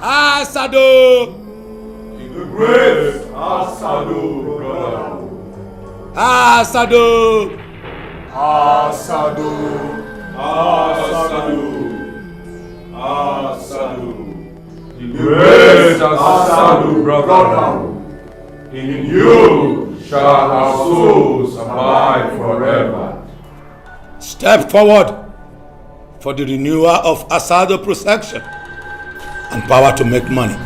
Asado! The great Asado, brotherhood. Asado! Asado. Asado. Asado. The great Asado, brotherhood. In you shall our souls abide forever. Step forward for the renewal of Asado protection and power to make money.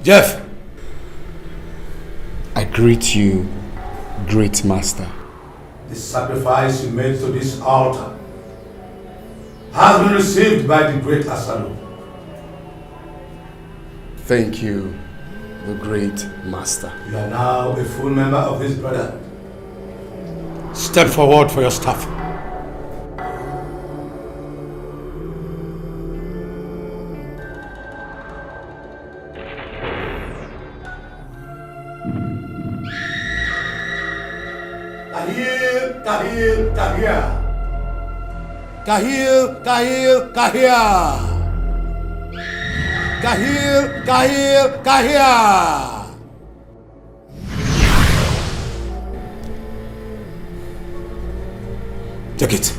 Jeff, I greet you, great master. the sacrifice you made to this altar has been received by the great Asado. Thank you, the great master. You are now a full member of this brotherhood. Step forward for your staff. Kahil, Kahil, Kahil, Kahil, Kahil, Kahil. Take it.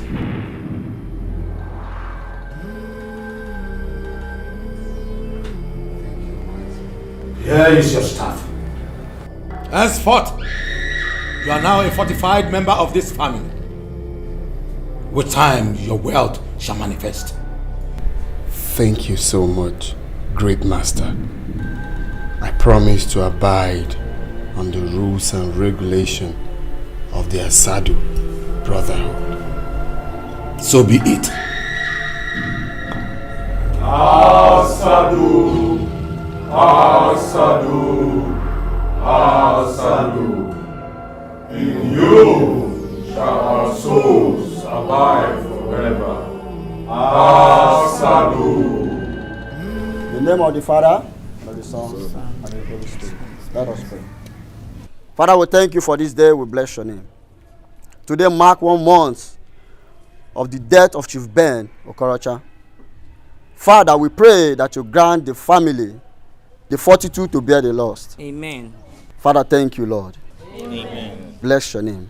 Here is your staff. Henceforth, you are now a fortified member of this family. With time, your wealth shall manifest. Thank you so much, great master. I promise to abide on the rules and regulation of the Asado brotherhood. So be it. Asado. Asado. Asado. In you shall our souls abide forever. Asado. In the name of the Father, and of the Son, and of the Holy Spirit. Let us pray. Father, we thank you for this day. We bless your name. Today mark 1 month of the death of Chief Ben Okorocha. Father, we pray that you grant the family the fortitude to bear the loss. Amen. Father, thank you, Lord. Amen. Bless your name.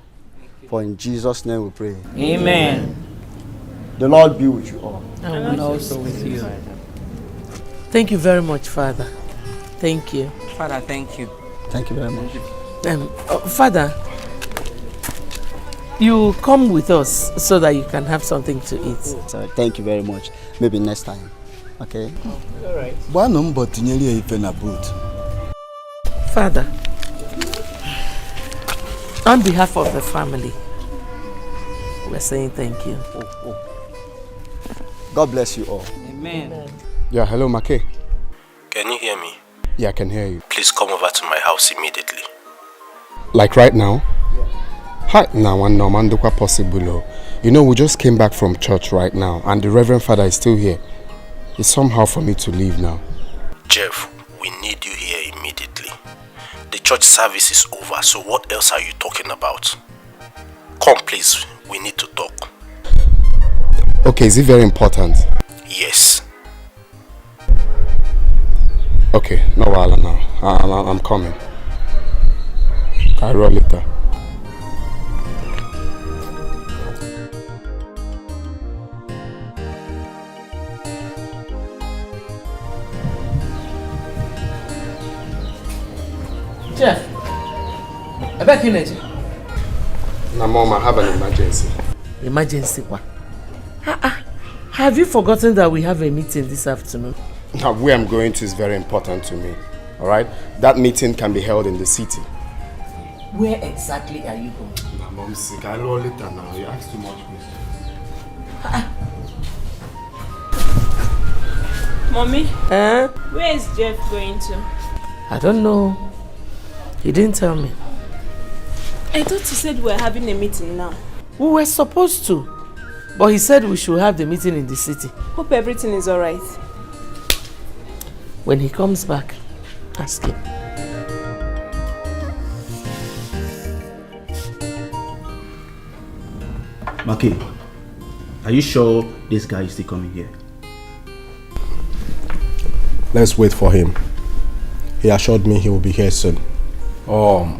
For in Jesus' name we pray. Amen. The Lord be with you all. And also with you. Thank you very much, Father. Thank you. Father, thank you. Thank you very much. Father, you come with us so that you can have something to eat. So, thank you very much. Maybe next time. Okay? All right. Father, on behalf of the family, we're saying thank you. God bless you all. Amen. Yeah, hello, Make. Can you hear me? Yeah, I can hear you. Please come over to my house immediately. Like right now? Hi, now and no man do quite possible. You know, we just came back from church right now, and the Reverend Father is still here. It's somehow for me to leave now. Jeff, we need you here immediately. The church service is over, so what else are you talking about? Come please, we need to talk. Okay, is it very important? Yes. Okay, no while now. I'm coming. I'll roll later. Jeff, I back in it. Now, Mom, I have an emergency. Emergency what? Have you forgotten that we have a meeting this afternoon? Now, where I'm going to is very important to me. Alright? That meeting can be held in the city. Where exactly are you going? Now, Mom's sick. I'll roll later now. You ask too much questions. Mommy, Eh? where is Jeff going to? I don't know. He didn't tell me. I thought you said we were having a meeting now. We were supposed to. But he said we should have the meeting in the city. Hope everything is alright. When he comes back, ask him. Maki, are you sure this guy is still coming here? Let's wait for him. He assured me he will be here soon.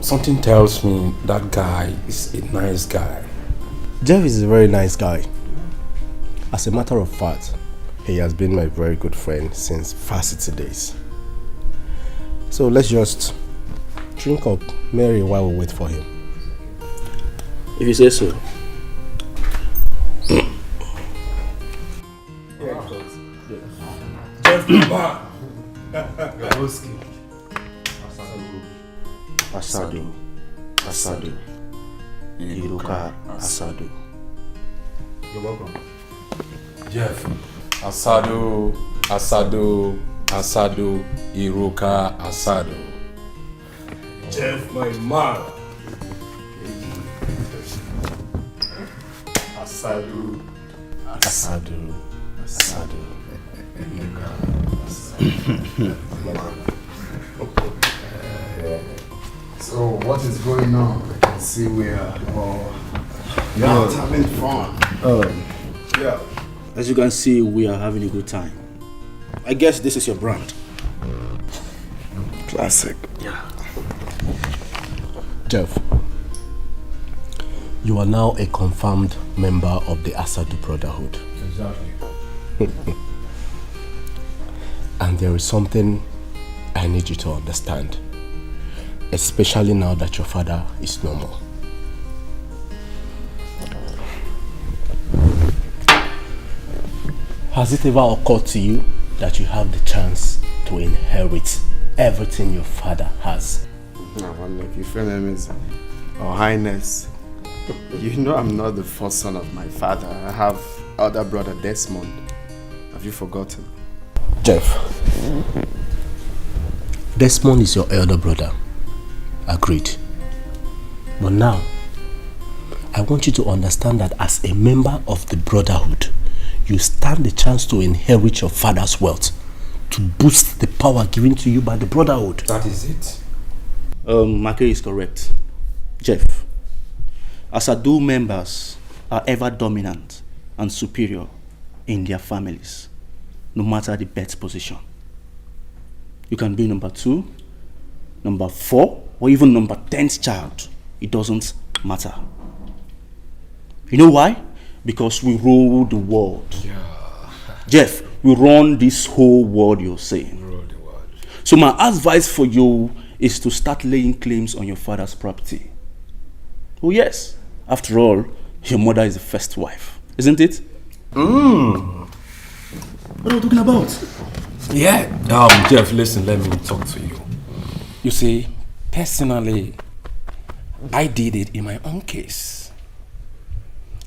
Something tells me that guy is a nice guy. Jeff is a very nice guy. As a matter of fact, he has been my very good friend since varsity days. So let's just drink up Mary while we wait for him. If you say so. Asado. Asado. Iruka Asado. You're welcome. Jeff, Asado, Asado, Asado, Iruka, Asado. Jeff, my man. Asado, Asado. Asado. So what is going on? I can see we are all having fun. Yeah. As you can see, we are having a good time. I guess this is your brand. Classic. Yeah. Jeff, you are now a confirmed member of the Asadu Brotherhood. Exactly. And there is something I need you to understand, especially now that your father is no more. Has it ever occurred to you that you have the chance to inherit everything your father has? Now, if you feel him is Your Highness, you know I'm not the first son of my father. I have elder brother Desmond. Have you forgotten? Jeff, Desmond is your elder brother. Agreed. But now, I want you to understand that as a member of the Brotherhood, you stand the chance to inherit your father's wealth, to boost the power given to you by the Brotherhood. That is it. Maki is correct. Jeff, Asadu members are ever dominant and superior in their families, no matter the birth position. You can be number 2, number 4, or even number 10th child. It doesn't matter. You know why? Because we rule the world. Yeah. Jeff, we run this whole world you're saying. Rule the world. So my advice for you is to start laying claims on your father's property. Oh yes, after all, your mother is the first wife, isn't it? What are you talking about? Yeah. Jeff, listen, let me talk to you. You see, personally, I did it in my own case.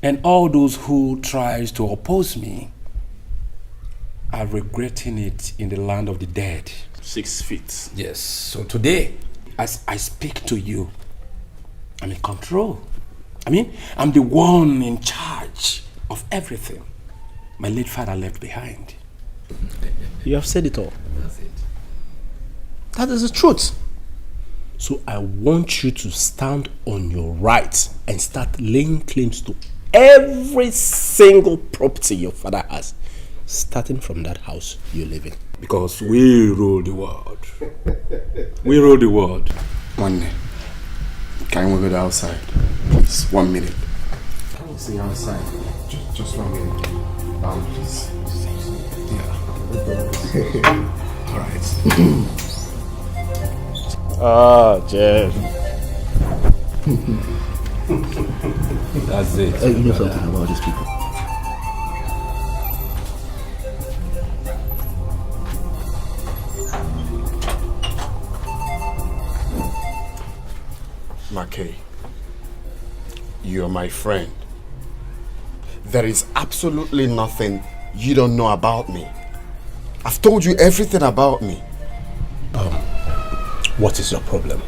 And all those who tries to oppose me, are regretting it in the land of the dead. 6 feet. Yes, so today, as I speak to you, I'm in control. I'm the one in charge of everything my late father left behind. You have said it all. That's it. That is the truth. So I want you to stand on your rights and start laying claims to every single property your father has, starting from that house you live in. Because we rule the world. We rule the world. One day, can we go outside? Please, 1 minute. Can we see outside? Just 1 minute. Please. Yeah. All right. Jeff. That's it. You know something about these people? Mackay, you're my friend. There is absolutely nothing you don't know about me. I've told you everything about me. What is your problem?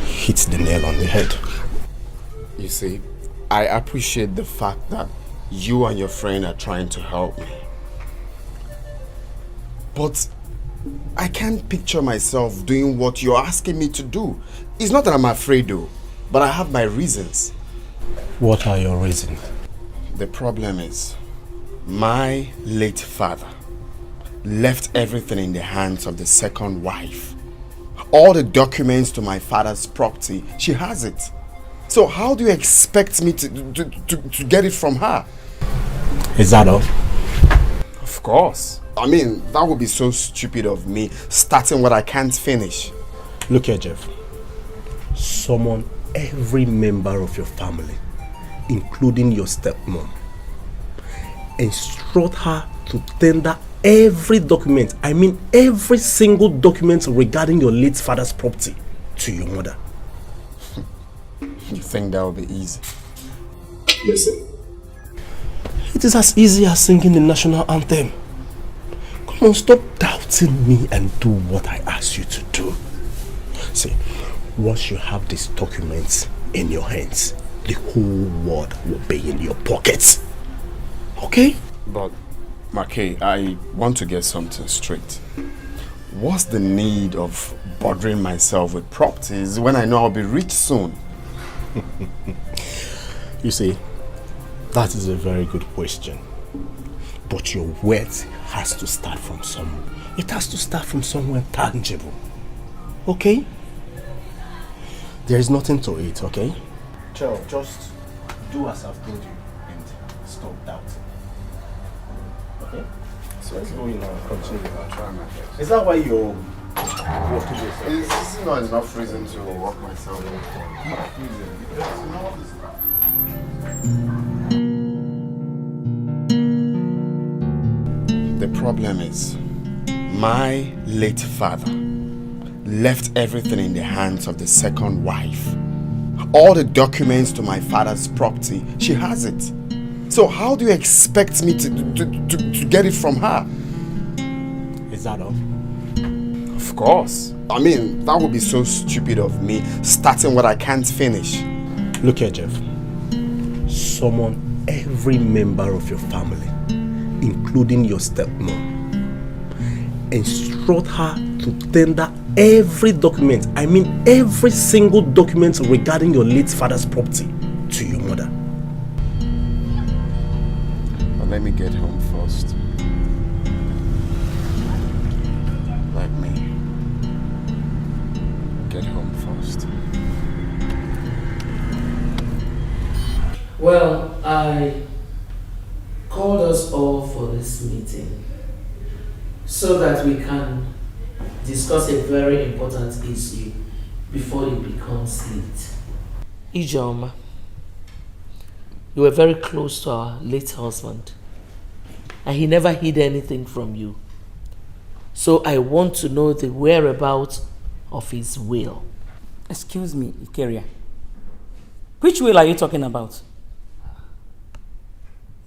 Hit the nail on the head. You see, I appreciate the fact that you and your friend are trying to help me. But I can't picture myself doing what you're asking me to do. It's not that I'm afraid though, but I have my reasons. What are your reasons? The problem is, my late father left everything in the hands of the second wife. All the documents to my father's property, she has it. So how do you expect me to get it from her? Is that all? Of course. That would be so stupid of me, starting what I can't finish. Look here, Jeff. Summon every member of your family, including your stepmom. Instruct her to tender every document, every single document regarding your late father's property to your mother. You think that will be easy? Listen. It is as easy as singing the national anthem. Come on, stop doubting me and do what I ask you to do. See, once you have these documents in your hands, the whole world will be in your pockets. Okay? But, Mackay, I want to get something straight. What's the need of bothering myself with properties when I know I'll be rich soon? You see, that is a very good question. But your wealth has to start from somewhere. It has to start from somewhere tangible. Okay? There is nothing to it, okay? Chill, just do as I've told you and stop doubting. Okay? So let's go in and continue. I'll try my best. Is that why you're walking yourself? This is not enough reason to walk myself. The problem is, my late father left everything in the hands of the second wife. All the documents to my father's property, she has it. So how do you expect me to get it from her? Is that all? Of course. That would be so stupid of me, starting what I can't finish. Look here, Jeff. Summon every member of your family, including your stepmom. Instruct her to tender every document, every single document regarding your late father's property to your mother. But let me get home first. Let me get home first. Well, I called us all for this meeting so that we can discuss a very important issue before it becomes late. Ijeoma, you were very close to our late husband and he never hid anything from you. So I want to know the whereabouts of his will. Excuse me, Ikeria. Which will are you talking about?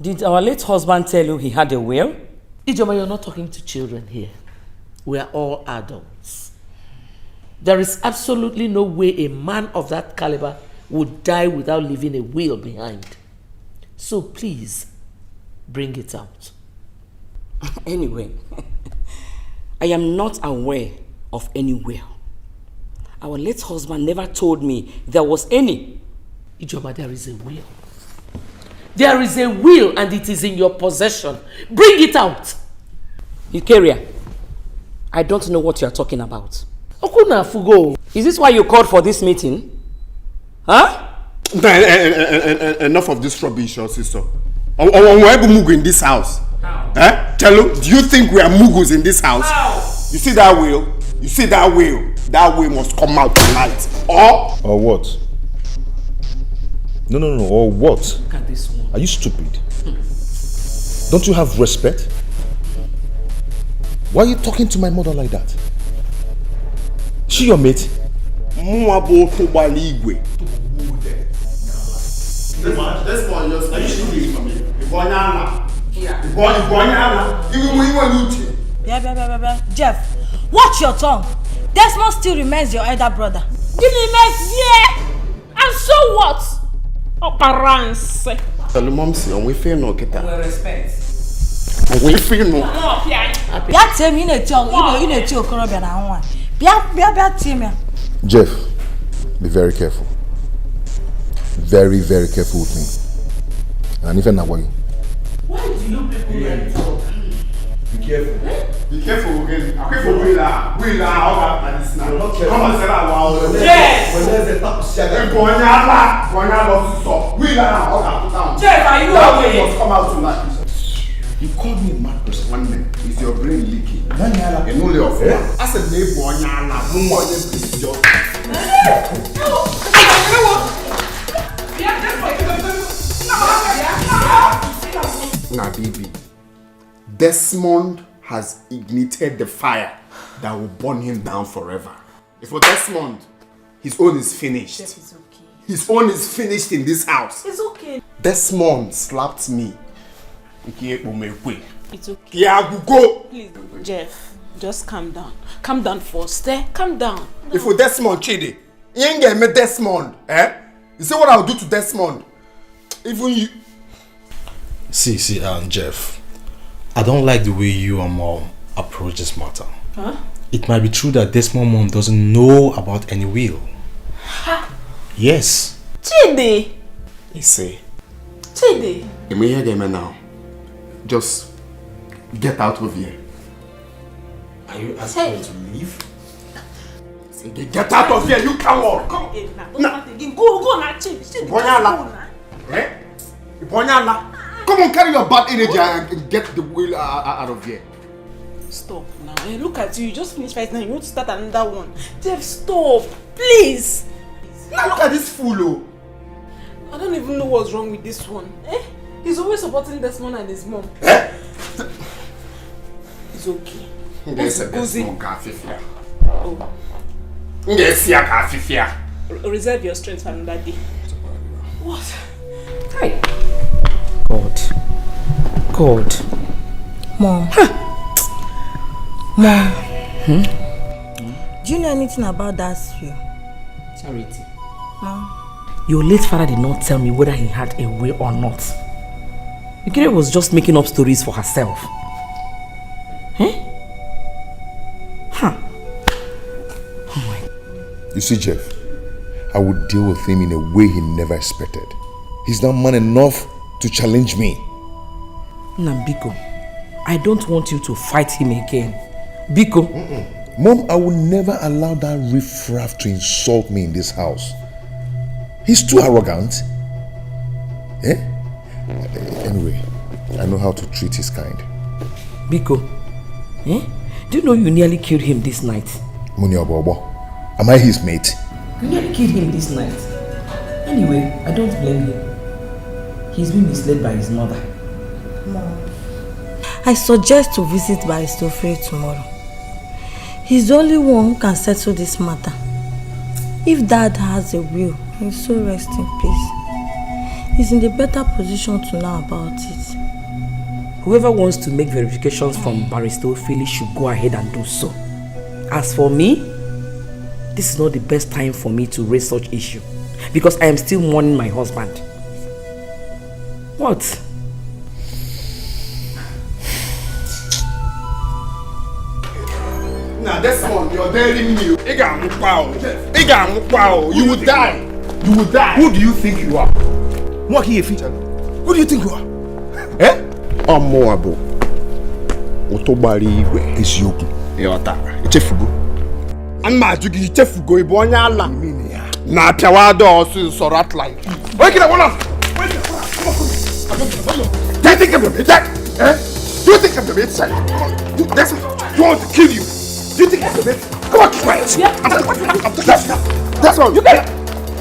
Did our late husband tell you he had a will? Ijoma, you're not talking to children here. We are all adults. There is absolutely no way a man of that caliber would die without leaving a will behind. So please, bring it out. Anyway, I am not aware of any will. Our late husband never told me there was any. Ijoma, there is a will. There is a will and it is in your possession. Bring it out. Ikeria, I don't know what you are talking about. Okuna Fugo. Is this why you called for this meeting? Huh? Enough of this rubbish, your sister. We're mugu in this house. How? Tell you, do you think we are mugus in this house? How? You see that will? You see that will? That will must come out tonight. Or what? No, or what? Look at this one. Are you stupid? Don't you have respect? Why are you talking to my mother like that? She your mate? This one just actually for me. Jeff, watch your tongue. Desmond still remains your elder brother. And so what? Operance. Tell mom see on we feel no get that. With respect. We feel no. Bia tell me in a Okorobia na one. Bia tell me. Jeff, be very careful. Very, very careful with me. And even now, Why do you people like talk? Be careful. Be careful again. I'm careful. We are. Yes. Jeff, are you okay? Must come out tonight. You called me mad person one minute. Is your brain leaking? And only of I said, Now, baby, Desmond has ignited the fire that will burn him down forever. If for Desmond, his own is finished. Jeff is okay. His own is finished in this house. It's okay. Desmond slapped me. It's okay. Please, Jeff, just calm down. Calm down first, Calm down. No. If for Desmond, Chidi, you ain't get me Desmond, You see what I'll do to Desmond? Even you. See, Jeff, I don't like the way you and Mom approach this matter. Huh? It might be true that Desmond Mom doesn't know about any will. Ha! Yes. Chidi! You see. Chidi! You may hear them now. Just get out of here. Are you asking me to leave? Get out of here, you coward! Come on. Go now, Bonyala. Come on, carry your bad energy and get the will out of here. Stop now. Hey, look at you. You just finished fighting now. You want to start another one. Jeff, stop. Please. Now look at this fool. Oh. I don't even know what's wrong with this one. He's always supporting Desmond and his mom. It's okay. Oh. Reserve your strength for another day. What? Hey. God. Mom. Mom. Do you know anything about that will? Charity. Mom. Your late father did not tell me whether he had a will or not. Ikere was just making up stories for herself. Oh my. You see, Jeff, I would deal with him in a way he never expected. He's not man enough to challenge me. Biko, I don't want you to fight him again. Biko. Mom, I will never allow that riffraff to insult me in this house. He's too arrogant. Anyway, I know how to treat his kind. Biko, do you know you nearly killed him this night? Munya Bobo, am I his mate? You nearly killed him this night. Anyway, I don't blame him. He's been misled by his mother. Mom, I suggest to visit Baristofre tomorrow. He's the only one who can settle this matter. If Dad has a will, he'll so rest in peace. He's in a better position to know about it. Whoever wants to make verifications from Barrister Philly should go ahead and do so. As for me, this is not the best time for me to raise such issue because I am still mourning my husband. What? Now this one, you're daring me. You will die. You will die. Who do you think you are? Who do you think you are? Eh? Omoabo. Otobari igwe eziokwu. Yota. Ichefugo. Anma ajugi ichefugo ibo onya ala. Na apiawa do osu so rat like. Wake it up, one off. Wake it up. Do you think I'm the bitch? Eh? Do you think I'm the bitch? That's you want to kill you. Do you think I'm the bitch? Come on, keep quiet. That's all. You get it.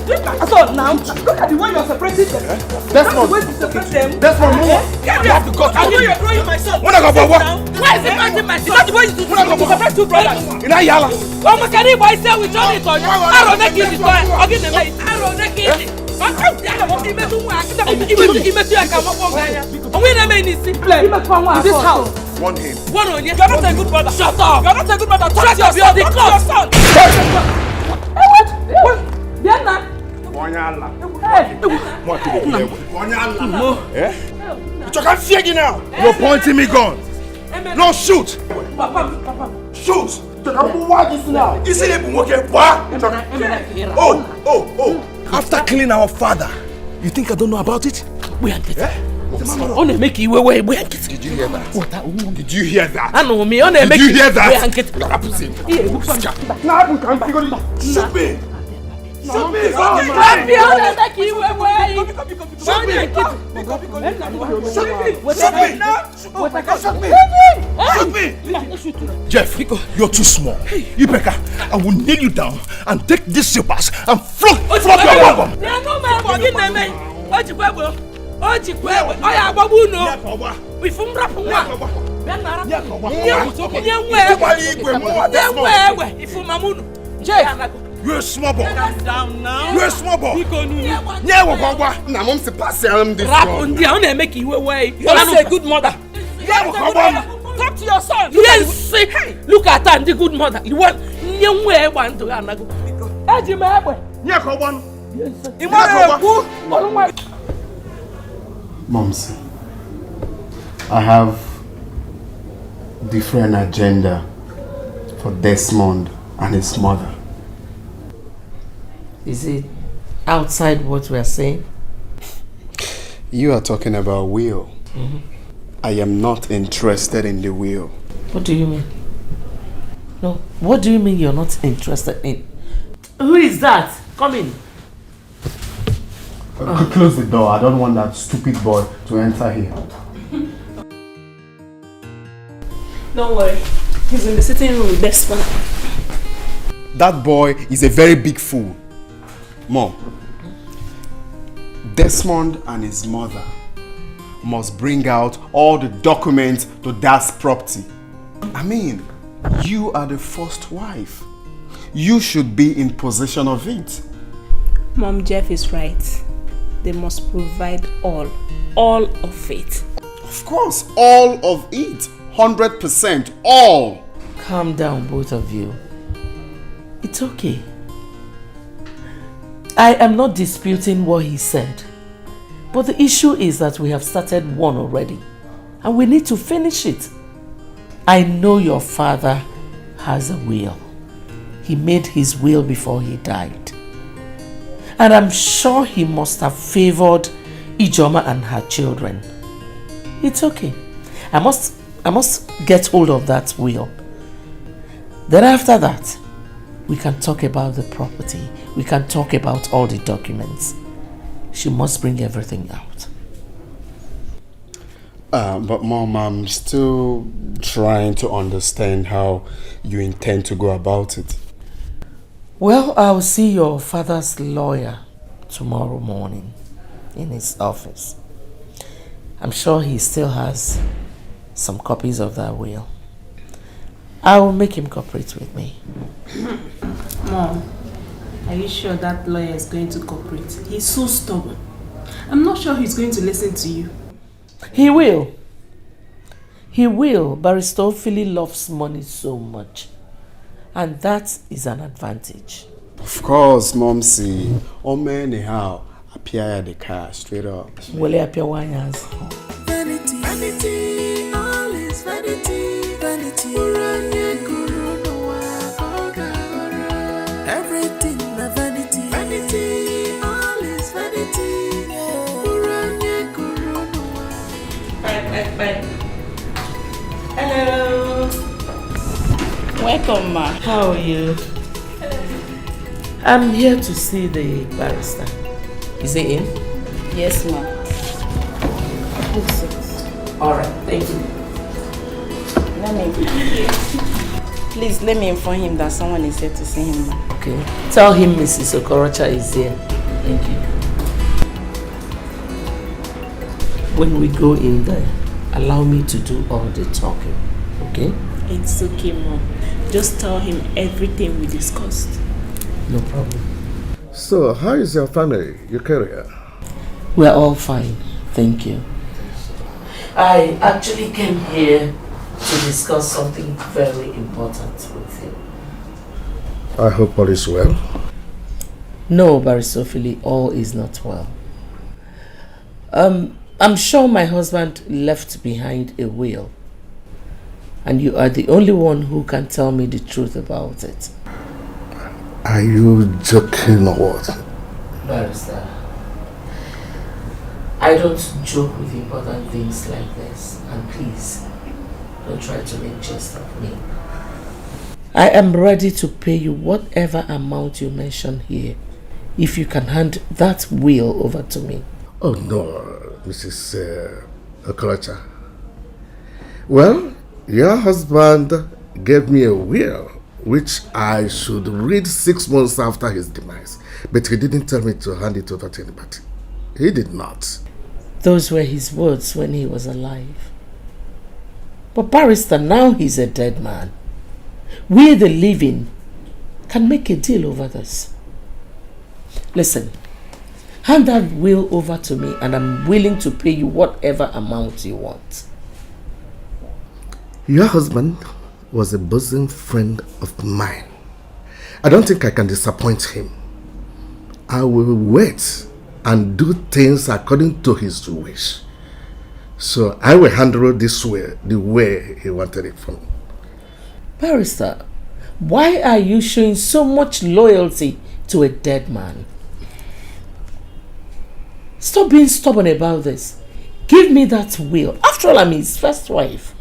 So now, look at the way you're separating them. That's not the way to separate them. That's not more. You have to go. I know you're throwing my son. Why is it separating my son? Is that the way you separate two brothers? In a yala. Oh, my God, boy, say we join it on. I don't make it. I'll give them a. I don't make it. I'm out there. I'm going to make you work. In this house. One him. One on you. You're not a good brother. Shut up. You're not a good brother. Shut your son. Your son. What? Diana. You're pointing me gun. No, shoot. Shoot. After killing our father, you think I don't know about it? We are getting. On make you away. Did you hear that? Did you hear that? I know me. Did you hear that? Shoot me. Shoot me! Jeff, you're too small. Ibeka, I will nail you down and take these slippers and flog your wagon. Jeff! You're a small boy. Down now. You're a small boy. Yeah, we're going to I'm supposed to this one. I'm make you away. You're a good mother. Yeah, we're going to talk to your son. Yes. Look at that, the good mother. You want young way one to another. As you may have one. Moms, I have different agenda for Desmond and his mother. Is it outside what we are saying? You are talking about will. I am not interested in the will. What do you mean? No, what do you mean you're not interested in? Who is that? Come in. Close the door. I don't want that stupid boy to enter here. Don't worry. He's in the sitting room with Desmond. That boy is a very big fool. Mom, Desmond and his mother must bring out all the documents to that property. I mean, you are the first wife. You should be in possession of it. Mom, Jeff is right. They must provide all of it. Of course, all of it. 100%, all. Calm down, both of you. It's okay. I am not disputing what he said. But the issue is that we have started one already. And we need to finish it. I know your father has a will. He made his will before he died. And I'm sure he must have favored Ijoma and her children. It's okay. I must get hold of that will. Then after that, we can talk about the property. We can talk about all the documents. She must bring everything out. But Mom, I'm still trying to understand how you intend to go about it. Well, I'll see your father's lawyer tomorrow morning in his office. I'm sure he still has some copies of that will. I will make him cooperate with me. Mom, are you sure that lawyer is going to cooperate? He's so stubborn. I'm not sure he's going to listen to you. He will. He will. Barrister Philly loves money so much. And that is an advantage. Of course, Momsy. Anyhow, appear at the car straight up. Will he appear one years? Vanity, vanity, all is vanity, vanity. Everything na vanity, vanity, all is vanity. Bye. Hello. Welcome, ma. How are you? I'm here to see the barrister. Is he in? Yes, ma. All right, thank you. Please let me inform him that someone is here to see him, ma. Okay. Tell him Mrs. Okorocha is here. Thank you. When we go in there, allow me to do all the talking. Okay? It's okay, Mom. Just tell him everything we discussed. No problem. So, how is your family, your career? We're all fine. Thank you. I actually came here to discuss something very important with you. I hope all is well. No, Barrister Philly, all is not well. I'm sure my husband left behind a will. And you are the only one who can tell me the truth about it. Are you joking or what? Barrister, I don't joke with important things like this. And please, don't try to make jest of me. I am ready to pay you whatever amount you mention here, if you can hand that will over to me. Oh no, Mrs. Okorocha. Well, your husband gave me a will which I should read 6 months after his demise, but he didn't tell me to hand it over to anybody. He did not. Those were his words when he was alive. But Barrister, now he's a dead man. We, the living, can make a deal over this. Listen, hand that will over to me and I'm willing to pay you whatever amount you want. Your husband was a bosom friend of mine. I don't think I can disappoint him. I will wait and do things according to his wish. So I will handle this way, the way he wanted it from me. Barrister, why are you showing so much loyalty to a dead man? Stop being stubborn about this. Give me that will. After all, I'm his first wife.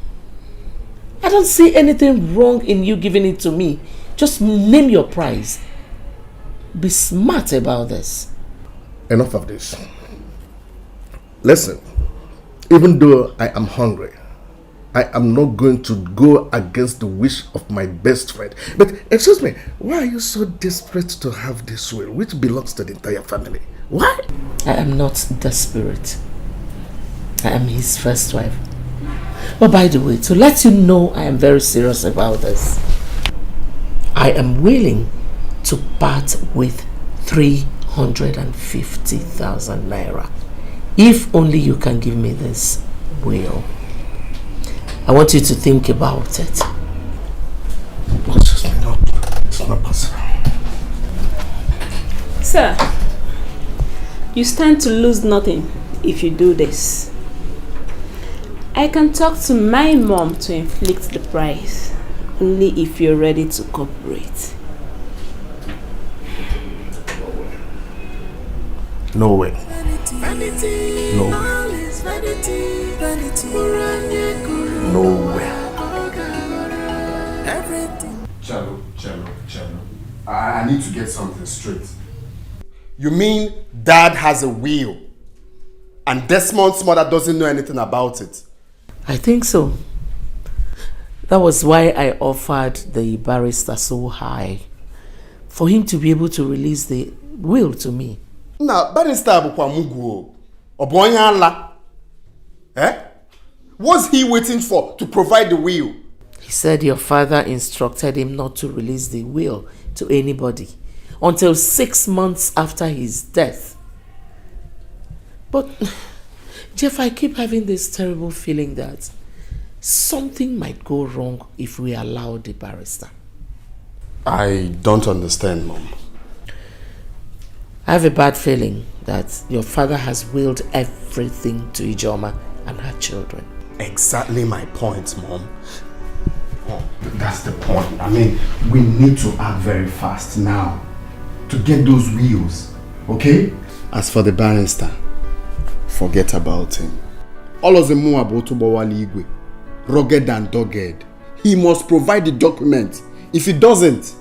I don't see anything wrong in you giving it to me. Just name your price. Be smart about this. Enough of this. Listen, even though I am hungry, I am not going to go against the wish of my best friend. But excuse me, why are you so desperate to have this will, which belongs to the entire family? Why? I am not desperate. I am his first wife. But by the way, to let you know I am very serious about this, I am willing to part with 350,000 naira. If only you can give me this will. I want you to think about it. It's not possible. Sir, you stand to lose nothing if you do this. I can talk to my mom to inflict the price, only if you're ready to cooperate. No way. Vanity, No. all is vanity, vanity. No way. Everything. Chalo. I need to get something straight. You mean Dad has a will and Desmond's mother doesn't know anything about it? I think so. That was why I offered the barrister so high, for him to be able to release the will to me. Now, barrister bukwa mugu obonya ala. What's he waiting for to provide the will? He said your father instructed him not to release the will to anybody until 6 months after his death. But Jeff, I keep having this terrible feeling that something might go wrong if we allow the barrister. I don't understand, Mom. I have a bad feeling that your father has willed everything to Ijoma and her children. Exactly my point, Mom. Oh, that's the point. I mean, we need to act very fast now to get those wheels, okay? As for the barrister, forget about him. Olozemu Abotobowali Igwe, rugged and dogged. He must provide the document. If he doesn't,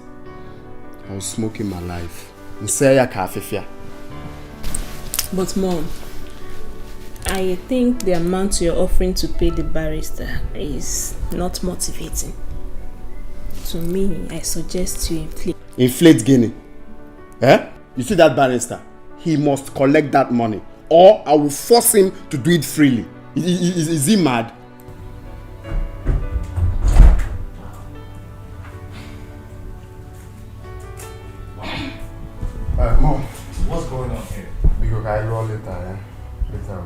I'll smoke him alive. But Mom, I think the amount you're offering to pay the barrister is not motivating. To me, I suggest you inflate. Inflate Guinea. Eh? You see that barrister? He must collect that money, or I will force him to do it freely. Is he mad? Mom, what's going on here? Because I roll later, eh? Later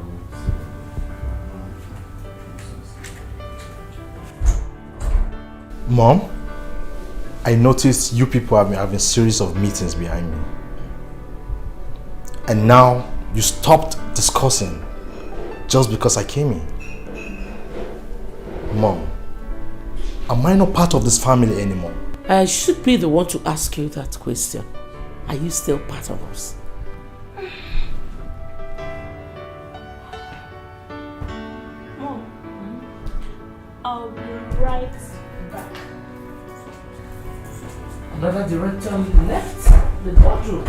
Mom, I noticed you people have been having a series of meetings behind me. And now you stopped discussing just because I came in. Mom, am I not part of this family anymore? I should be the one to ask you that question. Are you still part of us? Mom, I'll be right back. Another director left the boardroom.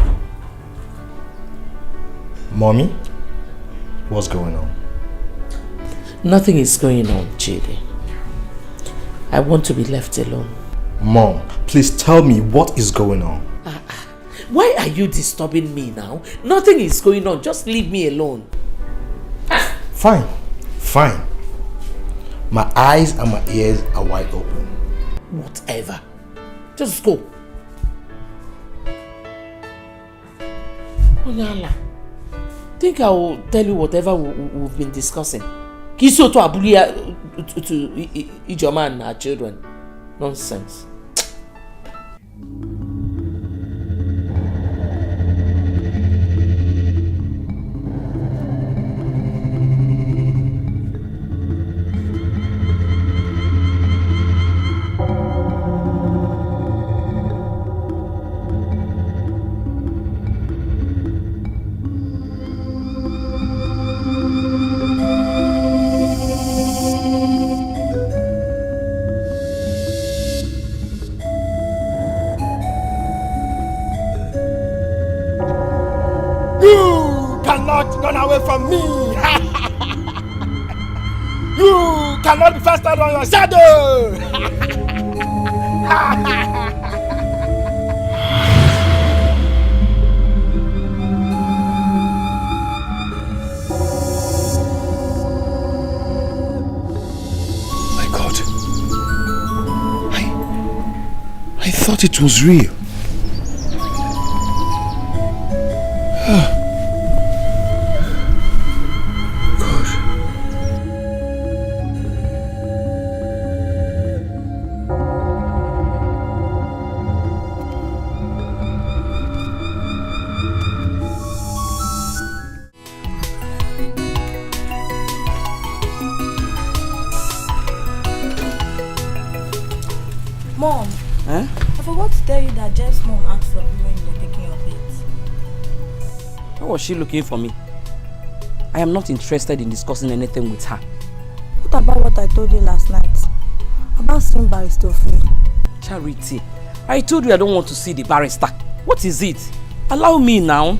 Mommy, what's going on? Nothing is going on, JD. I want to be left alone. Mom, please tell me what is going on. Why are you disturbing me now? Nothing is going on. Just leave me alone. Fine. My eyes and my ears are wide open. Whatever. Just go. Onyala, think I will tell you whatever we've been discussing. Kiso to Abulia to Ijoma and her children. Nonsense. Run away from me! You cannot be faster than your shadow! My God. I thought it was real. Mom, I forgot to tell you that Jeff's mom asked of you when you were taking your bait. Why was she looking for me? I am not interested in discussing anything with her. What about what I told you last night? About seeing Barrister Feud? Charity, I told you I don't want to see the barrister. What is it? Allow me now.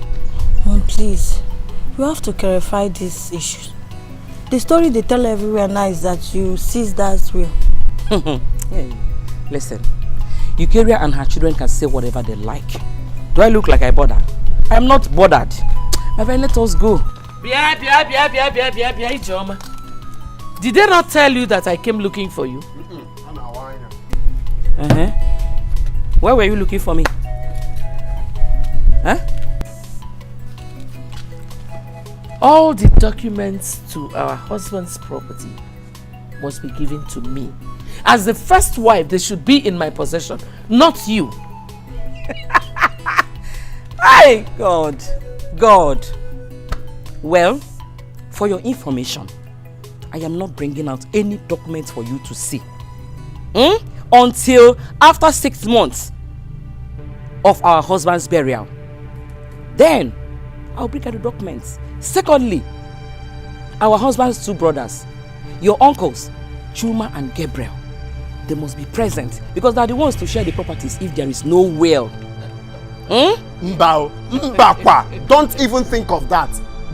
Mom, please. You have to clarify these issues. The story they tell everywhere now is that you seized that will. Hey. Listen, Eukarya and her children can say whatever they like. Do I look like I bother? I am not bothered. My friend, let us go. Did they not tell you that I came looking for you? Where were you looking for me? All the documents to our husband's property must be given to me. As the first wife, they should be in my possession, not you. Hi, God. God. Well, for your information, I am not bringing out any documents for you to see. Until after 6 months of our husband's burial. Then, I'll bring out the documents. Secondly, our husband's 2 brothers, your uncles, Chuma and Gabriel, they must be present because they are the ones to share the properties if there is no will. Mbakwa, don't even think of that.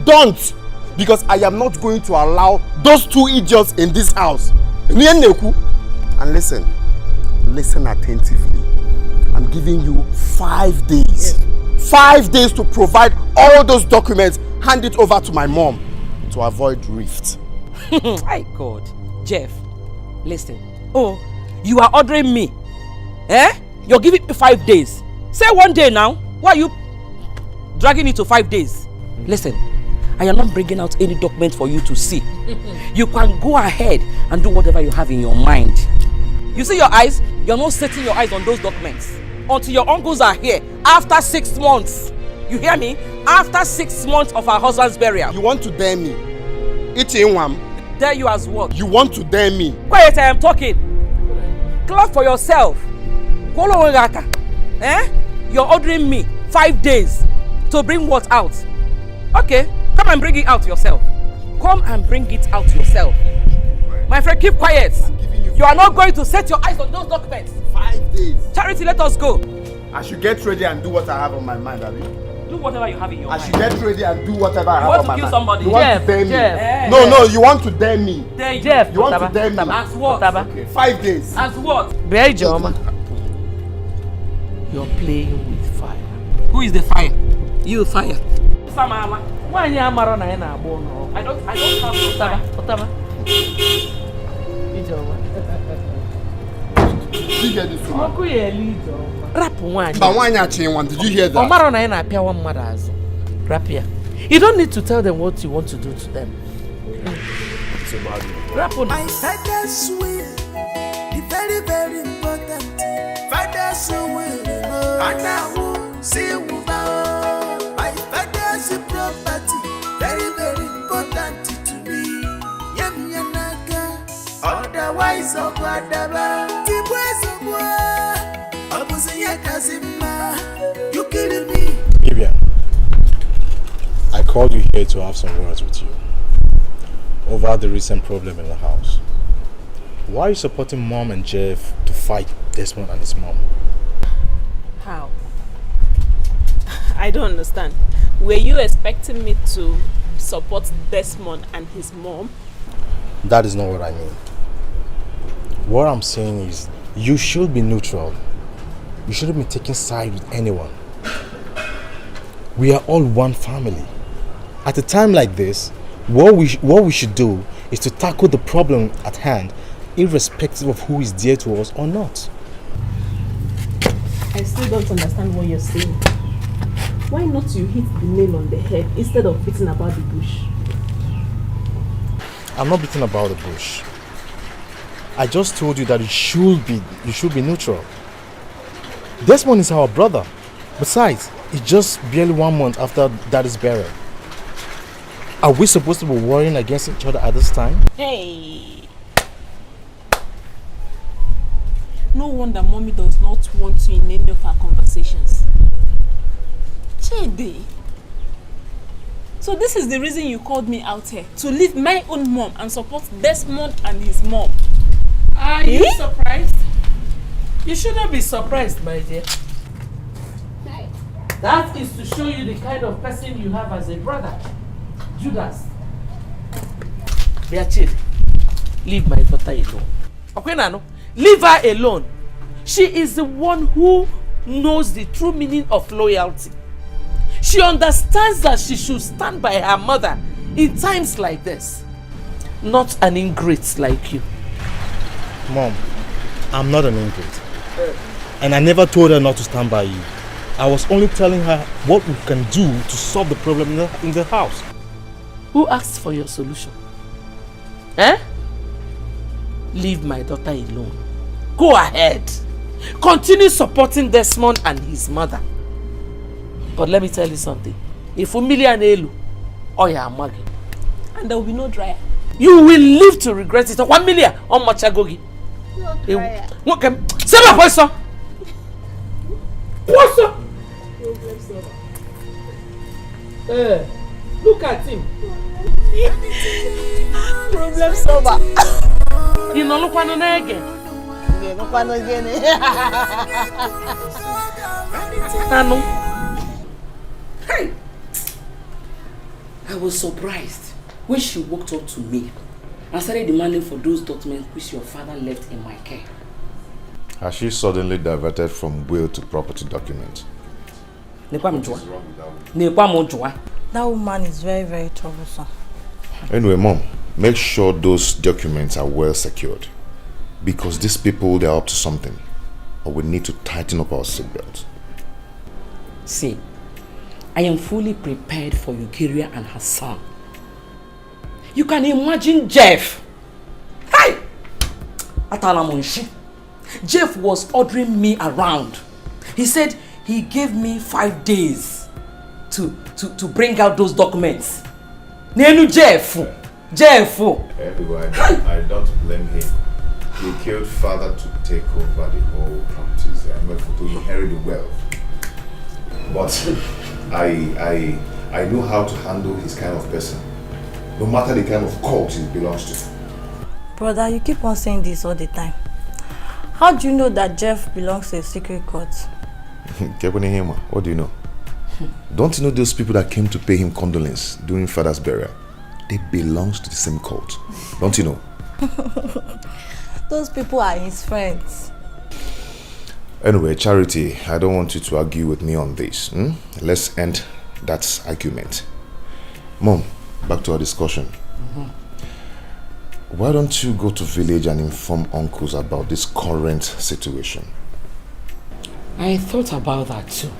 Don't! Because I am not going to allow those 2 idiots in this house. And listen attentively. I'm giving you 5 days. 5 days to provide all those documents, hand it over to my mom to avoid rift. My God. Jeff, listen. Oh, you are ordering me. You're giving me 5 days. Say 1 day now. Why are you dragging it to 5 days? Listen, I am not bringing out any document for you to see. You can go ahead and do whatever you have in your mind. You see your eyes? You're not setting your eyes on those documents until your uncles are here after 6 months. You hear me? After 6 months of our husband's burial. You want to dare me? Itiwam. Dare you as what? You want to dare me? Quiet, I am talking. Clap for yourself. You're ordering me 5 days to bring what out? Okay, come and bring it out yourself. Come and bring it out yourself. My friend, keep quiet. You are not going to set your eyes on those documents. 5 days. Charity, let us go. I should get ready and do what I have on my mind, Abi. Do whatever you have in your mind. I should get ready and do whatever I have on my mind. You want to kill somebody? You want to dare me? No, you want to dare me. Jeff, you want to dare me? As what? Okay, 5 days. As what? You're playing with fire. Who is the fire? You fire. Why are you amaro na ina abo no? I don't have no fire. Otaba. Did you hear this woman? Oku ye lijo. Rap one. But why not chain one? Did you hear that? Omaro na ina apia one madazo. Rap here. You don't need to tell them what you want to do to them. It's about you. Rap on. My father's will, the very, very important. Father's will, and I will see you. My father's property, very, very important to me. Yamianaga, otherwise, you killing me. Vivian, I called you here to have some words with you over the recent problem in the house. Why are you supporting Mom and Jeff to fight Desmond and his mom? How? I don't understand. Were you expecting me to support Desmond and his mom? That is not what I mean. What I'm saying is, you should be neutral. You shouldn't be taking side with anyone. We are all one family. At a time like this, what we should do is to tackle the problem at hand, irrespective of who is dear to us or not. I still don't understand what you're saying. Why not you hit the nail on the head instead of beating about the bush? I'm not beating about the bush. I just told you that you should be neutral. Desmond is our brother. Besides, it's just barely 1 month after Daddy's burial. Are we supposed to be warring against each other at this time? Hey! No wonder Mommy does not want you in any of our conversations. Chidi. So this is the reason you called me out here, to leave my own mom and support Desmond and his mom. Are you surprised? You shouldn't be surprised, my dear. That is to show you the kind of person you have as a brother. Judas. Beatrice, leave my daughter alone. Okay, Nano? Leave her alone. She is the one who knows the true meaning of loyalty. She understands that she should stand by her mother in times like this. Not an ingrate like you. Mom, I'm not an ingrate. And I never told her not to stand by you. I was only telling her what we can do to solve the problem in the house. Who asked for your solution? Eh? leave my daughter alone. Go ahead. Continue supporting Desmond and his mother. But let me tell you something. If Familia Elu, or your magi, and there will be no dryer. You will live to regret it. 1 million on Machagogi. What can say my question? What's up? Look at him. Problem solver. You know, look one again. Look one again. Hey! I was surprised when she walked up to me and started demanding for those documents which your father left in my care. Has she suddenly diverted from will to property document? That woman is very, very troublesome. Anyway, Mom, make sure those documents are well secured. Because these people, they're up to something. Or we need to tighten up our seatbelts. See, I am fully prepared for Eugeria and her son. You can imagine Jeff. Hey! Jeff was ordering me around. He said he gave me 5 days to bring out those documents. Nenu Jeff. Everywhere, I don't blame him. He killed father to take over the whole practice and to inherit the wealth. But I know how to handle his kind of person. No matter the kind of cult he belongs to. Brother, you keep on saying this all the time. How do you know that Jeff belongs to a secret cult? What do you know? Don't you know those people that came to pay him condolence during father's burial? They belong to the same cult. Don't you know? Those people are his friends. Anyway, Charity, I don't want you to argue with me on this. Let's end that argument. Mom, back to our discussion. Why don't you go to village and inform uncles about this current situation? I thought about that too.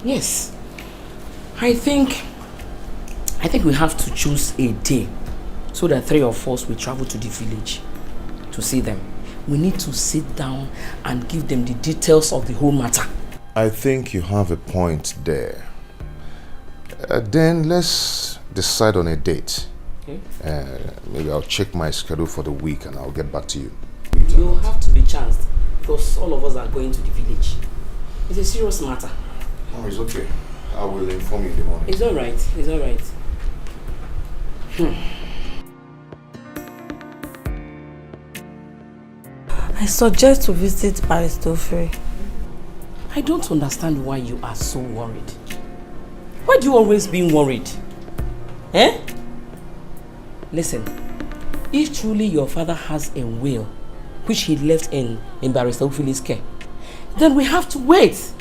Yes. I think we have to choose a day so that 3 of us will travel to the village to see them. We need to sit down and give them the details of the whole matter. I think you have a point there. Then let's decide on a date. Okay. Maybe I'll check my schedule for the week and I'll get back to you. You have to be chanced because all of us are going to the village. It's a serious matter. Oh, it's okay. I will inform you in the morning. It's alright. It's alright. I suggest to visit Barrister. I don't understand why you are so worried. Why do you always be worried? Listen, if truly your father has a will which he left in Barrister Ophile's care, then we have to wait.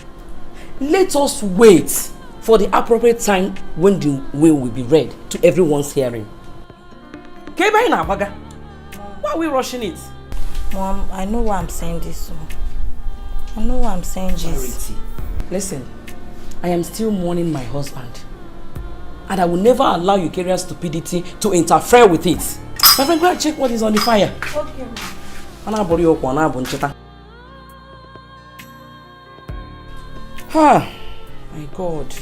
Let us wait for the appropriate time when the will be read to everyone's hearing. Why are we rushing it? Mom, I know why I'm saying this. I know why I'm saying this. Charity, listen, I am still mourning my husband. And I will never allow Eucharia's stupidity to interfere with it. My friend, go and check what is on the fire. Okay. My God.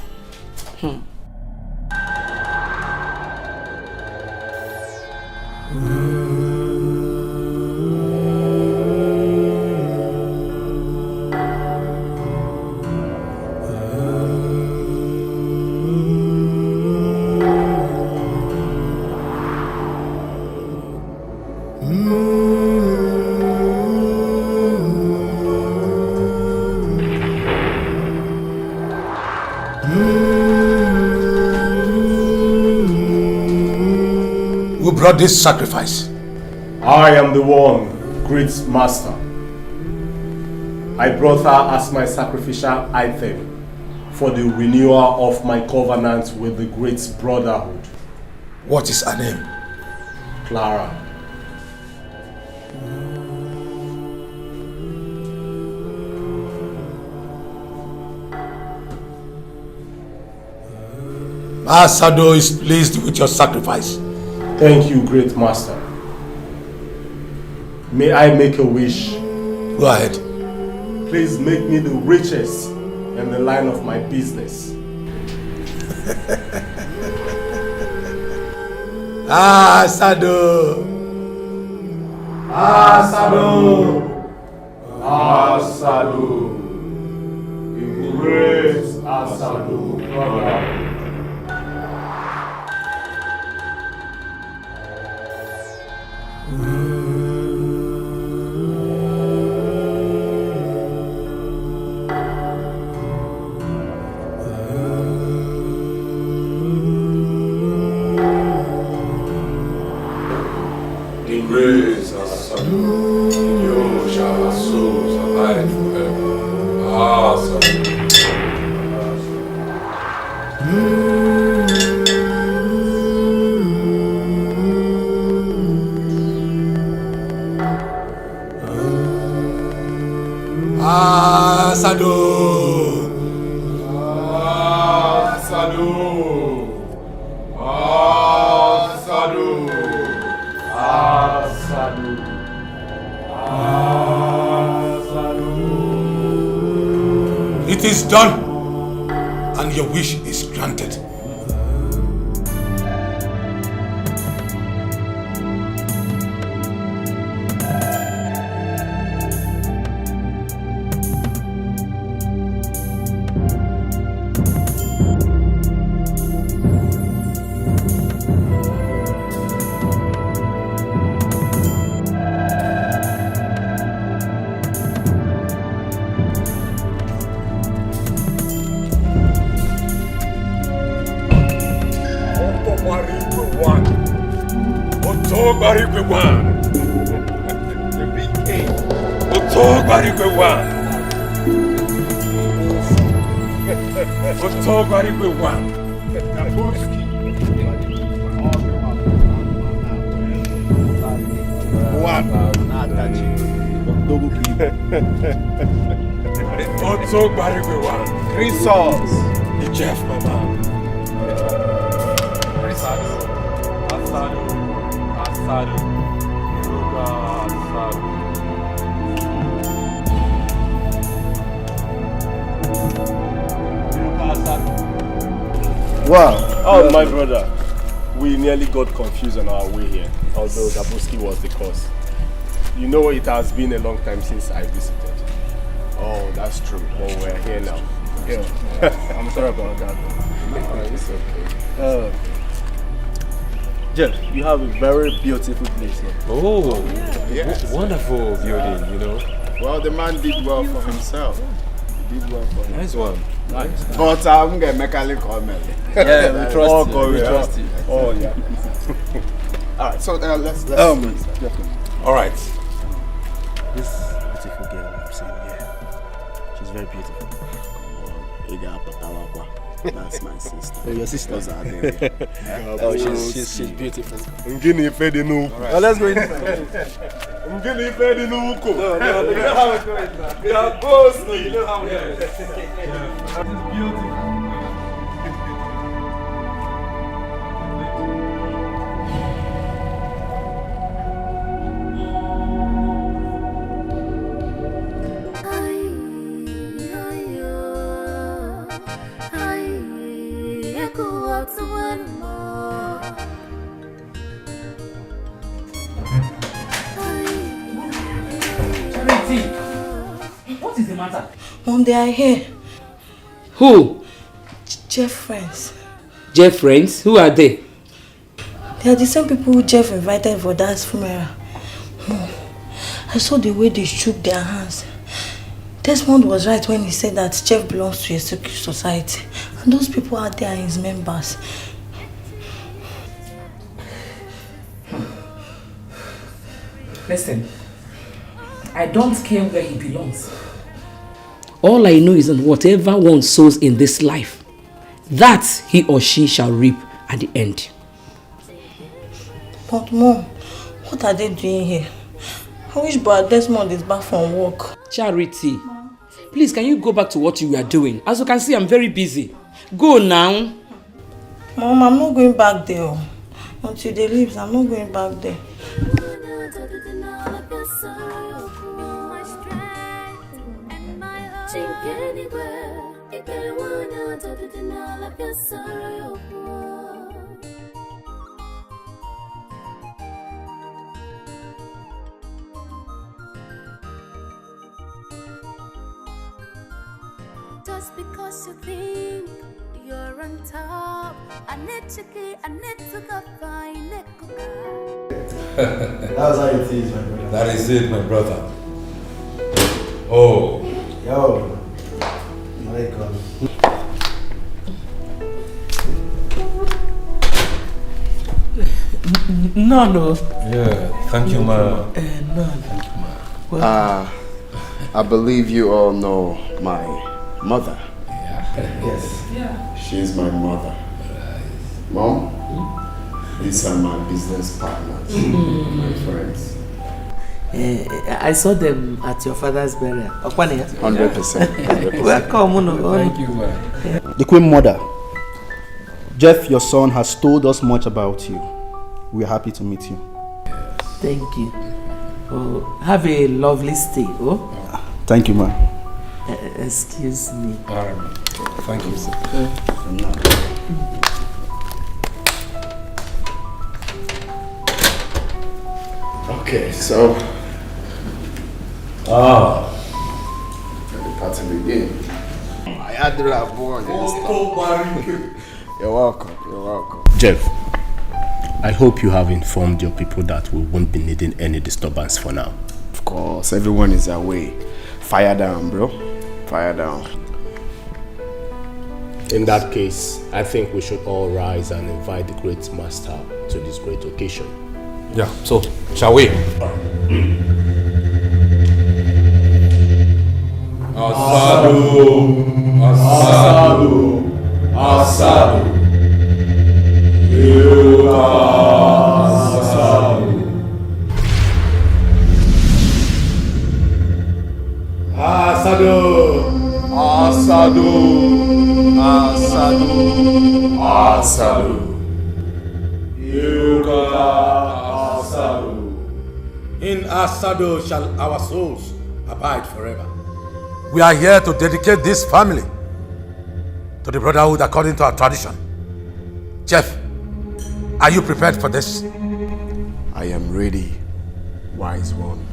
Who brought this sacrifice? I am the one, great master. I brought her as my sacrificial item for the renewal of my covenant with the great brotherhood. What is her name? Clara. Asado is pleased with your sacrifice. Thank you, great master. May I make a wish? Go ahead. Please make me the richest in the line of my business. Asado! Asado! Asado! Embrace Asado, brother. Embrace Asado. You shall our souls abide forever. Asado. Asado! Asado. Asado. Asado. Asado. It is done, and your wish is granted. Three souls. The Jeff, my man. Asado. Asado. Asado. Wow. Oh, my brother. We nearly got confused on our way here, although Gabuski was the cause. You know, it has been a long time since I visited. Oh, that's true. But we're here now. Yeah. I'm sorry about that. No, it's okay. Jeff, you have a very beautiful place here. Oh, yes. Wonderful building, you know. Well, the man did well for himself. He did well for himself. Nice one. Nice. But I'm going to make a little comment. Yeah, we trust you. We trust you. Oh, yeah. All right, so let's all right. This beautiful girl I'm seeing here, she's very beautiful. That's my sister. Oh, your sister? Those are them. Oh, she's beautiful. Right. Well, let's go inside. No, you know how it goes. We are both, you know how it goes. It's beautiful. What is the matter? Mom, they are here. Who? Jeff friends. Jeff friends? Who are they? They are the same people who Jeff invited for Dad's funeral. Mom, I saw the way they shook their hands. Desmond was right when he said that Jeff belongs to a secret society. And those people out there are his members. Listen, I don't care where he belongs. All I know is that whatever one sows in this life, that he or she shall reap at the end. But Mom, what are they doing here? I wish Brother Desmond is back from work. Charity, please can you go back to what you were doing? As you can see, I'm very busy. Go now. Mom, I'm not going back there. Until they leave, I'm not going back there. of your sorrow. My strength and my hope. Think anywhere. You can want out of the denial of your sorrow. Just because you think you're on top, I need to go find it. That's how it is, my brother. That is it, my brother. Oh. Yo. My God. No. Yeah, thank you, ma. No. I believe you all know my mother. Yes. Yeah. She's my mother. Mom, these are my business partners, my friends. I saw them at your father's burial. 100%. Welcome. Thank you, man. The Queen Mother, Jeff, your son, has told us much about you. We are happy to meet you. Thank you. Oh, have a lovely stay. Oh. Thank you, man. Excuse me. Thank you, sir. Okay, so let the party begin. I had to have born. You're welcome. You're welcome. Jeff, I hope you have informed your people that we won't be needing any disturbance for now. Of course, everyone is away. Fire down, bro. Fire down. In that case, I think we should all rise and invite the great master to this great occasion. Yeah, so, shall we? Asadu, Asadu, Asadu, Asadu. Asadu, Asadu, Asadu, Asadu, Asadu. In Asadu shall our souls abide forever. We are here to dedicate this family to the brotherhood according to our tradition. Jeff, are you prepared for this? I am ready, wise one.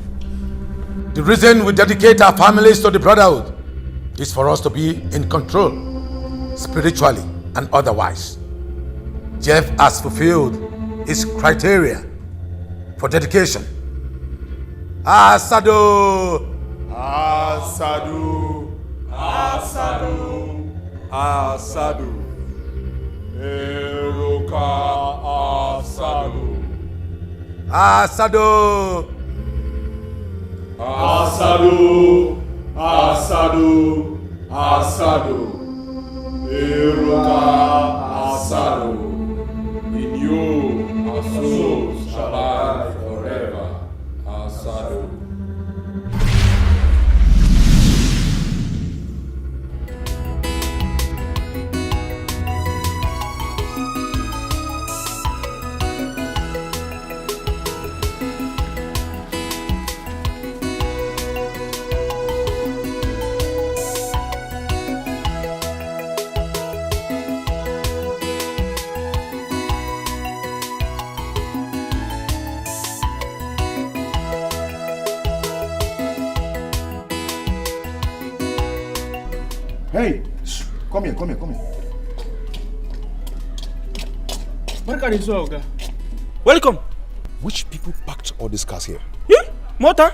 The reason we dedicate our families to the brotherhood is for us to be in control, spiritually and otherwise. Jeff has fulfilled his criteria for dedication. Asadu! Asadu! Asadu! Asadu! Eruka Asadu! Asadu! Asadu! Asadu! Asadu! Eruka Asadu! In you our souls shall abide forever. Asadu. Hey, come here. Welcome. Which people packed all these cars here? Yeah, motor.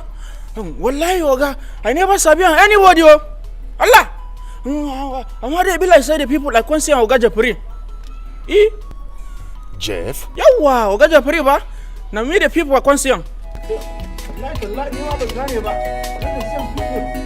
Wallahi, Oga, I never sabi anybody. Allah. I'm not be like say the people like Kwansi and Oga Japuri. Jeff? Yawa, Oga Japuri ba. Na me the people are Kwansi. Like you want to gane ba. Let the same people.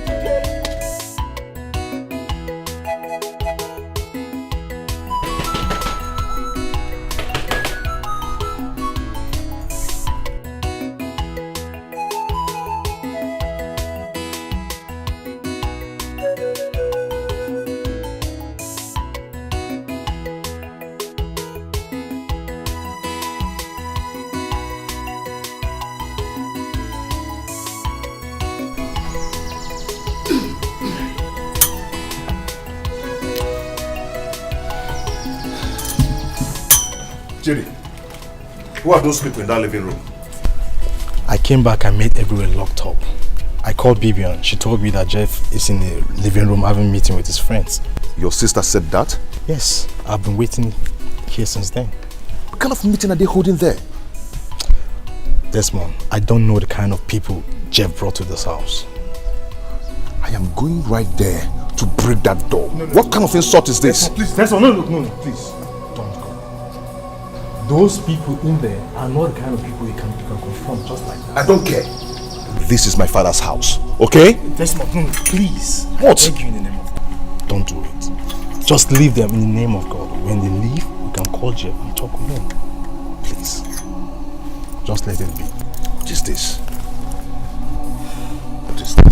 Jerry, who are those people in that living room? I came back and made everywhere locked up. I called Bibi and she told me that Jeff is in the living room having a meeting with his friends. Your sister said that? Yes, I've been waiting here since then. What kind of meeting are they holding there? Desmond, I don't know the kind of people Jeff brought to this house. I am going right there to break that door. No, what kind of insult is this? Please, Desmond, no, please. Don't go. Those people in there are not the kind of people you can confront just like that. I don't care. This is my father's house, okay? Desmond, no, please. What? I beg you in the name of God. Don't do it. Just leave them in the name of God. When they leave, we can call Jeff and talk with him. Please. Just let it be. What is this?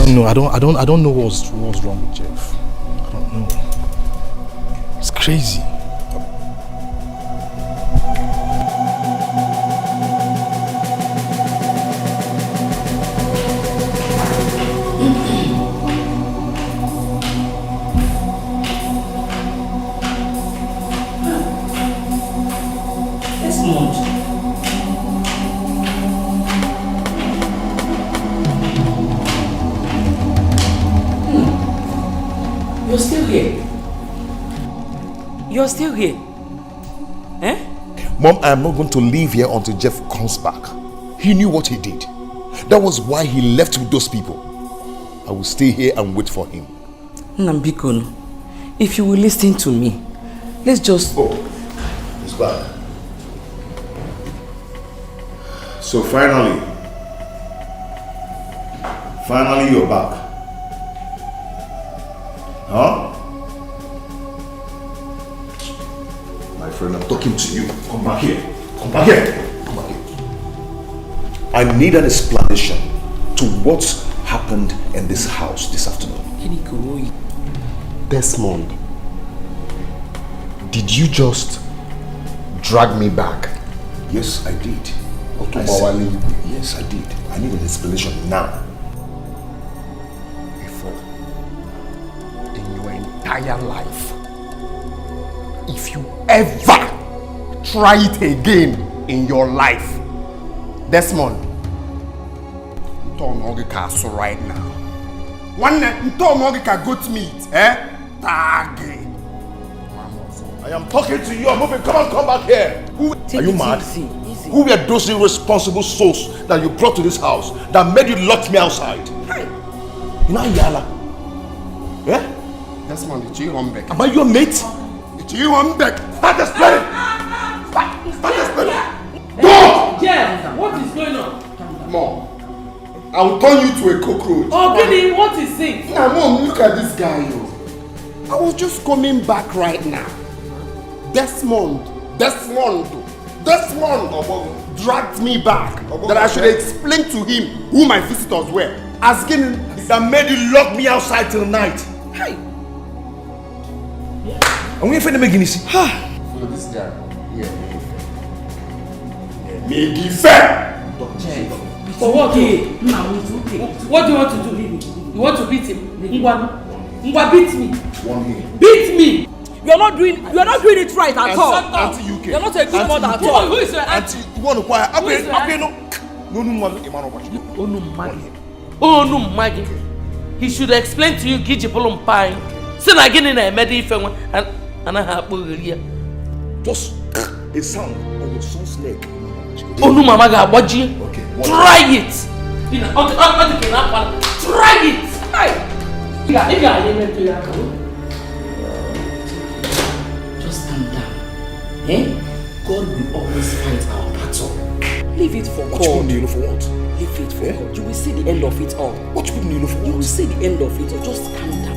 No, I don't know what's wrong with Jeff. I don't know. It's crazy. You're still here. You're still here. Eh? Mom, I am not going to leave here until Jeff comes back. He knew what he did. That was why he left with those people. I will stay here and wait for him. Nambikono, if you will listen to me, let's just... Oh, he's back. So finally you're back. Huh? My friend, I'm talking to you. Come back here. Come back here. Come back here. I need an explanation to what happened in this house this afternoon. Desmond, did you just drag me back? Yes, I did. Yes, I did. I need an explanation now. Entire life, if you ever try it again in your life, Desmond, so right now. One goat meat, eh? I am talking to you. I'm moving. Come back here. Are you mad? Easy. Who were those irresponsible souls that you brought to this house that made you lock me outside? Hey. You know Yala? Yeah? Desmond, it's you back. Am I your mate? It's you back. Start explaining. Start explaining. Go! Jeff, what is going on? Mom, I will turn you to a cockroach. Oh, Billy, what is it? Now, Mom, look at this guy, yo. I was just coming back right now. Desmond dragged me back that I should explain to him who my visitors were. Asking him that made you lock me outside till night. Hey. And we finna make this. Follow this guy. Yeah. Make it fair. For what? What do you want to do, Bibi? You want to beat him? Ngwa, beat me. One hand. Beat me. You're not doing it right at all. Auntie, You're not a good mother at all. Who is your auntie? You want to quiet? Okay, no. No, Maggie. He should explain to you Giji Polumpai. Say again in a medical and I have just a sound on your son's leg. Oh no, Mama, okay. Try it. Try it. Just calm down. Eh? God will always fight our battle. Leave it for God. You know for what? Leave it for God. You will see the end of it all. What you know for what? You will see the end of it all. Just calm down.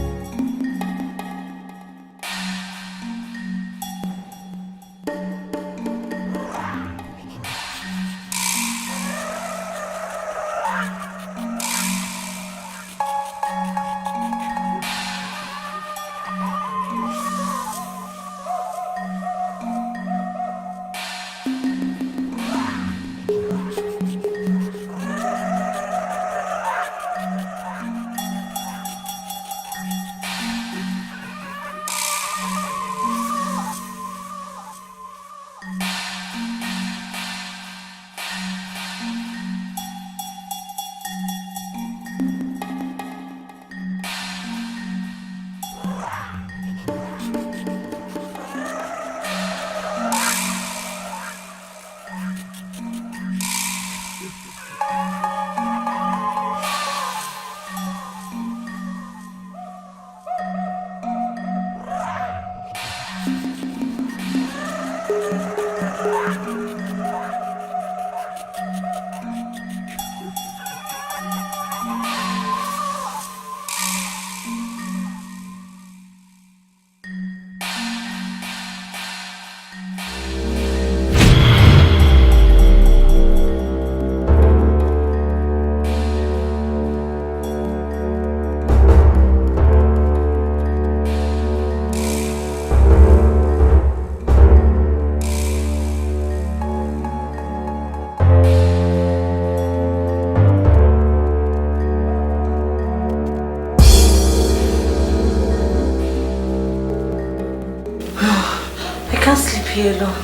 can't sleep here alone.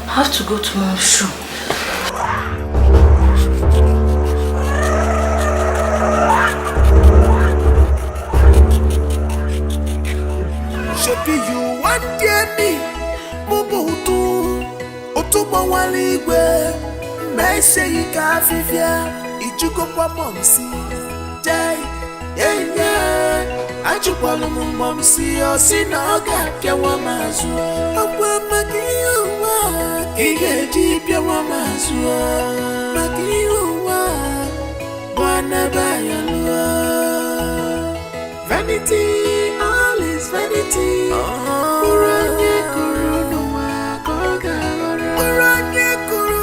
I have to go to Mom's show. Shebi you want me, Mubutu, Otumo Waligwe, Meshe Ika Fifia, Ijuko Momsi, Jai, yeah, Ajukwalo Momsi, Osinoga, Piawamazua, Akwamakiwa, Kigeji Piawamazua, Makiwa, Banabayalua, Vanity. Vanity, Uranye Kuru, Uranye Kuru.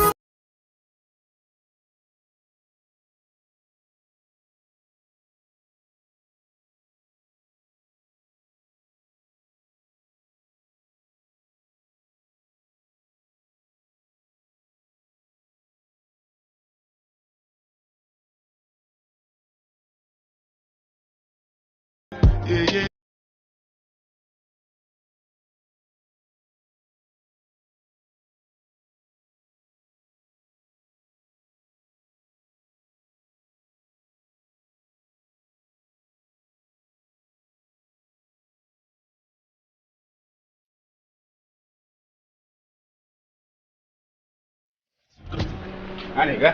Yeah. Aniga,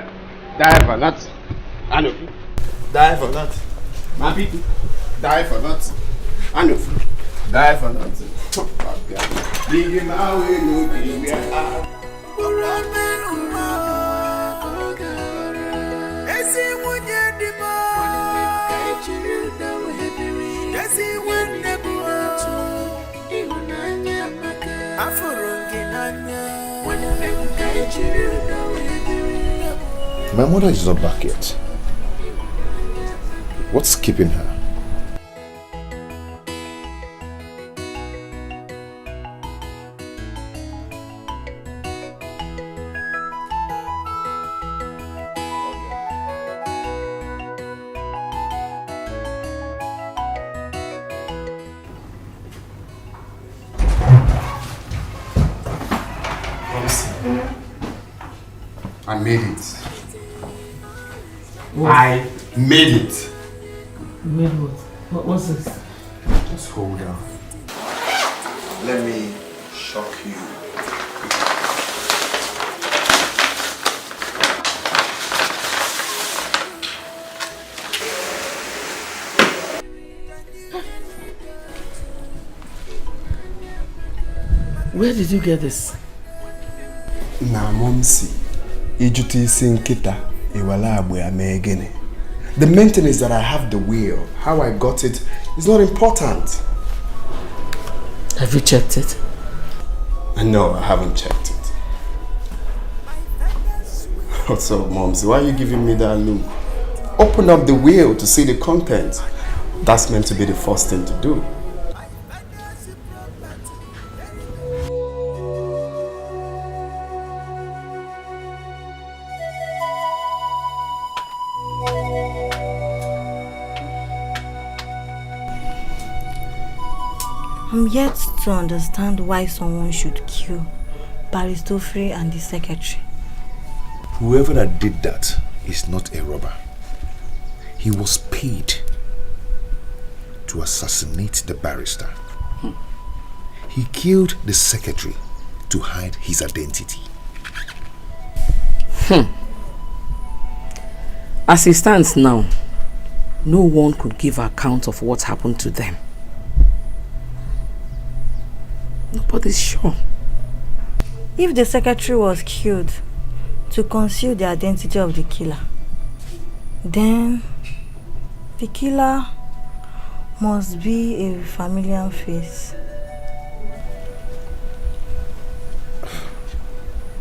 die for nothing. Anu, die for nothing. My people, die for nothing. Anu, die for nothing. Bring him away, no baby. My mother is not back yet. What's keeping her? I made it. What? I made it. You made what? What's this? Just hold on. Let me shock you. Where did you get this? Na Momsi, ijuti isi nkita iwala abwe amegene. The main thing is that I have the will. How I got it is not important. Have you checked it? No, I haven't checked it. What's up, Momsi? Why are you giving me that look? Open up the will to see the content. That's meant to be the first thing to do. I'm yet to understand why someone should kill Barrister and the secretary. Whoever that did that is not a robber. He was paid to assassinate the barrister. He killed the secretary to hide his identity. As it stands now, no one could give account of what happened to them. Nobody's sure. If the secretary was killed to conceal the identity of the killer, then the killer must be a familiar face.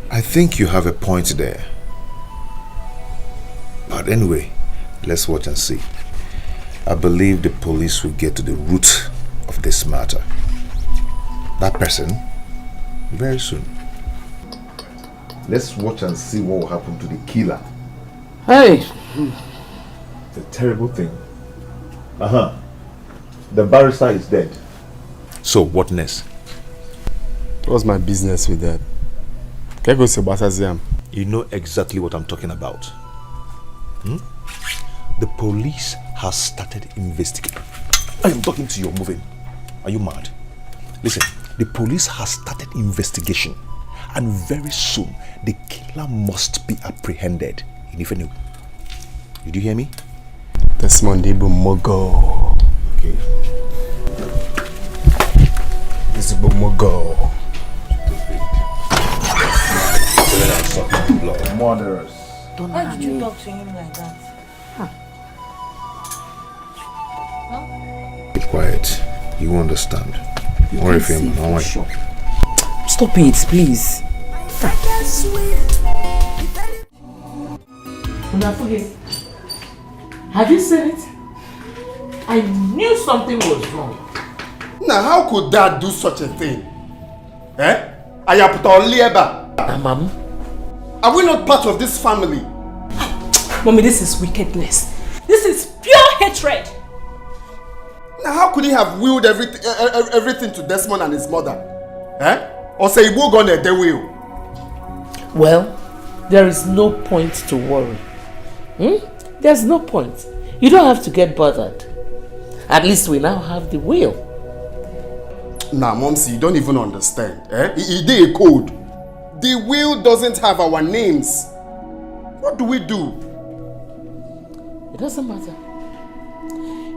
I think you have a point there. But anyway, let's watch and see. I believe the police will get to the root of this matter. That person very soon. Let's watch and see what will happen to the killer. Hey! It's a terrible thing. The barrister is dead. So what next? What's my business with that? You know exactly what I'm talking about. The police has started investigating. I am talking to you, you're moving. Are you mad? Listen, the police has started investigation, and very soon the killer must be apprehended in Ifenu. Did you hear me? Desmond Mogo. Okay. This Mogo. Murderers. Why did you talk to him like that? Be quiet. You understand. Don't worry for him. Don't worry. Stop it, please. Have you seen it? I knew something was wrong. Now, how could Dad do such a thing? Mom? Are we not part of this family? Mommy, this is wickedness. This is pure hatred. Now, how could he have willed everything to Desmond and his mother? Or say he will go on a day will? Well, there is no point to worry. There's no point. You don't have to get bothered. At least we now have the will. Nah, Momsy, you don't even understand. It did a code. The will doesn't have our names. What do we do? It doesn't matter.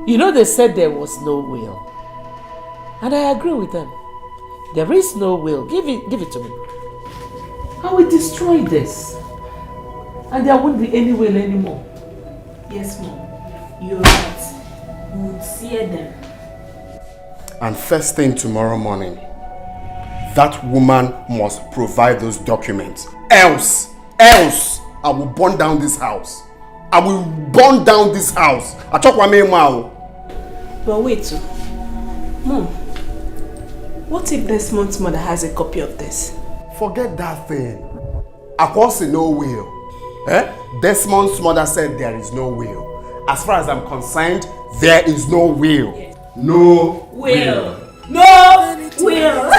You know, they said there was no will. And I agree with them. There is no will. Give it to me. I will destroy this. And there won't be any will anymore. Yes, Mom. You're right. We would sear them. And first thing tomorrow morning, that woman must provide those documents. Else, I will burn down this house. I will burn down this house. But wait, Mom. What if Desmond's mother has a copy of this? Forget that thing. Of course, no will. Desmond's mother said there is no will. As far as I'm concerned, there is no will. No will. No will.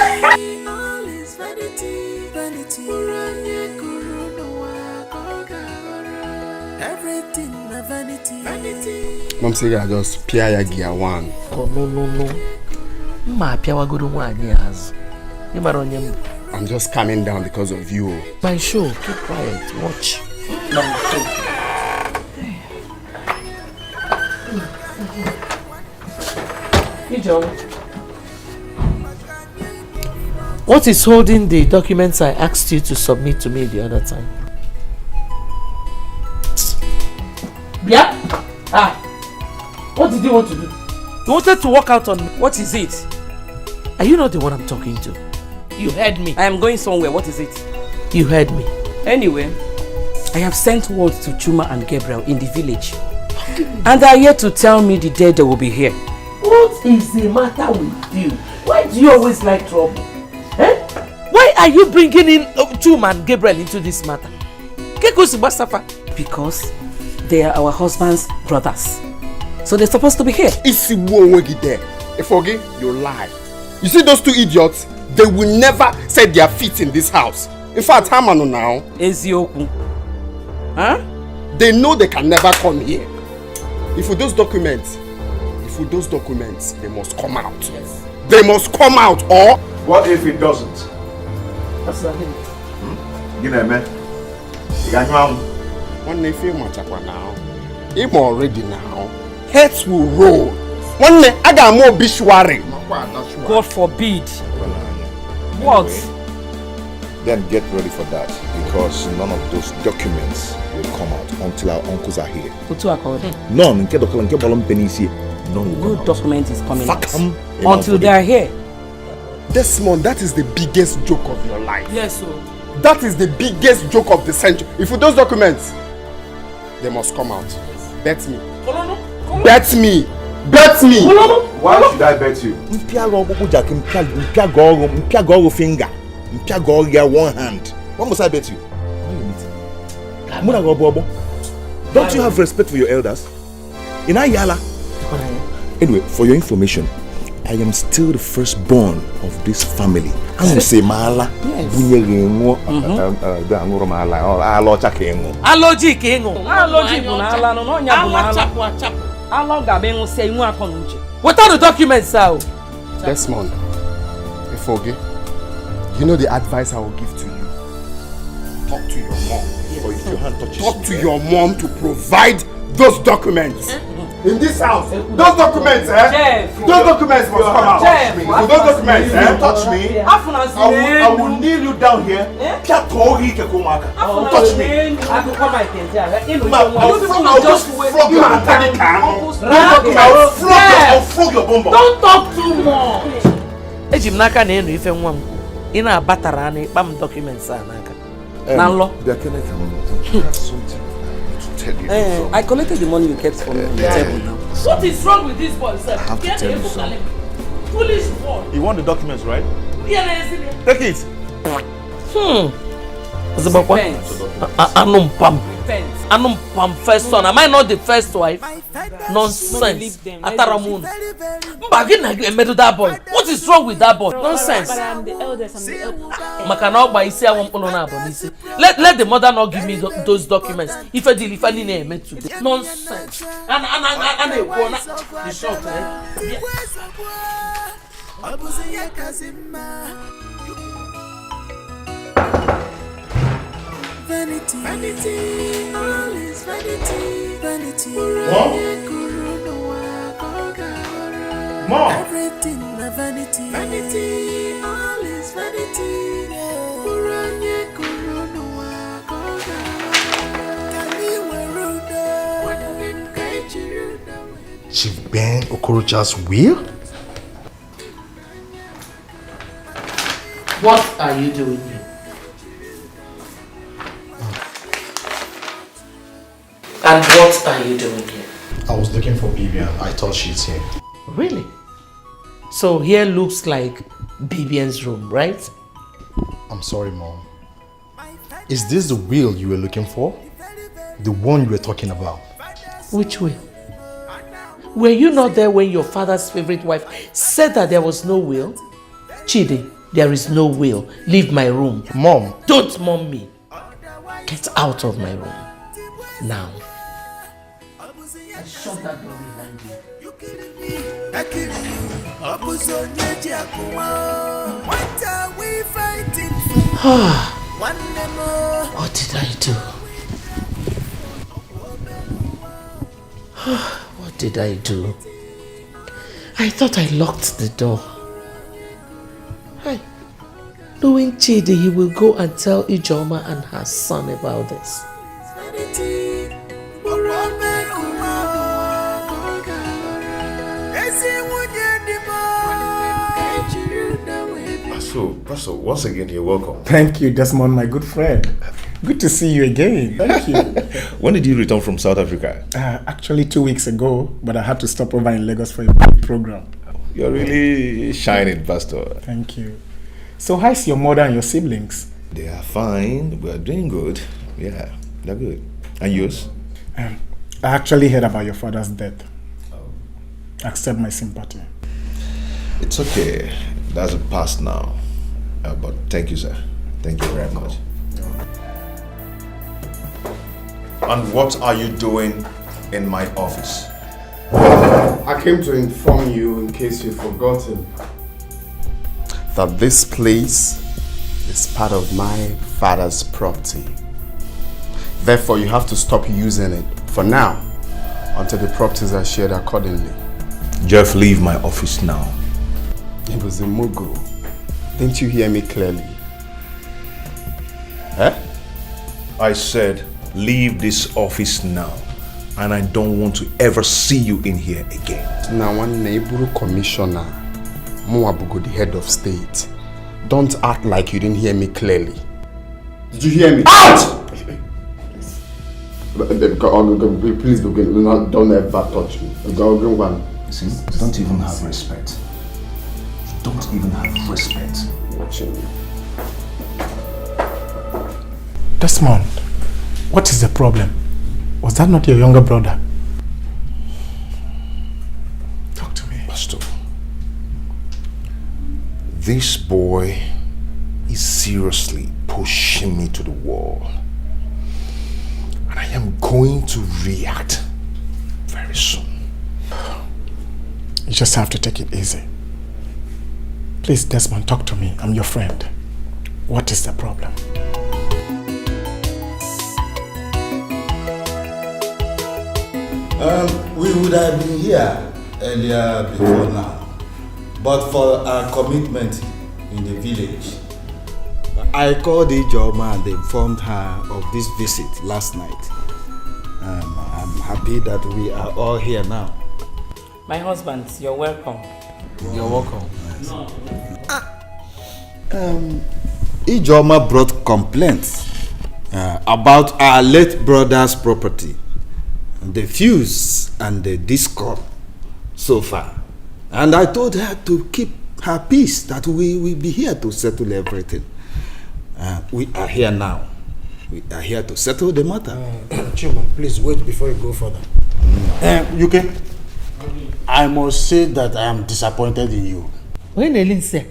Mom said I just pia gear one. Oh no. I'm just calming down because of you. My show, keep quiet, watch. What is holding the documents I asked you to submit to me the other time? Yeah? What did you want to do? You wanted to walk out on me. What is it? Are you not the one I'm talking to? You heard me. I am going somewhere. What is it? You heard me. Anyway, I have sent word to Chuma and Gabriel in the village. And they are here to tell me the day they will be here. What is the matter with you? Why do you always like trouble? Why are you bringing in Chuma and Gabriel into this matter? Because they are our husband's brothers. So they're supposed to be here. Ifogi, you lie. You see those two idiots? They will never set their feet in this house. In fact, Hamano now. Ezioku. They know they can never come here. If with those documents, they must come out. Yes. They must come out, or what if it doesn't? That's not him. You know, man. You got one nephew now. I'm already now. Heads will roll. One day I got more bishwari. God forbid. What? Then get ready for that, because none of those documents will come out until our uncles are here. None. No document is coming out until they are here. Desmond, that is the biggest joke of your life. Yes, sir. That is the biggest joke of the century. If with those documents, they must come out. Bet me. Bet me. Bet me. Why should I bet you? One hand. What must I bet you? Don't you have respect for your elders? In Ayala. Anyway, for your information, I am still the firstborn of this family. I will say Mala. What are the documents, sir? Desmond, Ifoge, you know the advice I will give to you. Talk to your mom. Or if your hand touches talk to your mom to provide those documents. In this house, those documents, Jeff, those documents must come out. Jeff, so those documents, touch me. I will kneel you down here. Don't touch me. I'll just flog you and take it. I'll flog your bum. Don't talk too much. Ejimnaka na enu ife nwa m. Ina abatara na ikpam documents anaka. Na nlo. I collected the money you kept from the table now. What is wrong with this boy, sir? Get the foolish boy. You want the documents, right? Yeah, take it. Anum pam first son. Am I not the first wife? Nonsense. Ataramun. Bagina medu that boy. What is wrong with that boy? Nonsense. But I'm the eldest. Let the mother not give me those documents. If I did, if I didn't make today. Nonsense. And the short. Vanity, vanity, all is vanity, vanity. Mom. Everything a vanity, vanity, all is vanity. Chief Ben Okorocha's will? What are you doing here? And what are you doing here? I was looking for Bibian. I thought she's here. Really? So here looks like Bibian's room, right? I'm sorry, Mom. Is this the will you were looking for? The one you were talking about? Which will? Were you not there when your father's favorite wife said that there was no will? Chidi, there is no will. Leave my room. Mom. Don't mom me. Get out of my room. Now. Shut that door behind you. What are we fighting for? What did I do? What did I do? I thought I locked the door. Knowing Chidi, he will go and tell Ijoma and her son about this. Pastor, once again, you're welcome. Thank you, Desmond, my good friend. Good to see you again. Thank you. When did you return from South Africa? Actually 2 weeks ago, but I had to stop over in Lagos for a big program. You're really shining, Pastor. Thank you. So how's your mother and your siblings? They are fine. We're doing good. Yeah, they're good. And yours? I actually heard about your father's death. Accept my sympathy. It's okay. That's a past now. But thank you, sir. Thank you very much. And what are you doing in my office? I came to inform you, in case you've forgotten, that this place is part of my father's property. Therefore, you have to stop using it for now until the properties are shared accordingly. Jeff, leave my office now. It was a Mugu. Didn't you hear me clearly? I said, leave this office now. And I don't want to ever see you in here again. Now, one neighbor commissioner, Muabugo, the head of state, don't act like you didn't hear me clearly. Did you hear me? Out! Please, don't ever touch me. See, you don't even have respect. You don't even have respect. Watching me. Desmond, what is the problem? Was that not your younger brother? Talk to me. Pastor, This boy is seriously pushing me to the wall. And I am going to react very soon. You just have to take it easy. Please, Desmond, talk to me. I'm your friend. What is the problem? We would have been here earlier before now, but for our commitment in the village. I called Ijoma and informed her of this visit last night. I'm happy that we are all here now. My husband, you're welcome. You're welcome. Ijoma brought complaints about our late brother's property, the fuse and the discord so far. And I told her to keep her peace, that we will be here to settle everything. We are here now. We are here to settle the matter. Chima, please wait before you go further. UK, I must say that I am disappointed in you. When Elin said,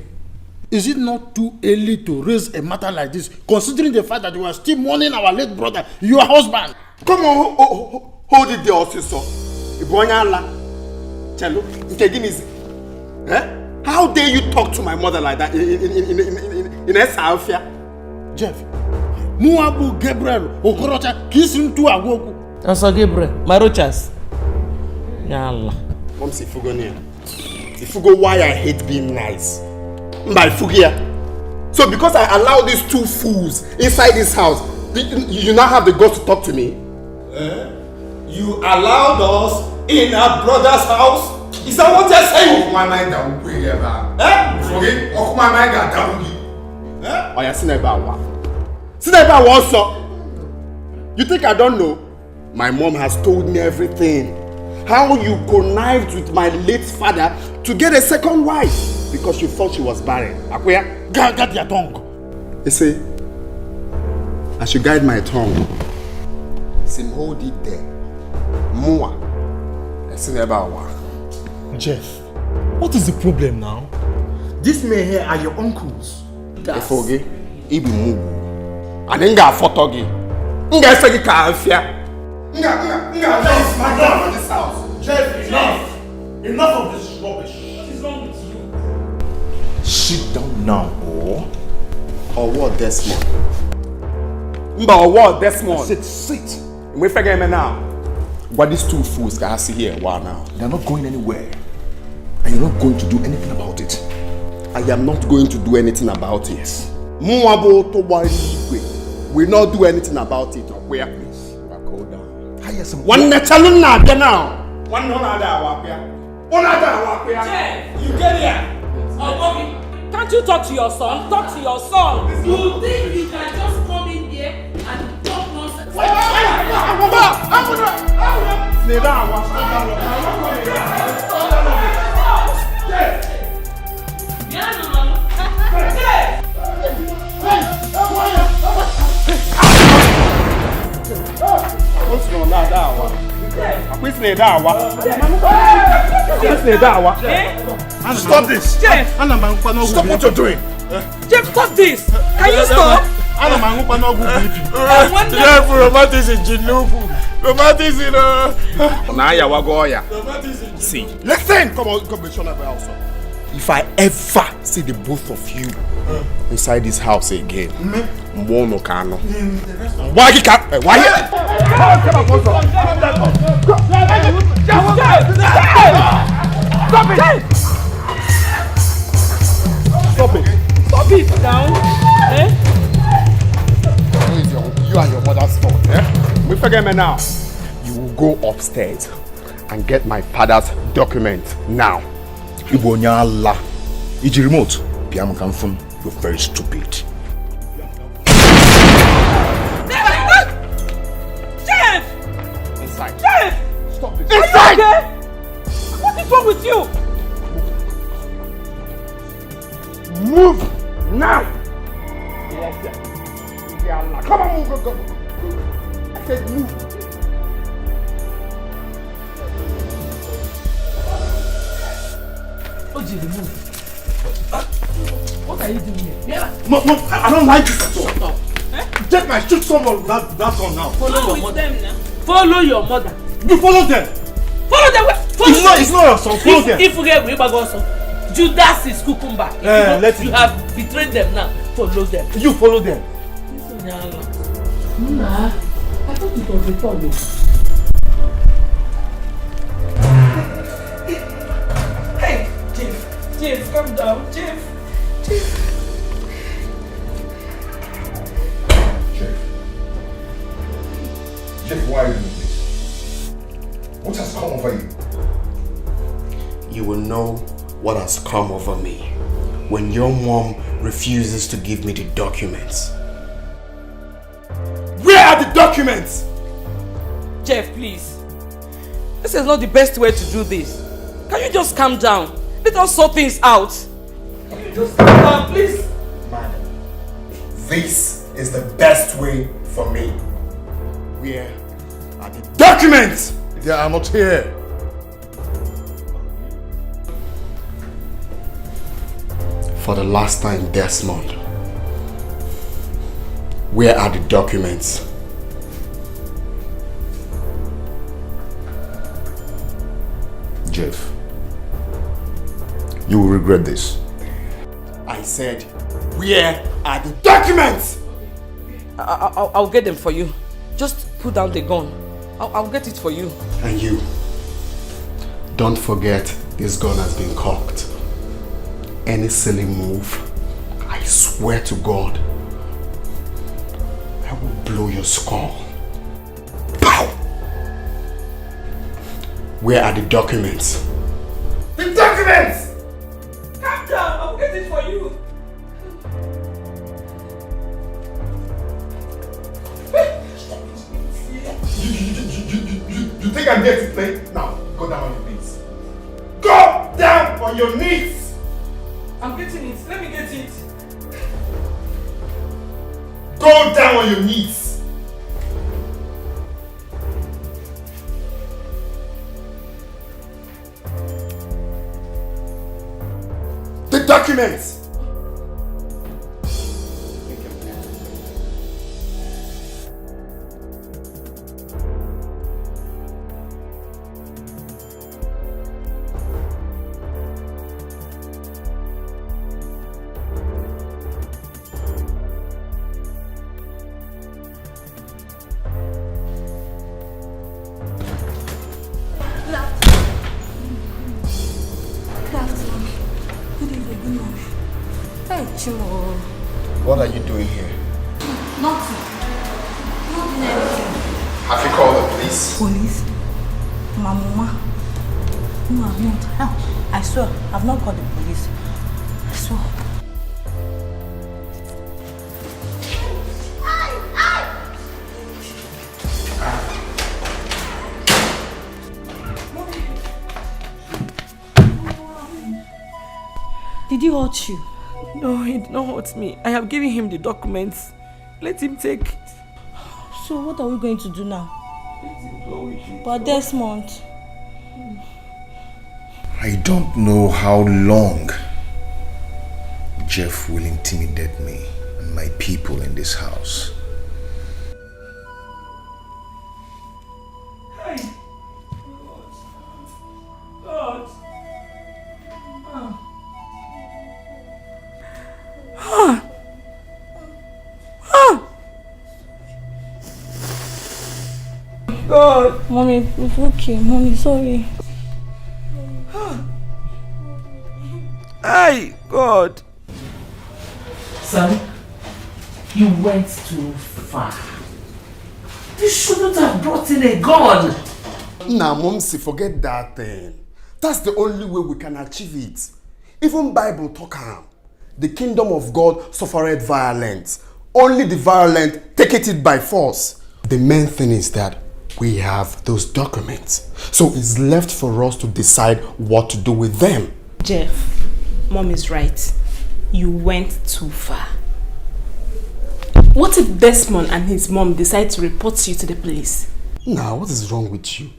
is it not too early to raise a matter like this, considering the fact that you are still mourning our late brother, your husband? Come on, hold it there, also. Chelo, how dare you talk to my mother like that in Esafia? Jeff, Muabu Gabriel, Okorocha, kissing to Agoku. Also Gabriel, Marochas. Yalla. Mom, see Fugonia. If you go, why I hate being nice. My Fugia. So because I allow these two fools inside this house, you now have the guts to talk to me? You allowed us in our brother's house? Is that what you're saying? My mind that will be about. Forget? My mind that will be. Oh, yeah, Sineba. Sineba also. You think I don't know? My mom has told me everything. How you connived with my late father to get a second wife because you thought she was barren. Akwea, guide your tongue. You see, I should guide my tongue. Sim hold it there. Mua. Jeff, what is the problem now? These men here are your uncles. Efoge, Ibi Mugu. And Nga Fotogi. Nga Segi Kaafia. Nga, this my God in this house. Jeff, enough! Enough of this rubbish. What is wrong with you? Sit down now, or what, Desmond? Mba, or what, Desmond? Sit. We forget me now. What these two fools can see here, wow now? They're not going anywhere. And you're not going to do anything about it. I am not going to do anything about it. Muabo to Wari will not do anything about it. Where please? Go down. One natural now. One Jeff, you get here. Can't you talk to your son? Talk to your son. You think you can just come in here and talk nonsense? Stop this! Jeff! Stop what you're doing! Jeff, stop this! Can you stop? Jeff, romantics in Jinubu. Romantics in See, listen! Come on, show up also. If I ever see the both of you inside this house again, Mbono Kano. Why? Stop it down. You and your mother's fault. We forget me now. You will go upstairs and get my father's document now. Ibonya Allah. Iji remote. Piam Kamfun. You're very stupid. Jeff! Inside. Jeff! Stop it. Inside! Are you okay? What is wrong with you? Move now! Come on, move, go. I said move. Oji, move. are you doing here? Yeah. Mom, I don't like this at all. Shut up. Jeff might shoot someone with that gun now. Follow your mother. Them now. Follow your mother. You follow them. Follow them. It's not your son. Follow them. If we get also, Judas is cucumber. You have betrayed them now. Follow them. You follow them. Nah, I thought it was a follow. Hey, Jeff, calm down, Jeff. Jeff, why are you doing this? What has come over you? You will know what has come over me when your mom refuses to give me the documents. Where are the documents? Jeff, please. This is not the best way to do this. Can you just calm down? Let us sort things out. Can you just calm down, please? Madam, this is the best way for me. Where are the documents? They are not here. For the last time, Desmond, where are the documents? Jeff, you will regret this. I said, where are the documents? I'll get them for you. Just put down the gun. I'll get it for you. And you, don't forget this gun has been cocked. Any silly move, I swear to God, I will blow your skull. Pow! Where are the documents? The documents! Calm down, I'll get it for you. You think I'm here to play? Now, go down on your knees. Go down on your knees! I'm getting it. Let me get it. Go down on your knees. The documents. What are you doing here? Nothing. Have you called the police? Police? My mama? No, I've not. I swear, I've not called the police. I swear. Did he hurt you? No, he did not hurt me. I have given him the documents. Let him take it. So what are we going to do now? But Desmond. I don't know how long Jeff will intimidate me and my people in this house. Hey! God! God! Mommy, it's okay. Mommy, sorry. Hey, God! Son, you went too far. You shouldn't have brought in a gun. Nah, Momsi, forget that thing. That's the only way we can achieve it. Even Bible talk am. The kingdom of God suffereth violence. Only the violent take it by force. The main thing is that we have those documents. So it's left for us to decide what to do with them. Jeff, Mom is right. You went too far. What if Desmond and his mom decide to report you to the police? Nah, what is wrong with you?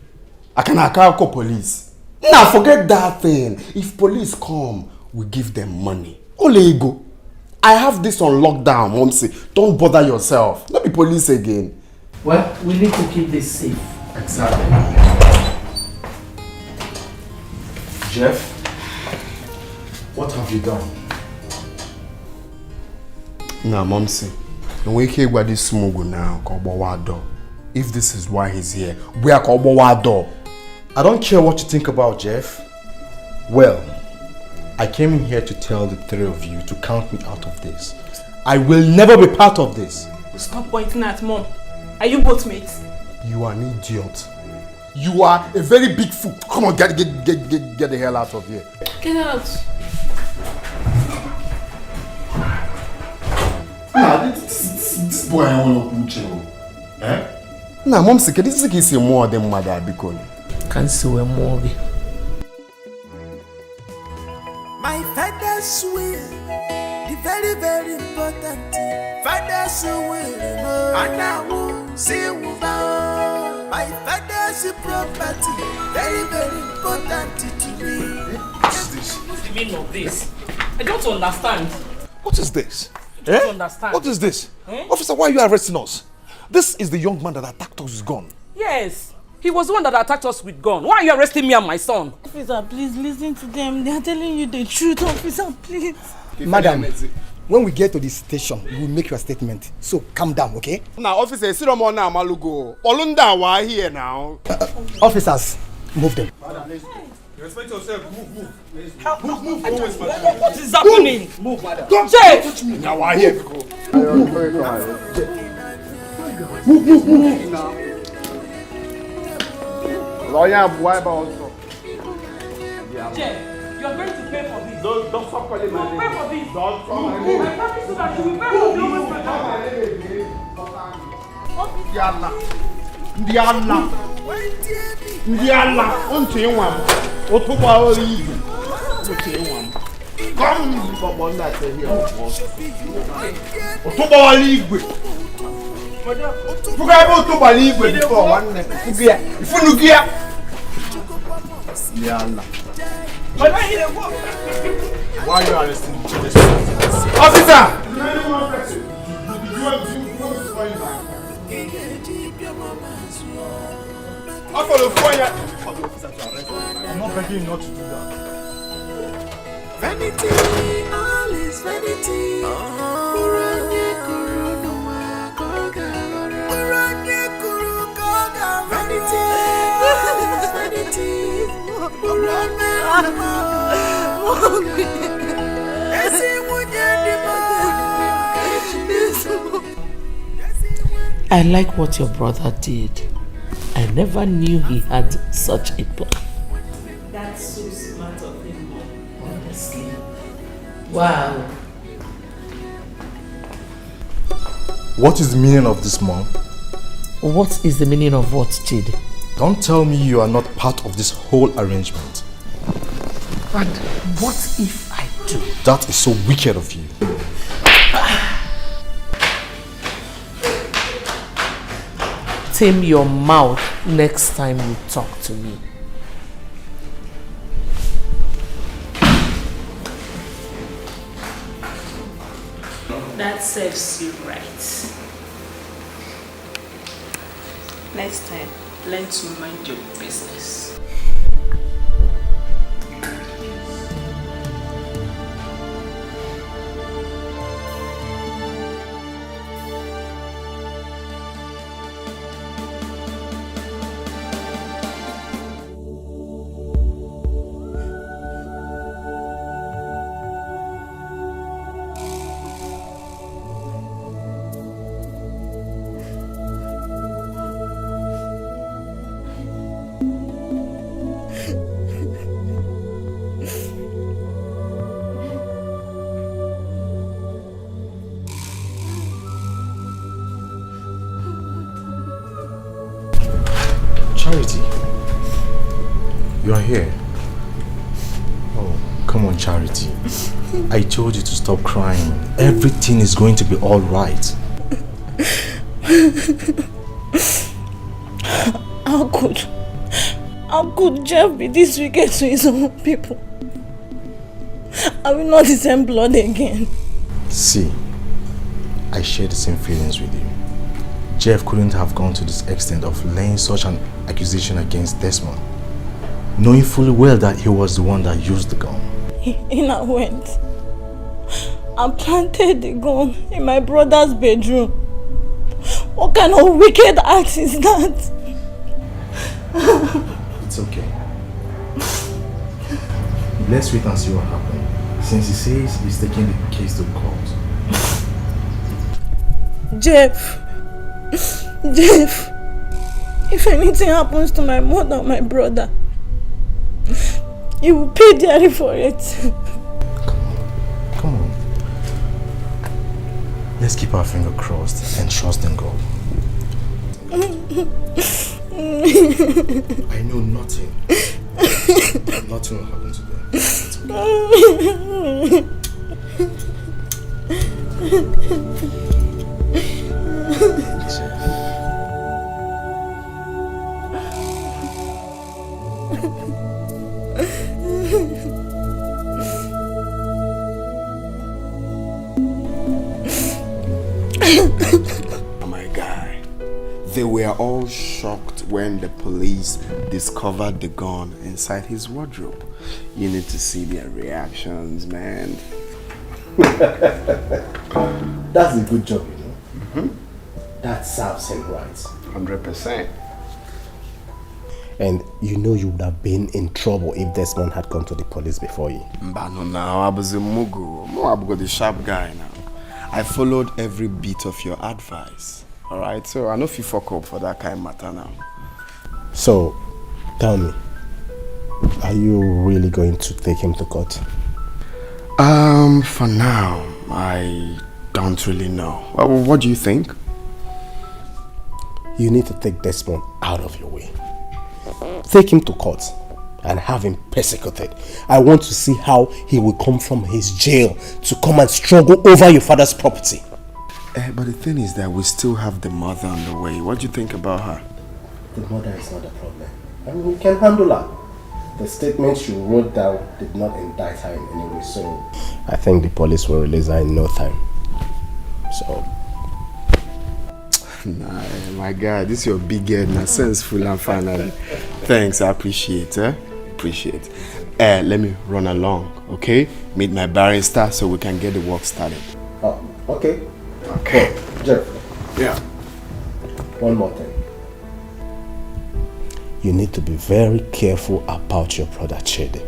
I call police. Nah, forget that thing. If police come, we give them money. Ole ego. I have this on lockdown, Momsy. Don't bother yourself. Not be police again. Well, we need to keep this safe. Exactly. Jeff, what have you done? Nah, Momsy. We can't go this smoke now. If this is why he's here, we are door. I don't care what you think about Jeff. Well, I came in here to tell the three of you to count me out of this. I will never be part of this. Stop pointing at Mom. Are you both mates? You are an idiot. You are a very big fool. Come on, get the hell out of here. Get out. Nah, this boy I want to put you. Eh? Nah, Mom said this is more than mother because. Can't see where more be. My father's will, the very, very important thing. Father's will, and I will see you. My father's property, very, very important to me. What is this? What's the meaning of this? I don't understand. What is this? I don't understand. What is this? Officer, why are you arresting us? This is the young man that attacked us with gun. Yes. He was the one that attacked us with gun. Why are you arresting me and my son? Officer, please listen to them. They are telling you the truth, officer, please. Madam, when we get to the station, we will make your statement. So calm down, okay? Now, officer, sit on now, Malugo. Olunda, why here now? Officers, move them. Madam, respect yourself. Move. Move. What is happening? Move, madam. Don't touch me. Now, why here? Move now. Lawyer, why about Jeff, you're going to pay for this. Don't stop calling my name. Pay for this. Don't call my I name. promise you that you will pay for Ndị ala ntị nwa m ụtụgba ori igwe ntị nwa m kọm bọbọ nna tehi ọkọ ụtụgba ori igwe fuga ebe ụtụgba igwe bifọ nwanne ifunu gị ya ndị ala. Why are you arresting me? Officer! I'm not begging you not to do that. Vanity, all is vanity. Vanity, all is vanity. I like what your brother did. I never knew he had such a plan. That's so smart of him, honestly. Wow. What is the meaning of this, Mom? What is the meaning of what, Chidi? Don't tell me you are not part of this whole arrangement. And what if I do? That is so wicked of you. Tame your mouth next time you talk to me. That serves you right. Next time, learn to mind your business. Charity, you are here. Oh, come on, Charity. I told you to stop crying. Everything is going to be all right. How could Jeff be this wicked to his own people? I will not descend blood again. See, I share the same feelings with you. Jeff couldn't have gone to this extent of laying such an accusation against Desmond, knowing fully well that he was the one that used the gun. In I went and planted the gun in my brother's bedroom. What kind of wicked act is that? It's okay. Let's wait and see what happens. Since he says he's taking the case to court. Jeff, if anything happens to my mother or my brother, you will pay dearly for it. Come on. Let's keep our finger crossed and trust in God. I know nothing. Nothing will happen to them. My guy, they were all shocked when the police discovered the gun inside his wardrobe. You need to see their reactions, man. That's a good job, you know. That serves him right. 100%. And you know you would have been in trouble if Desmond had come to the police before you. Mbano now, I was a mugu. I'm the sharp guy now. I followed every bit of your advice. Alright, so I know if you fuck up for that kind of matter now. So, tell me, are you really going to take him to court? For now, I don't really know. What do you think? You need to take Desmond out of your way. Take him to court and have him persecuted. I want to see how he will come from his jail to come and struggle over your father's property. But the thing is that we still have the mother on the way. What do you think about her? The mother is not a problem. I mean, we can handle her. The statement she wrote down did not indict her in any way, so I think the police will release her in no time. So... Nah, my God, this is your big head, na senseful and finally. Thanks, I appreciate it. Appreciate. Let me run along, okay? Meet my barrister so we can get the work started. Oh, okay. Okay. Jeff. Yeah. One more thing. You need to be very careful about your brother Chede.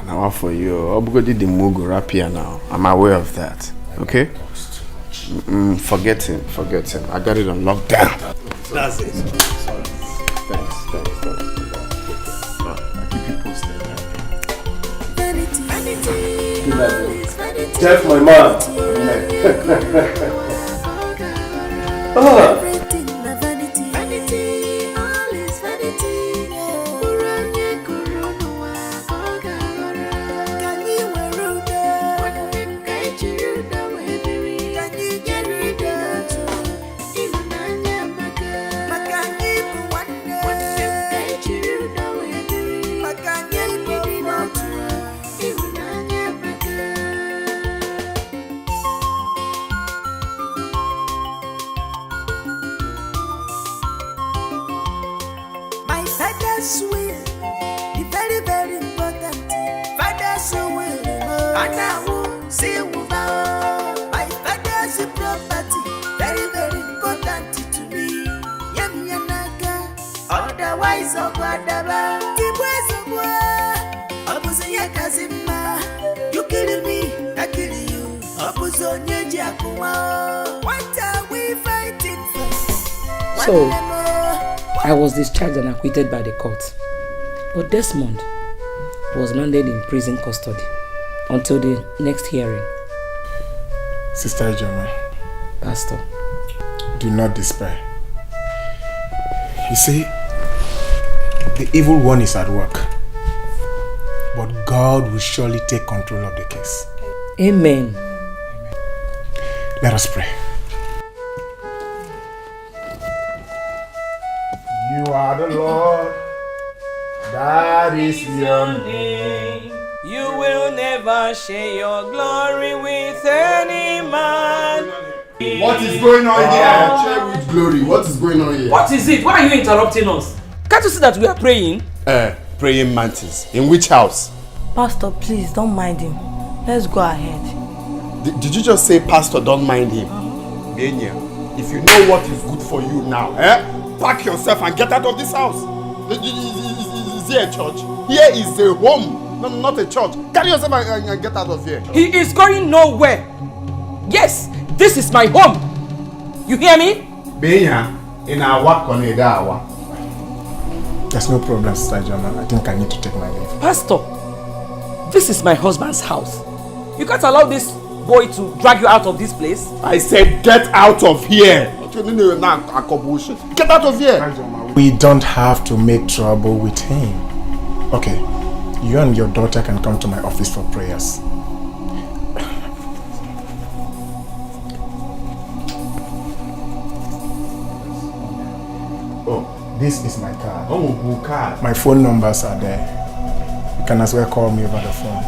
Now for you, I'm going to do the Mugu rap here now. I'm aware of that, okay? Forget him. I got it on lockdown. That's it. Sorry. Thanks. I'll keep you posted. Jeff, my man. So, I was discharged and acquitted by the court. But Desmond was landed in prison custody until the next hearing. Sister Ijoma, Pastor, do not despair. You see, the evil one is at work. But God will surely take control of the case. Amen. Let us pray. You are the Lord, that is your name. You will never share your glory with What is going on here? Share with glory. What is going on here? What is it? Why are you interrupting us? Can't you see that we are praying? Praying mantis. In which house? Pastor, please don't mind him. Let's go ahead. Did you just say, Pastor, don't mind him? Benya, if you know what is good for you now, pack yourself and get out of this house. Is here a church? Here is a home, not a church. Carry yourself and get out of here. He is going nowhere. Yes, this is my home. You hear me? Benya, in our work on a dawa. There's no problem, Sister Jama. I think I need to take my leave. Pastor, this is my husband's house. You can't allow this boy to drag you out of this place. I said get out of here. Get out of here. We don't have to make trouble with him. Okay, you and your daughter can come to my office for prayers. Oh, this is my card. Oh, who card? My phone numbers are there. You can as well call me over the phone.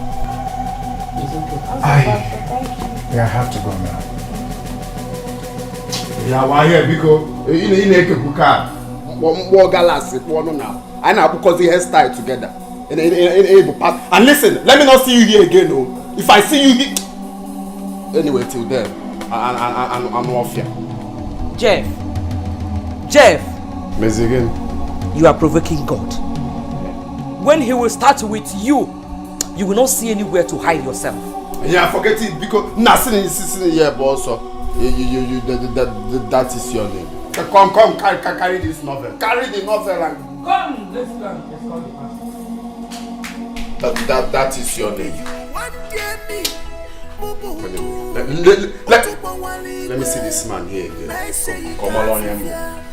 I have to go now. Yeah, why here? Because you need a card. More galaxy, now. I know because the hairstyle together. And listen, let me not see you here again. Oh. If I see you here, anyway, till then, I'm off here. Jeff. Miss again. You are provoking God. When he will start with you, you will not see anywhere to hide yourself. Yeah, forget it because nothing is sitting here, but also that is your name. Come, carry this novel. Carry the novel and come. Let's go. That is your name. Let me see this man here again. Come along here.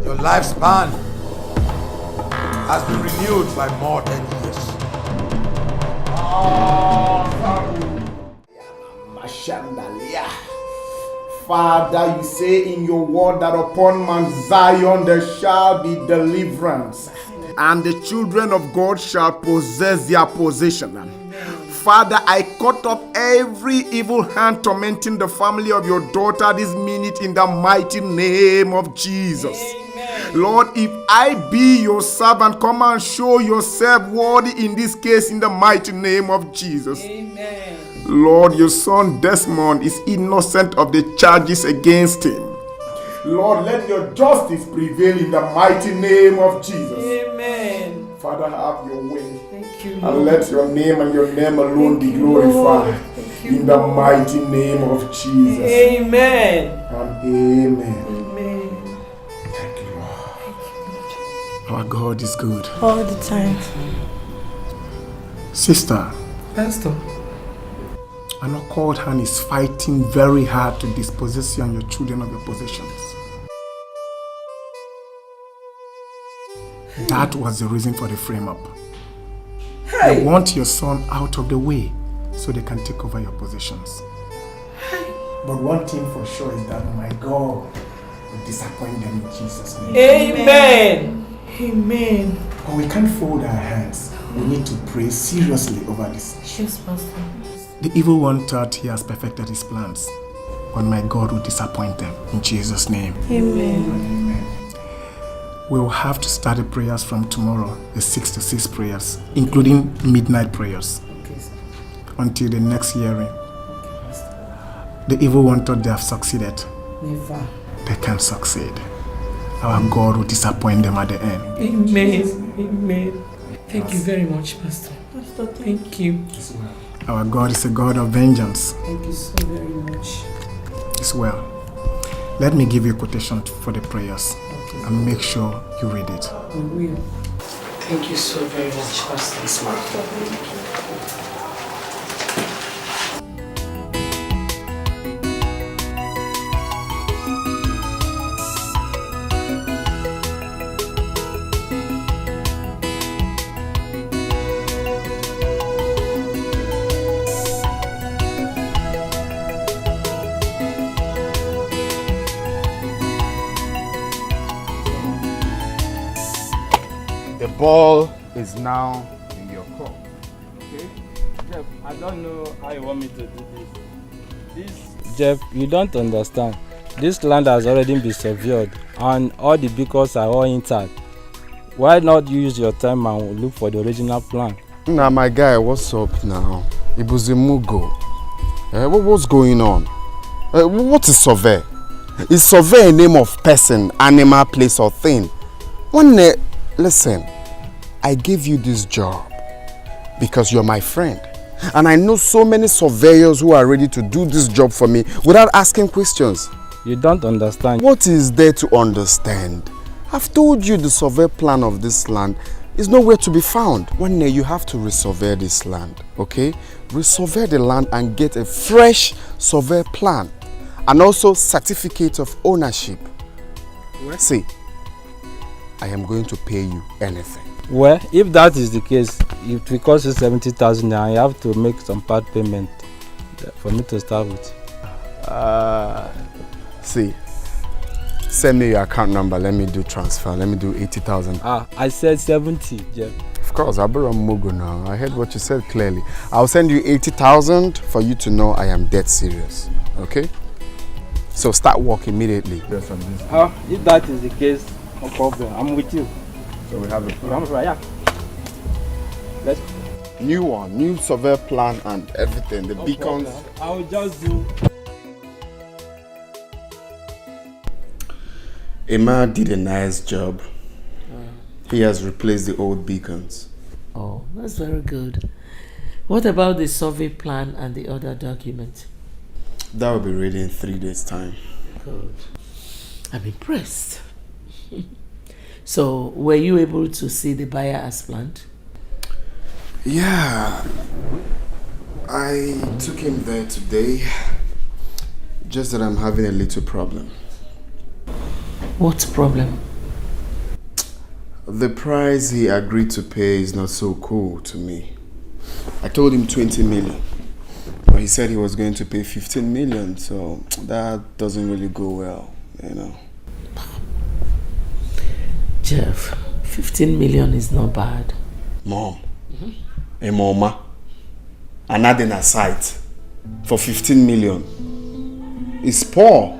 Your lifespan has been renewed by more 10 years. Father, you say in your word that upon Mount Zion there shall be deliverance, and the children of God shall possess their possession. Father, I cut off every evil hand tormenting the family of your daughter this minute in the mighty name of Jesus. Amen. Lord, if I be your servant, come and show yourself worthy in this case in the mighty name of Jesus. Amen. Lord, your son Desmond is innocent of the charges against him. Lord, let your justice prevail in the mighty name of Jesus. Amen. Father, Father, have your way. Thank you, And Lord. let your name and your name alone be glorified. In the mighty name of Jesus. Amen. And amen. Amen. Thank you, Lord. Our God is good. All the time. Sister, Pastor. an occult hand is fighting very hard to dispossess you and your children of your possessions. That was the reason for the frame-up. They want your son out of the way so they can take over your possessions. But one thing for sure is that my God will disappoint them in Jesus' name. Amen. Amen. But we can't fold our hands. We need to pray seriously over this. Yes, Pastor. The evil one thought he has perfected his plans, but my God will disappoint them in Jesus' name. Amen. Amen. We will have to start the prayers from tomorrow, the 6 to 6 prayers, including midnight prayers, until the next hearing. The evil one thought they have succeeded. Never. They can't succeed. Our God will disappoint them at the end. Amen. Amen. Thank you very much, Pastor. Thank you. Our God is a God of vengeance. Thank you so very much. It's well. Let me give you a quotation for the prayers and make sure you read it. We will. Thank you so very much, Pastor. The ball is now in your court. Okay? Jeff, I don't know how you want me to do this. Jeff, you don't understand. This land has already been secured and all the Bcos are all intact. Why not use your time and look for the original plan? Now, my guy, what's up now? Ibuzimugo. What's going on? What is survey? Is survey a name of person, animal, place, or thing? Listen, I gave you this job because you're my friend. And I know so many surveyors who are ready to do this job for me without asking questions. You don't understand. What is there to understand? I've told you the survey plan of this land is nowhere to be found. One day you have to resurvey this land, okay? Resurvey the land and get a fresh survey plan and also certificate of ownership. See, I am going to pay you anything. Well, if that is the case, it will cost you 70,000 and you have to make some part payment for me to start with. See, send me your account number, let me do transfer, let me do 80,000. I said 70, Jeff. Of course, Abura Mugo now. I heard what you said clearly. I'll send you 80,000 for you to know I am dead serious, okay? So start work immediately. If that is the case, no problem. I'm with you. So we have a plan. Yeah. Let's go. New one, new survey plan and everything. The beacons. I will just do. Emma did a nice job. He has replaced the old beacons. Oh, that's very good. What about the survey plan and the other document? That will be ready in 3 days' time. Good. I'm impressed. So, were you able to see the buyer as planned? Yeah. I took him there today. Just that I'm having a little problem. What problem? The price he agreed to pay is not so cool to me. I told him 20 million. But he said he was going to pay 15 million, so that doesn't really go well, you know. Jeff, 15 million is not bad. Mom, a mama, another in a site for 15 million. It's poor.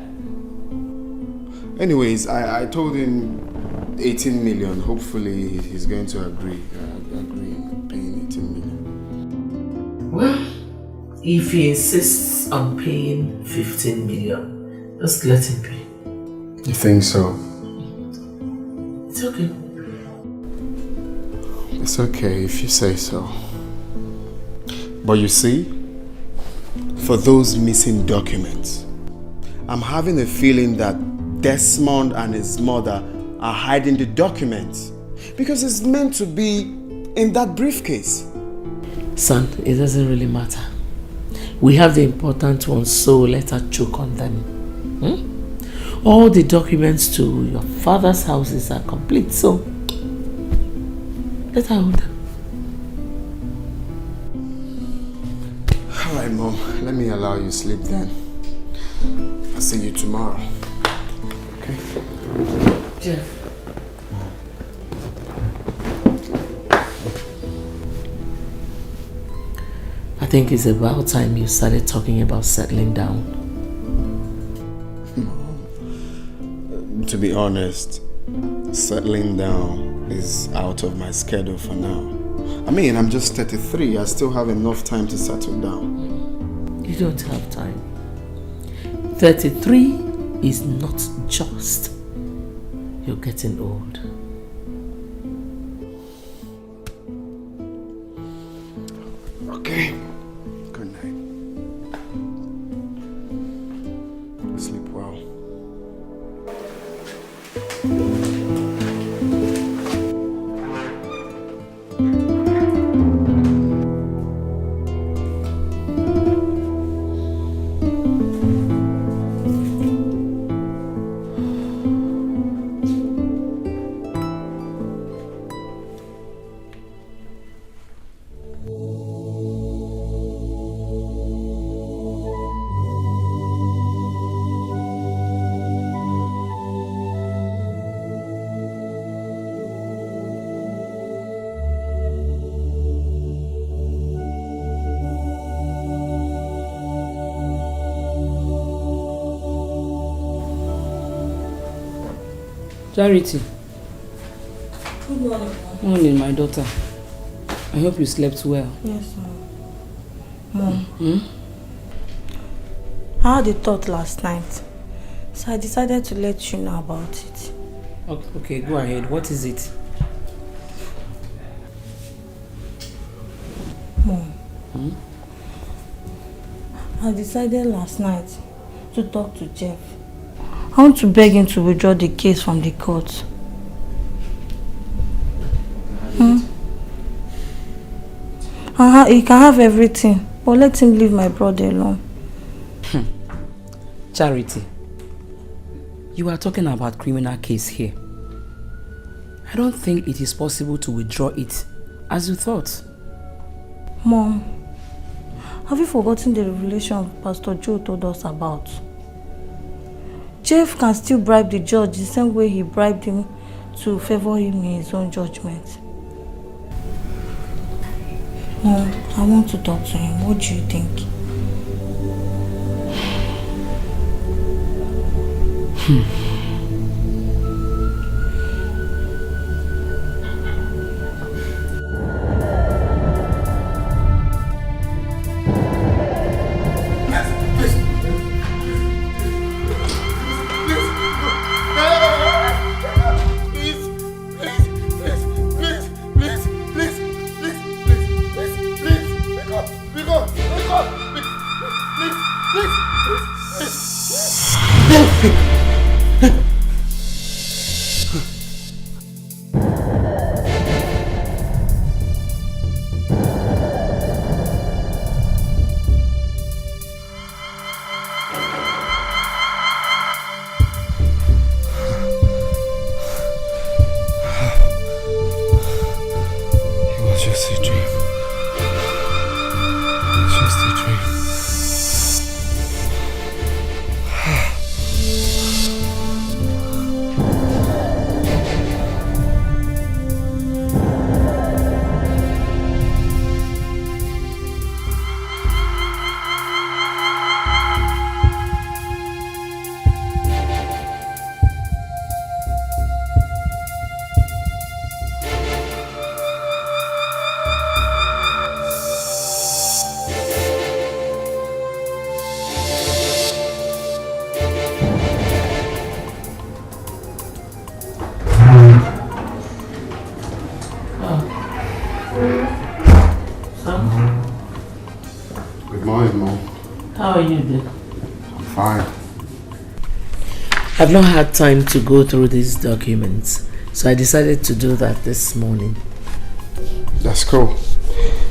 Anyways, I told him 18 million. Hopefully he's going to agree paying 18 million. Well, if he insists on paying 15 million, just let him pay. You think so? It's okay. It's okay if you say so. But you see, for those missing documents, I'm having a feeling that Desmond and his mother are hiding the documents because it's meant to be in that briefcase. Son, it doesn't really matter. We have the important ones, so let her choke on them. All the documents to your father's houses are complete, so let her hold them. Alright, Mom. Let me allow you sleep then. I'll see you tomorrow. Okay? Jeff. I think it's about time you started talking about settling down. To be honest, settling down is out of my schedule for now. I mean, I'm just 33. I still have enough time to settle down. You don't have time. 33 is not just. You're getting old. Okay. Good night. Sleep well. Charity. Good morning, Mom. Morning, my daughter. I hope you slept well. Yes, Mom. Mom. I had a thought last night, so I decided to let you know about it. Okay, go ahead. What is it? Mom. I decided last night to talk to Jeff. I want to beg him to withdraw the case from the court. He can have everything, but let him leave my brother alone. Charity, you are talking about criminal case here. I don't think it is possible to withdraw it as you thought. Mom, have you forgotten the revelation Pastor Joe told us about? Jeff can still bribe the judge the same way he bribed him to favor him in his own judgment. Mom, I want to talk to him. What do you think? Sam? Good morning, Mom. How are you doing? I'm fine. I've not had time to go through these documents, so I decided to do that this morning. That's cool.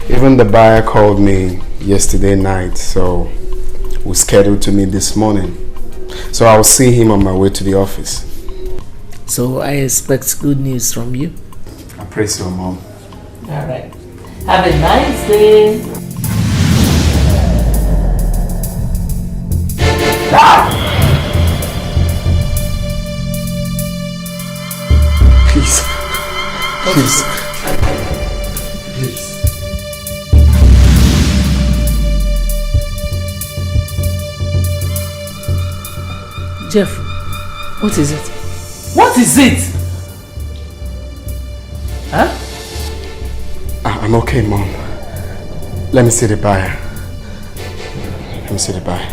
Even the buyer called me yesterday night, so we're scheduled to meet this morning. So I'll see him on my way to the office. So I expect good news from you. I pray so, Mom. Alright. Have a nice day. Please. Please. Please. Jeff, what is it? What is it? Huh? I'm okay, Mom. Let me see the buyer. Let me see the buyer.